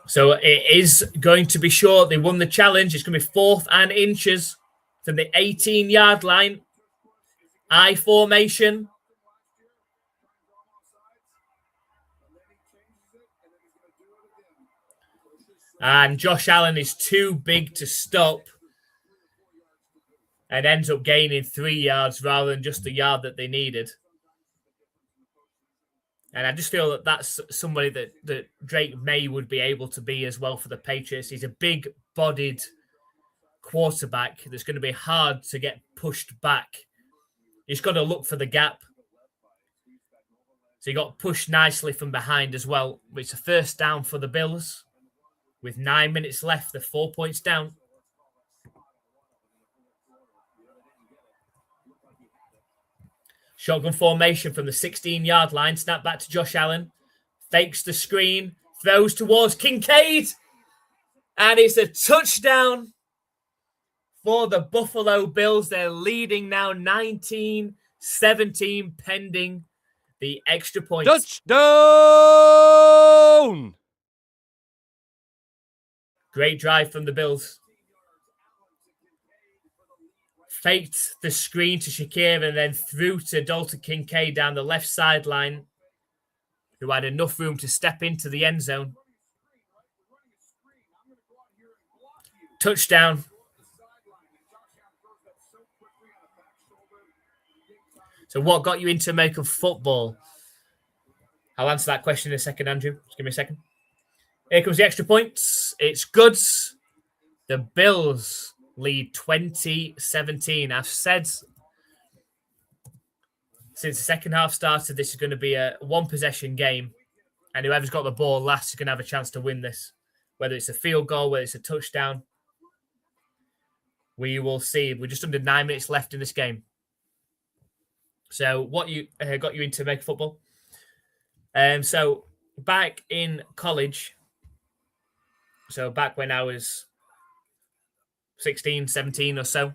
So it is going to be short. They won the challenge. It's going to be 4th and inches from the 18-yard line. I formation. And Josh Allen is too big to stop and ends up gaining 3 yards rather than just the yard that they needed. And I just feel that that's somebody that Drake May would be able to be as well for the Patriots. He's a big-bodied quarterback that's going to be hard to get pushed back. He's got to look for the gap. So he got pushed nicely from behind as well. It's a first down for the Bills. With 9 minutes left, they're 4 points down. Shotgun formation from the 16-yard line. Snap back to Josh Allen. Fakes the screen. Throws towards Kincaid. And it's a touchdown for the Buffalo Bills. They're leading now 19-17 pending the extra point. Touchdown! Great drive from the Bills. Faked the screen to Shakir and then threw to Dalton Kincaid down the left sideline, who had enough room to step into the end zone. Touchdown. So what got you into American football? I'll answer that question in a second, Andrew. Just give me a second. Here comes the extra points. It's good. The Bills lead 20-17. I've said since the second half started, this is going to be a one-possession game. And whoever's got the ball last is going to have a chance to win this. Whether it's a field goal, whether it's a touchdown. We will see. We're just under 9 minutes left in this game. So what you got you into American football? So back in college, so back when I was 16, 17 or so,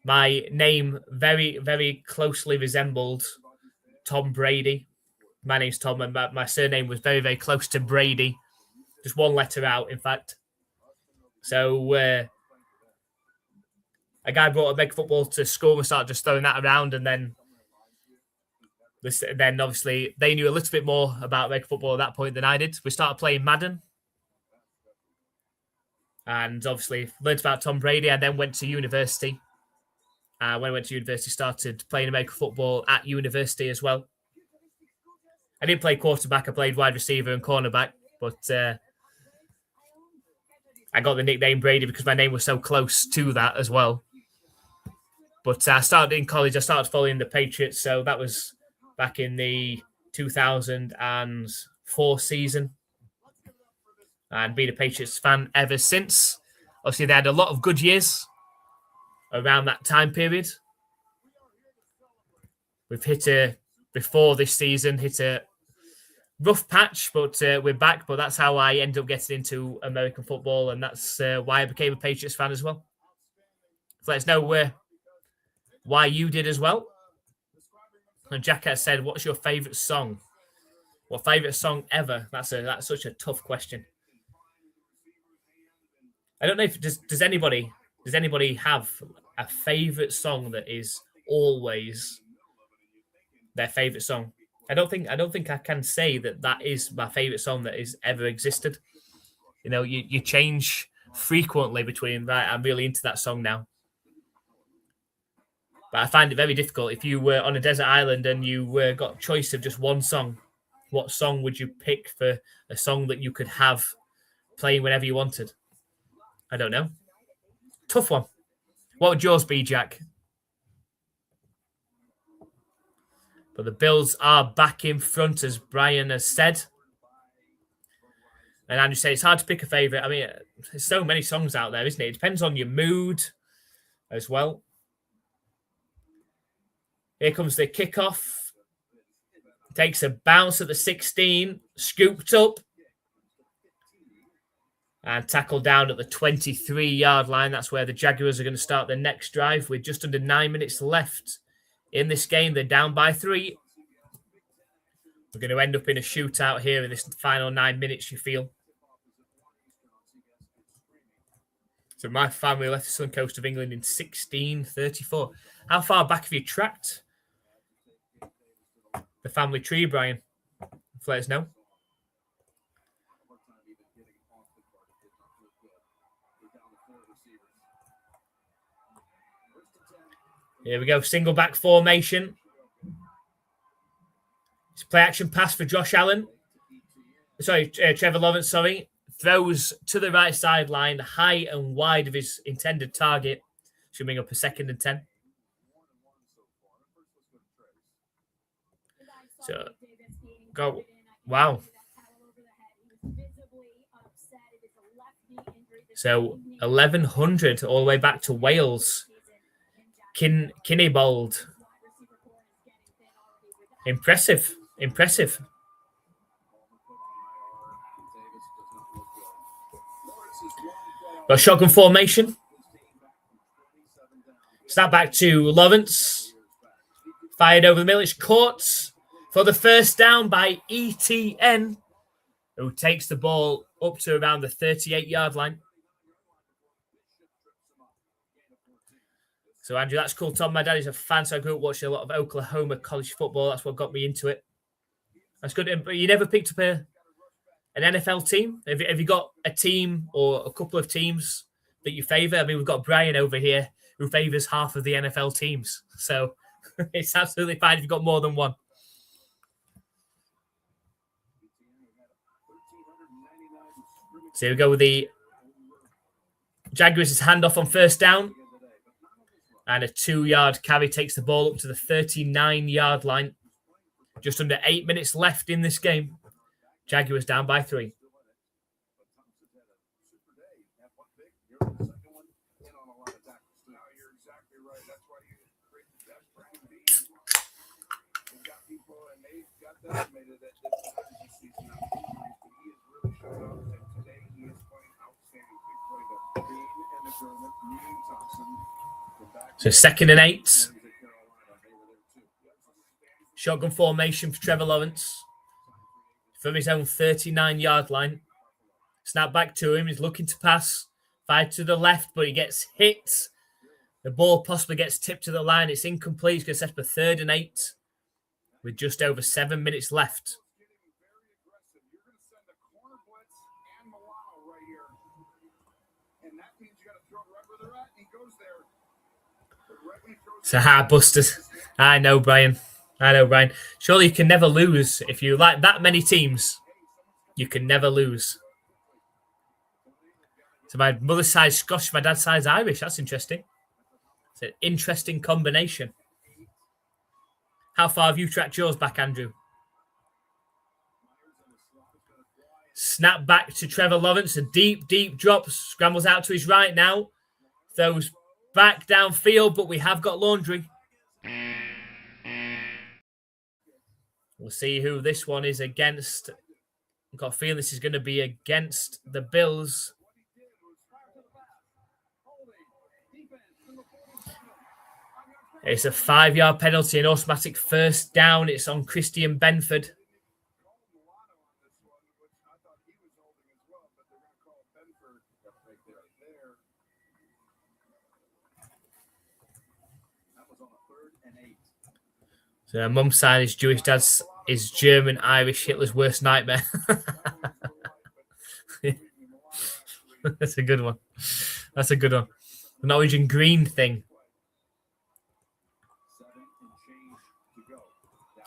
my name very, very closely resembled Tom Brady. My name's Tom, and my surname was very, very close to Brady. Just one letter out, in fact. So a guy brought American football to school and started just throwing that around, and then obviously they knew a little bit more about American football at that point than I did. We started playing Madden, and obviously learned about Tom Brady. I then went to university. When I went to university, started playing American football at university as well. I didn't play quarterback. I played wide receiver and cornerback, but I got the nickname Brady because my name was so close to that as well. But I started in college. I started following the Patriots, so that was back in the 2004 season. And been a Patriots fan ever since. Obviously, they had a lot of good years around that time period. We've before this season, hit a rough patch, but we're back. But that's how I ended up getting into American football, and that's why I became a Patriots fan as well. So let us know why you did as well. And Jack has said, "What's your favourite song? What favourite song ever?" That's such a tough question. I don't know if does anybody have a favourite song that is always their favourite song? I don't think I can say that is my favourite song that has ever existed. You know, you change frequently between, right, I'm really into that song now. But I find it very difficult. If you were on a desert island and you got a choice of just one song, what song would you pick for a song that you could have playing whenever you wanted? I don't know. Tough one. What would yours be, Jack? But the Bills are back in front, as Brian has said. And Andrew said it's hard to pick a favourite. I mean, there's so many songs out there, isn't it? It depends on your mood as well. Here comes the kickoff. Takes a bounce at the 16. Scooped up. And tackled down at the 23-yard line. That's where the Jaguars are going to start their next drive with just under 9 minutes left in this game. They're down by 3. We're going to end up in a shootout here in this final 9 minutes, you feel. So my family left the southern coast of England in 1634. How far back have you tracked the family tree, Brian? Let us know. Here we go. Single back formation. It's play action pass for Josh Allen. Trevor Lawrence, throws to the right sideline, high and wide of his intended target. Should bring up a 2nd and 10. So, go. Wow. So, 1,100 all the way back to Wales. Kinneybold. Impressive. Got shotgun formation. Snap back to Lawrence. Fired over the middle. It's caught for the first down by ETN, who takes the ball up to around the 38-yard line. So, Andrew, that's cool. Tom, my dad is a fan, so I grew up watching a lot of Oklahoma college football. That's what got me into it. That's good. But you never picked up an NFL team? Have you got a team or a couple of teams that you favour? I mean, we've got Brian over here who favours half of the NFL teams. So it's absolutely fine if you've got more than one. So here we go with the Jaguars' handoff on first down. And a 2-yard carry takes the ball up to the 39-yard line. Just under 8 minutes left in this game. Jaguars down by 3. So 2nd and 8. Shotgun formation for Trevor Lawrence. From his own 39-yard line. Snap back to him. He's looking to pass. Fired to the left, but he gets hit. The ball possibly gets tipped to the line. It's incomplete. He's going to set up a 3rd and 8 with just over 7 minutes left. So, busters. I know, Brian. Surely you can never lose. If you like that many teams, you can never lose. So my mother's side Scottish, my dad's side's Irish. That's interesting. It's an interesting combination. How far have you tracked yours back, Andrew? Snap back to Trevor Lawrence. A deep drop. Scrambles out to his right now. Throws back downfield, but we have got Laundry. We'll see who this one is against. I've got a feeling this is going to be against the Bills. It's a 5-yard penalty, an automatic first down. It's on Christian Benford. So mum's side is Jewish, dad's is German, Irish, Hitler's worst nightmare. That's a good one. The Norwegian green thing.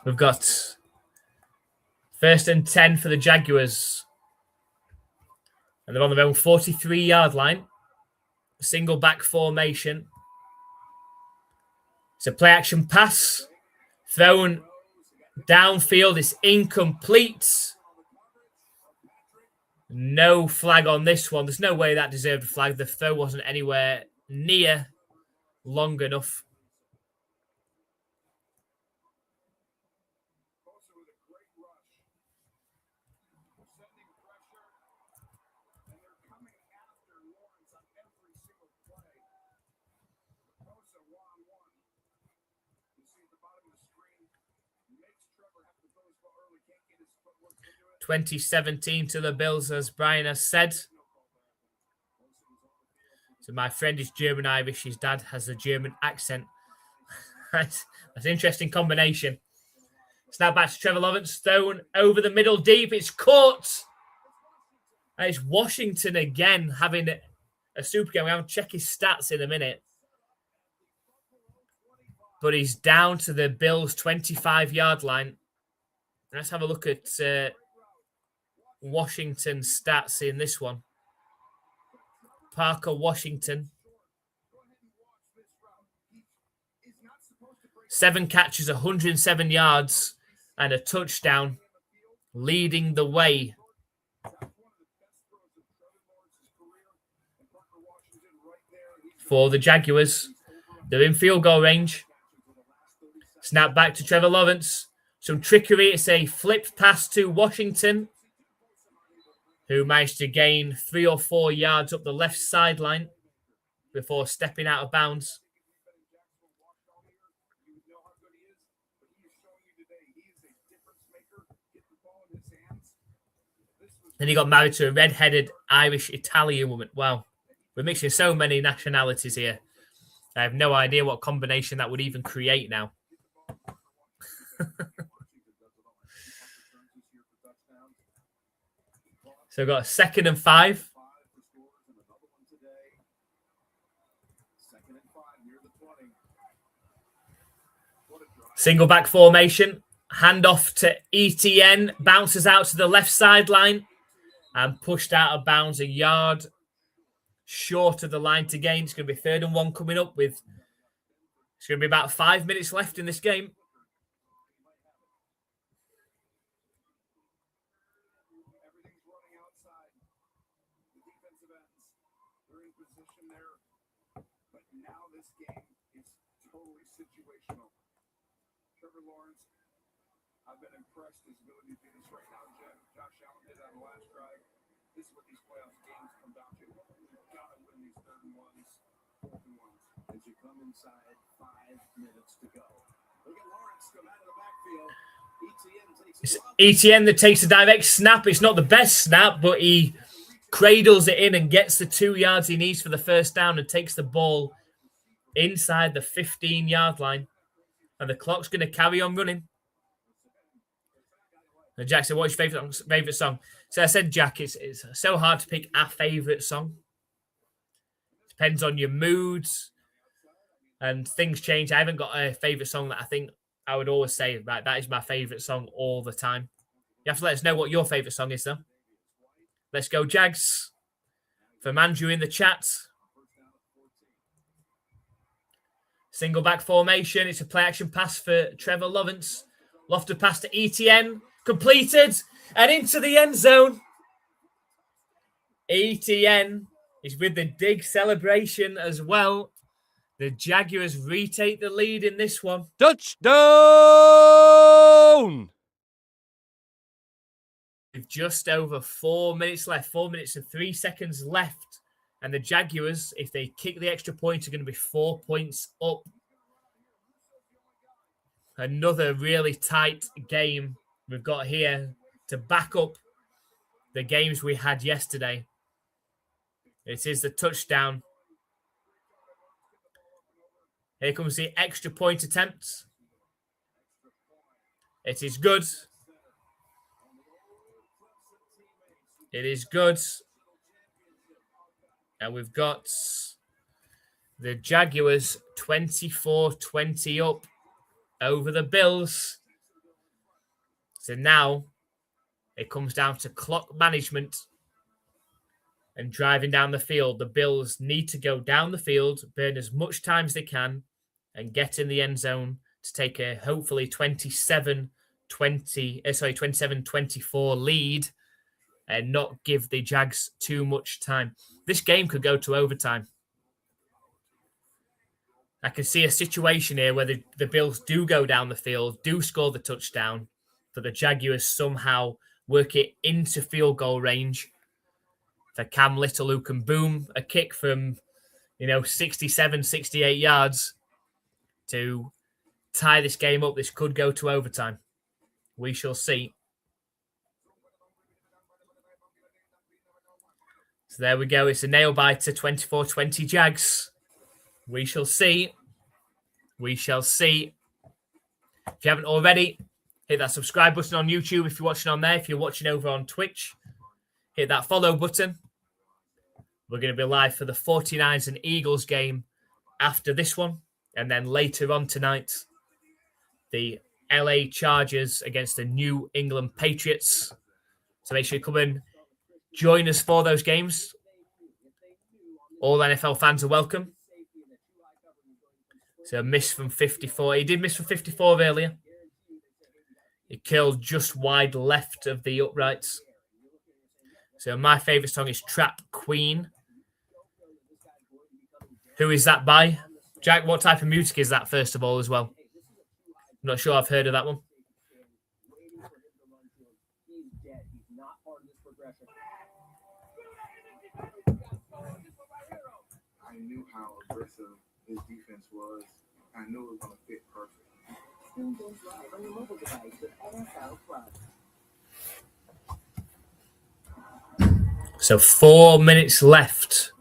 We've got 1st and 10 for the Jaguars. And they're on their own 43-yard line. Single back formation. It's a play action pass. Thrown downfield. It's incomplete. No flag on this one. There's no way that deserved a flag. The throw wasn't anywhere near long enough. – 2017 to the Bills, as Brian has said. So my friend is German-Irish. His dad has a German accent. That's an interesting combination. Snap back to Trevor Lawrence. Thrown over the middle deep. It's caught. And it's Washington again having a super game. We're going to check his stats in a minute. But he's down to the Bills' 25-yard line. Let's have a look at Washington stats in this one. Parker Washington. 7 catches, 107 yards, and a touchdown, leading the way. For the Jaguars. They're in field goal range. Snap back to Trevor Lawrence. Some trickery. It's a flip pass to Washington, who managed to gain 3 or 4 yards up the left sideline before stepping out of bounds. Then he got married to a red-headed Irish-Italian woman. Wow. We're mixing so many nationalities here. I have no idea what combination that would even create now. So we've got a 2nd and 5. Single back formation. Handoff to ETN. Bounces out to the left sideline and pushed out of bounds a yard short of the line to gain. It's going to be 3rd and 1 coming up with. It's going to be about 5 minutes left in this game. Everything's running outside. The defensive ends, they're in position there. But now this game is totally situational. Trevor Lawrence, I've been impressed his ability to do this right now. Josh Allen did on the last drive. This is what these playoff games come down to. You've got to win these 3rd and 1s, 4th and 1s. As you come inside, 5 minutes to go. Look at Lawrence come out of the backfield. It's ETN that takes a direct snap. It's not the best snap, but he cradles it in and gets the 2 yards he needs for the first down and takes the ball inside the 15-yard line. And the clock's going to carry on running. And Jackson, what's your favorite song? So I said, Jack, it's so hard to pick a favorite song. Depends on your moods and things change. I haven't got a favorite song that I think I would always say that is my favorite song all the time. You have to let us know what your favorite song is, though. Let's go, Jags. From Andrew in the chat. Single back formation. It's a play action pass for Trevor Lawrence. Lofted pass to ETN. Completed. And into the end zone. ETN is with the dig celebration as well. The Jaguars retake the lead in this one. Touchdown! With just over 4 minutes left, 4 minutes and 3 seconds left. And the Jaguars, if they kick the extra point, are going to be 4 points up. Another really tight game we've got here to back up the games we had yesterday. It is the touchdown. Here comes the extra point attempt. It is good. It is good. And we've got the Jaguars 24-20 up over the Bills. So now it comes down to clock management and driving down the field. The Bills need to go down the field, burn as much time as they can, and get in the end zone to take a hopefully 27-24 lead and not give the Jags too much time. This game could go to overtime. I can see a situation here where the Bills do go down the field, do score the touchdown, but the Jaguars somehow work it into field goal range for Cam Little, who can boom a kick from, 67, 68 yards to tie this game up. This could go to overtime. We shall see. So there we go. It's a nail biter, 24-20 Jags. We shall see. We shall see. If you haven't already, hit that subscribe button on YouTube if you're watching on there. If you're watching over on Twitch, hit that follow button. We're going to be live for the 49ers and Eagles game after this one. And then later on tonight, the LA Chargers against the New England Patriots. So make sure you come and join us for those games. All NFL fans are welcome. So a miss from 54. He did miss from 54 earlier. He killed just wide left of the uprights. So my favourite song is Trap Queen. Who is that by? Jack, what type of music is that, first of all, as well? I'm not sure I've heard of that one. I knew how aggressive his defense was. I knew it was going to fit perfect. So 4 minutes left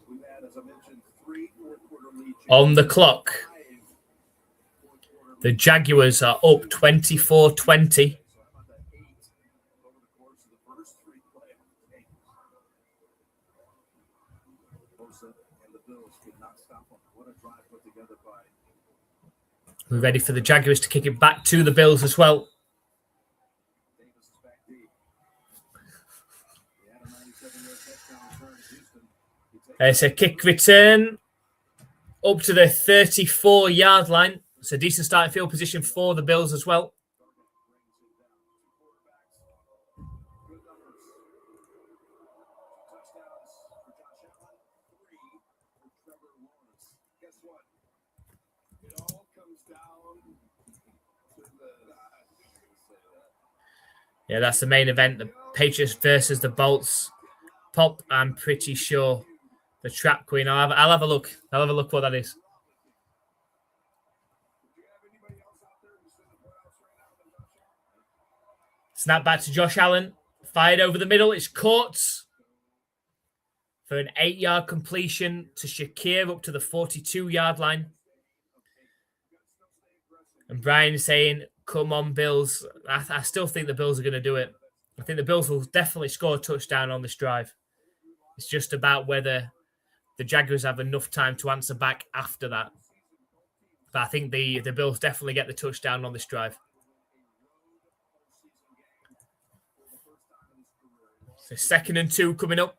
We had, as I mentioned, 3 fourth-quarter leads. on the clock. The Jaguars are up 24-20. So how about that 8 over the course of the first 3 playoff games? Bosa and the Bills could not stop them. What a drive put together by We're ready for the Jaguars to kick it back to the Bills as well. Davis is back deep. He had a 97-yard touchdown return to Houston. He takes It's a kick return up to the 34-yard line. It's a decent starting field position for the Bills as well. good numbers. 2 touchdowns for Josh Allen, 3 for Trevor Lawrence. Guess what? It all comes down to the. Yeah, that's the main event. The Patriots versus the Bolts. Pop, I'm pretty sure. The Trap Queen. I'll have a look. I'll have a look what that is. Do you have anybody else out there who's in the playoffs right now than Josh Allen? Snap back to Josh Allen. Fired over the middle. It's caught for an 8-yard completion to Shakir up to the 42-yard line. And Brian saying, come on, Bills. I still think the Bills are going to do it. I think the Bills will definitely score a touchdown on this drive. It's just about whether the Jaguars have enough time to answer back after that. But I think the Bills definitely get the touchdown on this drive. So 2nd and 2 coming up.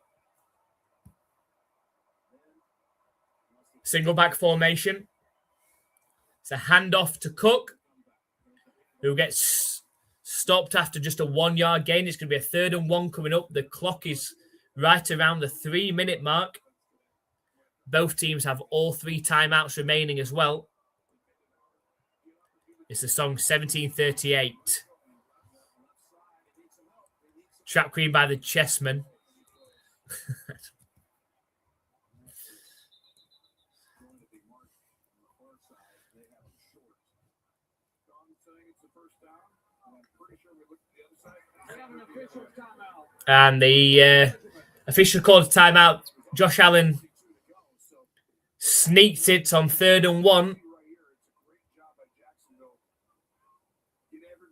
Single back formation. It's a handoff to Cook, who gets stopped after just a 1-yard gain. It's going to be a 3rd and 1 coming up. The clock is right around the 3-minute mark. Both teams have all 3 timeouts remaining as well. It's the song 1738. Trap Queen by the Chessmen. And the official called a timeout. Josh Allen sneaked it on 3rd and 1.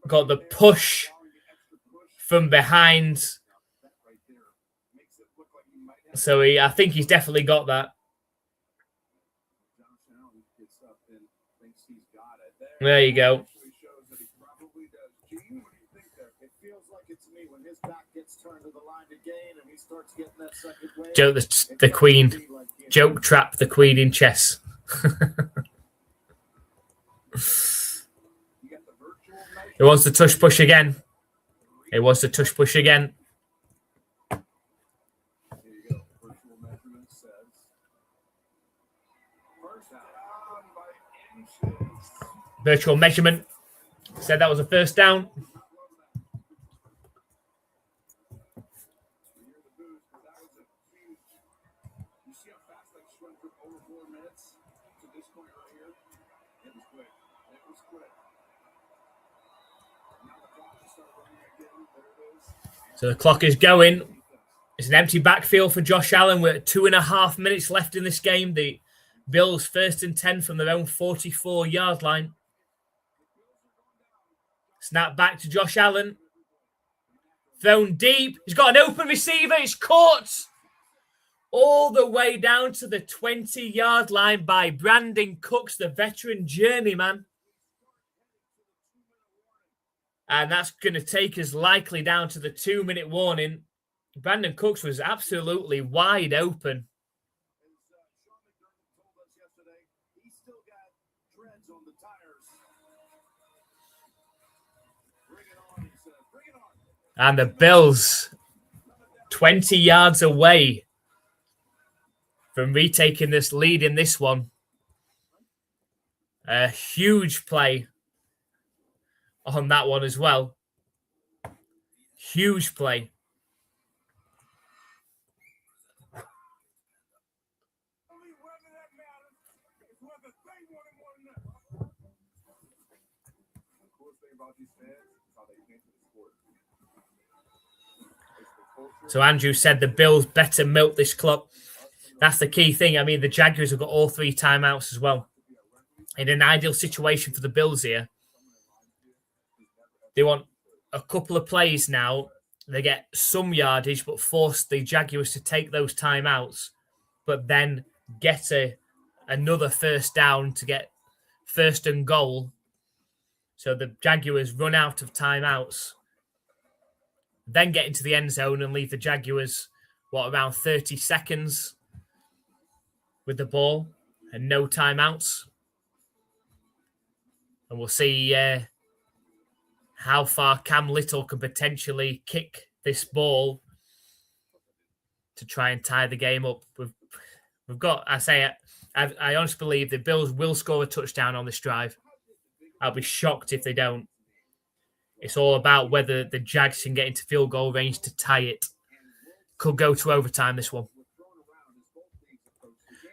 Got the push from behind. So I think he's definitely got that. There you go. Joke the Queen. Joke trap the Queen in chess. He wants the tush push again. He wants the tush push again. Virtual measurement. Said that was a first down. So the clock is going. It's an empty backfield for Josh Allen. We're at 2.5 minutes left in this game. The Bills 1st and 10 from their own 44-yard line. Snap back to Josh Allen. Thrown deep. He's got an open receiver. It's caught all the way down to the 20-yard line by Brandon Cooks, the veteran journeyman. And that's going to take us likely down to the 2-minute warning. Brandon Cooks was absolutely wide open. And the Bills 20 yards away from retaking this lead in this one. A huge play on that one as well. Huge play. So Andrew said the Bills better milk this clock. That's the key thing. I mean, the Jaguars have got all 3 timeouts as well. In an ideal situation for the Bills here, they want a couple of plays now. They get some yardage, but force the Jaguars to take those timeouts, but then get another first down to get first and goal. So the Jaguars run out of timeouts, then get into the end zone and leave the Jaguars, around 30 seconds with the ball and no timeouts. And we'll see how far Cam Little can potentially kick this ball to try and tie the game up. We've got, I honestly believe the Bills will score a touchdown on this drive. I'll be shocked if they don't. It's all about whether the Jags can get into field goal range to tie it. Could go to overtime, this one.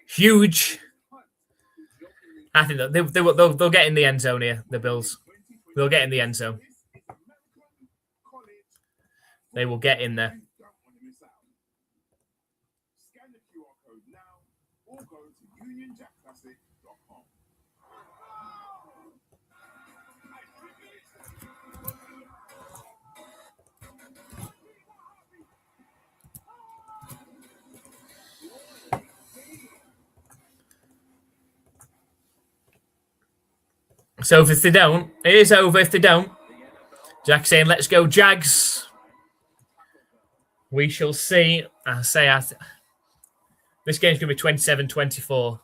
Huge. I think they'll get in the end zone here, the Bills. They'll get in the end zone. They will get in there. So if they don't, it is over if they don't. Jack saying, let's go Jags. We shall see. This game's going to be 27-24.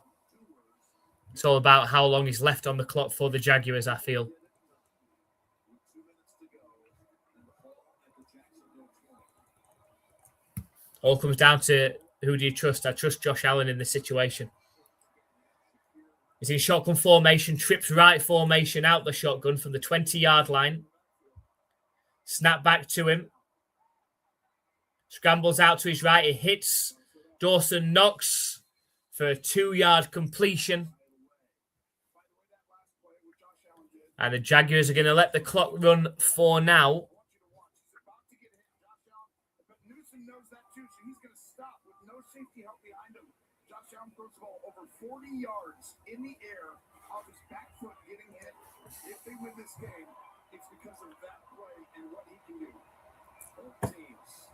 It's all about how long is left on the clock for the Jaguars, I feel. All comes down to who do you trust. I trust Josh Allen in this situation. He's in shotgun formation, trips right formation out the shotgun from the 20-yard line. Snap back to him. Scrambles out to his right. He hits Dawson Knox for a 2-yard completion. And the Jaguars are going to let the clock run for now. First of all, over 40 yards in the air off his back foot getting hit. If they win this game, it's because of that play and what he can do. Both teams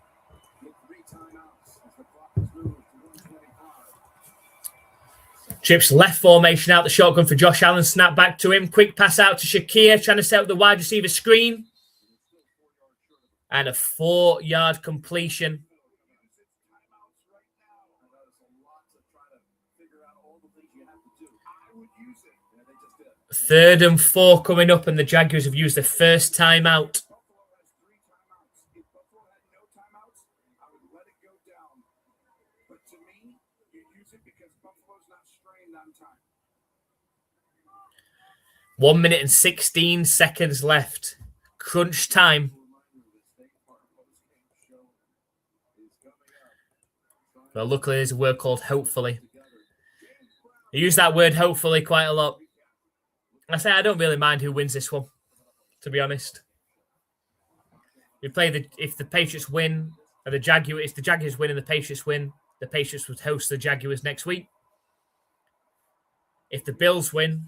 get 3 timeouts as the clock is moved to 125. Trips left formation out the shotgun for Josh Allen. Snap back to him. Quick pass out to Shakir, trying to set up the wide receiver screen. And a 4-yard completion. 3rd and 4 coming up, and the Jaguars have used the first timeout. If Buffalo had no timeouts, I would let it go down. But to me, you use it because Buffalo's not strained on time. 1 minute and 16 seconds left. Crunch time. Well, luckily there's a word called hopefully. I use that word hopefully quite a lot. I don't really mind who wins this one, to be honest. If the Patriots win, or if the Jaguars win and the Patriots win, the Patriots would host the Jaguars next week. If the Bills win,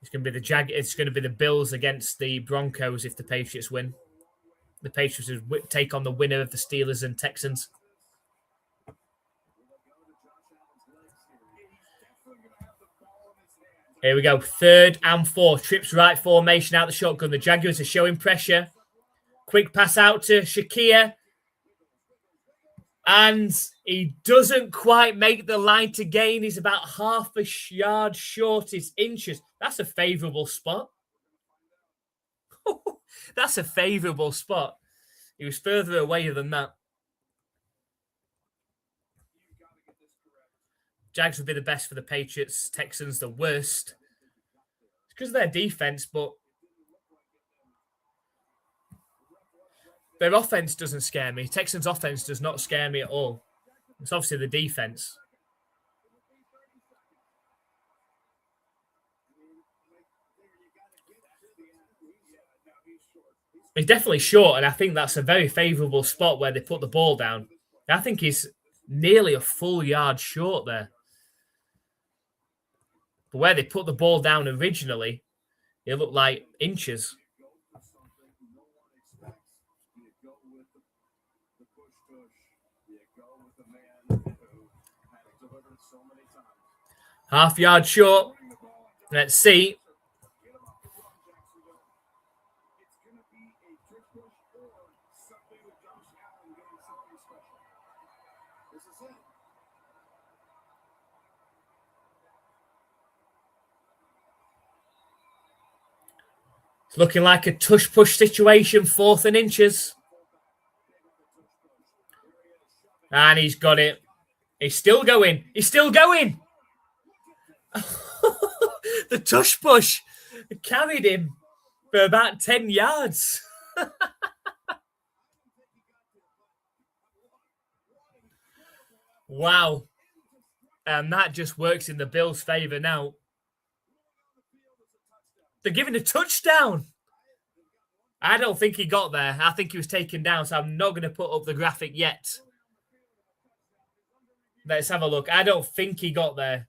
it's going to be the Bills against the Broncos. If the Patriots win, the Patriots would take on the winner of the Steelers and Texans. Here we go. 3rd and 4. Trips right formation out the shotgun. The Jaguars are showing pressure. Quick pass out to Shakir. And he doesn't quite make the line to gain. He's about half a yard short. It's inches. That's a favourable spot. That's a favourable spot. He was further away than that. Jags would be the best for the Patriots. Texans the worst. It's because of their defense, but their offense doesn't scare me. Texans offense does not scare me at all. It's obviously the defense. He's definitely short, and I think that's a very favourable spot where they put the ball down. I think he's nearly a full yard short there. But where they put the ball down originally, it looked like inches. Half yard short. Let's see. It's looking like a tush-push situation, 4th and inches. And he's got it. He's still going. He's still going. The tush-push carried him for about 10 yards. Wow. And that just works in the Bills' favour now. They're giving a touchdown. I don't think he got there. I think he was taken down, so I'm not going to put up the graphic yet. Let's have a look. I don't think he got there.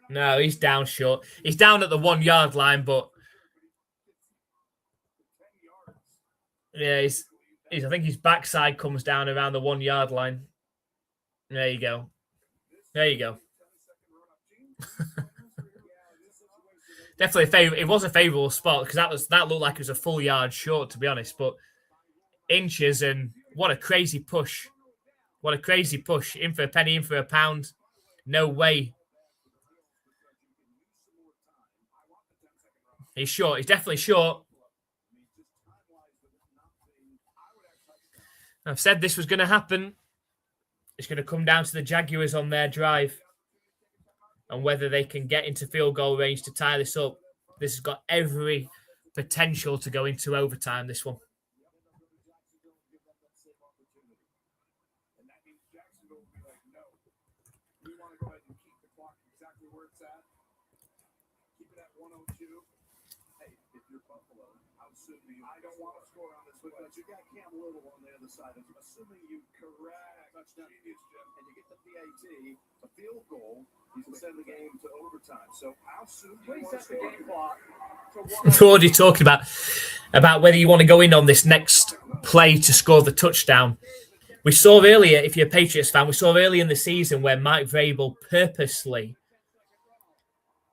No, he's down short. He's down at the 1 yard line, but yeah, I think his backside comes down around the 1 yard line. There you go. There you go. Definitely it was a favourable spot because that looked like it was a full yard short, to be honest. But inches, and what a crazy push. What a crazy push. In for a penny, in for a pound. No way. He's short. He's definitely short. I've said this was going to happen. It's going to come down to the Jaguars on their drive and whether they can get into field goal range to tie this up. This has got every potential to go into overtime, this one. And that means Jacksonville will be like, no, we want to go ahead and keep the clock exactly where it's at. Keep it at 102. Hey, if you're Buffalo, how soon do you? I don't want to score on this, but you got Cam Little on the other side. Assuming you correct touchdown, and you get the PAT, a field goal, you can send the game to overtime. So how soon do you want to set the game clock? We're already talking about whether you want to go in on this next play to score the touchdown. We saw earlier, if you're a Patriots fan, we saw earlier in the season where Mike Vrabel purposely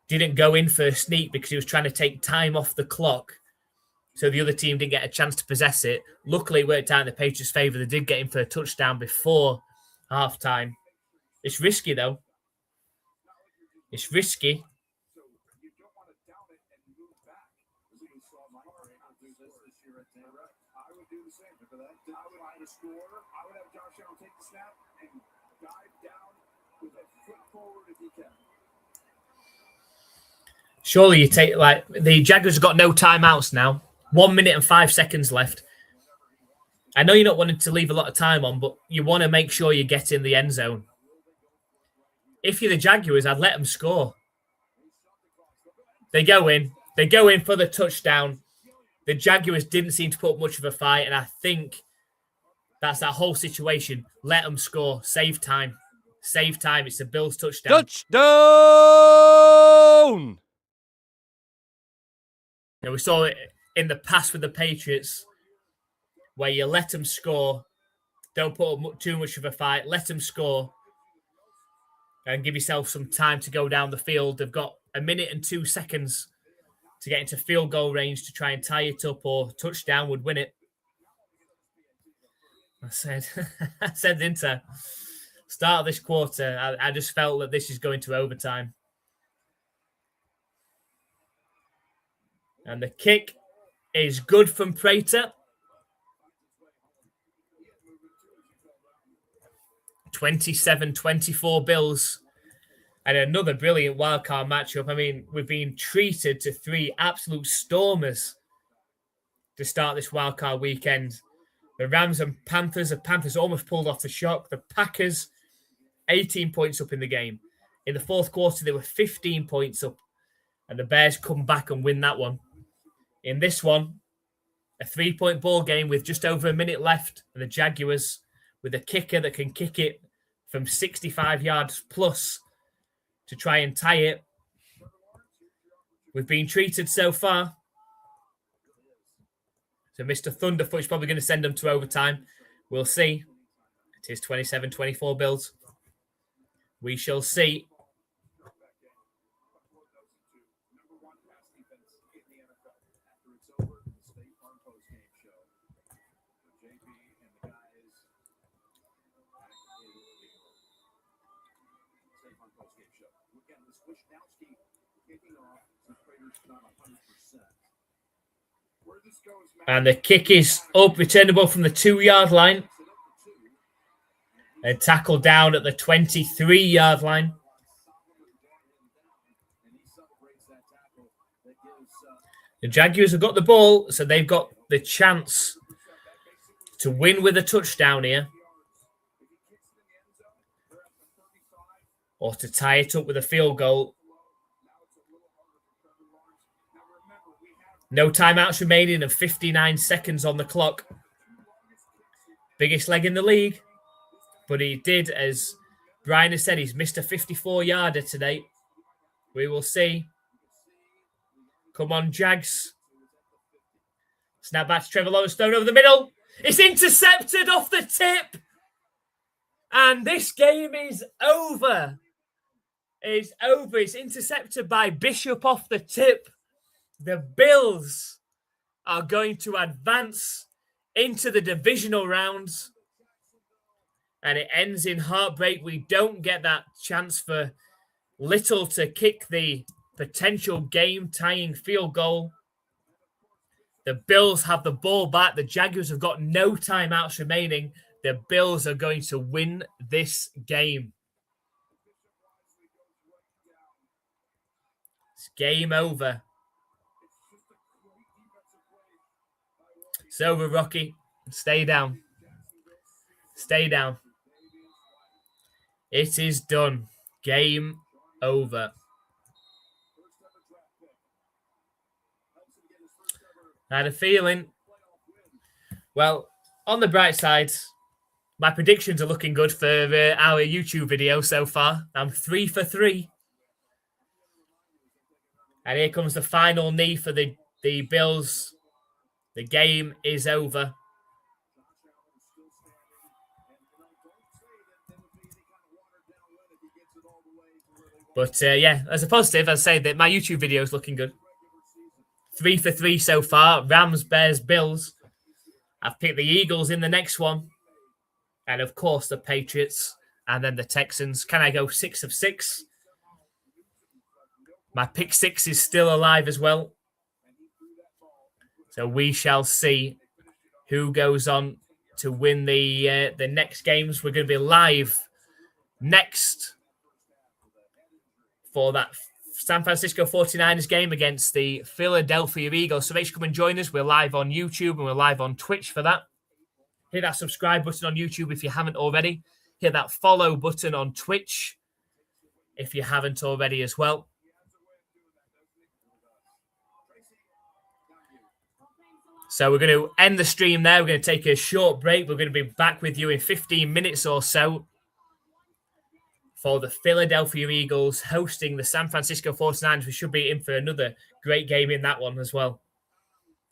didn't go in for a sneak because he was trying to take time off the clock so the other team didn't get a chance to possess it. Luckily, it worked out in the Patriots' favour. They did get in for a touchdown before halftime. It's risky, though. It's risky. Surely you take, like, the Jaguars have got no timeouts now. 1 minute and 5 seconds left. I know you're not wanting to leave a lot of time on, but you want to make sure you get in the end zone. If you're the Jaguars, I'd let them score. They go in. They go in for the touchdown. The Jaguars didn't seem to put much of a fight, and I think that's that whole situation. Let them score. Save time. Save time. It's a Bills touchdown. Touchdown! You know, we saw it in the past with the Patriots where you let them score Don't put up too much of a fight. Let them score and give yourself some time to go down the field. They've got 1 minute and 2 seconds to get into field goal range to try and tie it up, or touchdown would win it. I said, didn't I? Start of this quarter, I just felt that this is going to overtime. And the kick is good from Prater. 27-24 Bills. And another brilliant wildcard matchup. I mean, we've been treated to 3 absolute stormers to start this wildcard weekend. The Rams and Panthers. The Panthers almost pulled off the shock. The Packers, 18 points up in the game. In the fourth quarter, they were 15 points up. And the Bears come back and win that one. In this one, a 3-point ball game with just over a minute left. And the Jaguars, with a kicker that can kick it from 65 yards plus to try and tie it. We've been treated so far. So Mr. Thunderfoot is probably going to send them to overtime. We'll see. It is 27-24 Bills. We shall see. And the kick is up, returnable from the 2-yard line. And tackled down at the 23-yard line. The Jaguars have got the ball, so they've got the chance to win with a touchdown here. Or to tie it up with a field goal. No timeouts remaining and 59 seconds on the clock. Biggest leg in the league. But he did, as Brian has said, he's missed a 54-yarder today. We will see. Come on, Jags. Snap back to Trevor Lawrence, thrown over the middle. It's intercepted off the tip. And this game is over. It's over. It's intercepted by Bishop off the tip. The Bills are going to advance into the divisional rounds. And it ends in heartbreak. We don't get that chance for Little to kick the potential game-tying field goal. The Bills have the ball back. The Jaguars have got no timeouts remaining. The Bills are going to win this game. It's game over. It's over, Rocky. Stay down. Stay down. It is done. Game over. I had a feeling. Well, on the bright side, my predictions are looking good for our YouTube video so far. I'm 3 for 3. And here comes the final knee for the Bills. The game is over. But yeah, as a positive, I'd say that my YouTube video is looking good. 3 for 3 so far. Rams, Bears, Bills. I've picked the Eagles in the next one. And of course, the Patriots. And then the Texans. Can I go 6 of 6? My pick 6 is still alive as well. So we shall see who goes on to win the next games. We're going to be live next for that San Francisco 49ers game against the Philadelphia Eagles. So make sure you come and join us. We're live on YouTube and we're live on Twitch for that. Hit that subscribe button on YouTube if you haven't already. Hit that follow button on Twitch if you haven't already as well. So we're going to end the stream there. We're going to take a short break. We're going to be back with you in 15 minutes or so for the Philadelphia Eagles hosting the San Francisco 49ers. We should be in for another great game in that one as well.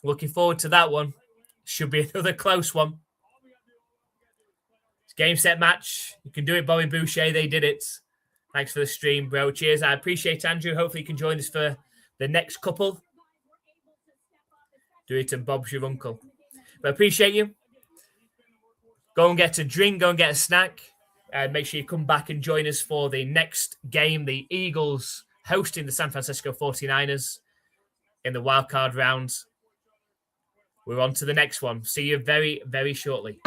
Looking forward to that one. Should be another close one. It's game, set, match. You can do it, Bobby Boucher. They did it. Thanks for the stream, bro. Cheers. I appreciate Andrew. Hopefully you can join us for the next couple. Do it and Bob's your uncle. But I appreciate you. Go and get a drink. Go and get a snack. Make sure you come back and join us for the next game. The Eagles hosting the San Francisco 49ers in the wildcard round. We're on to the next one. See you very, very shortly.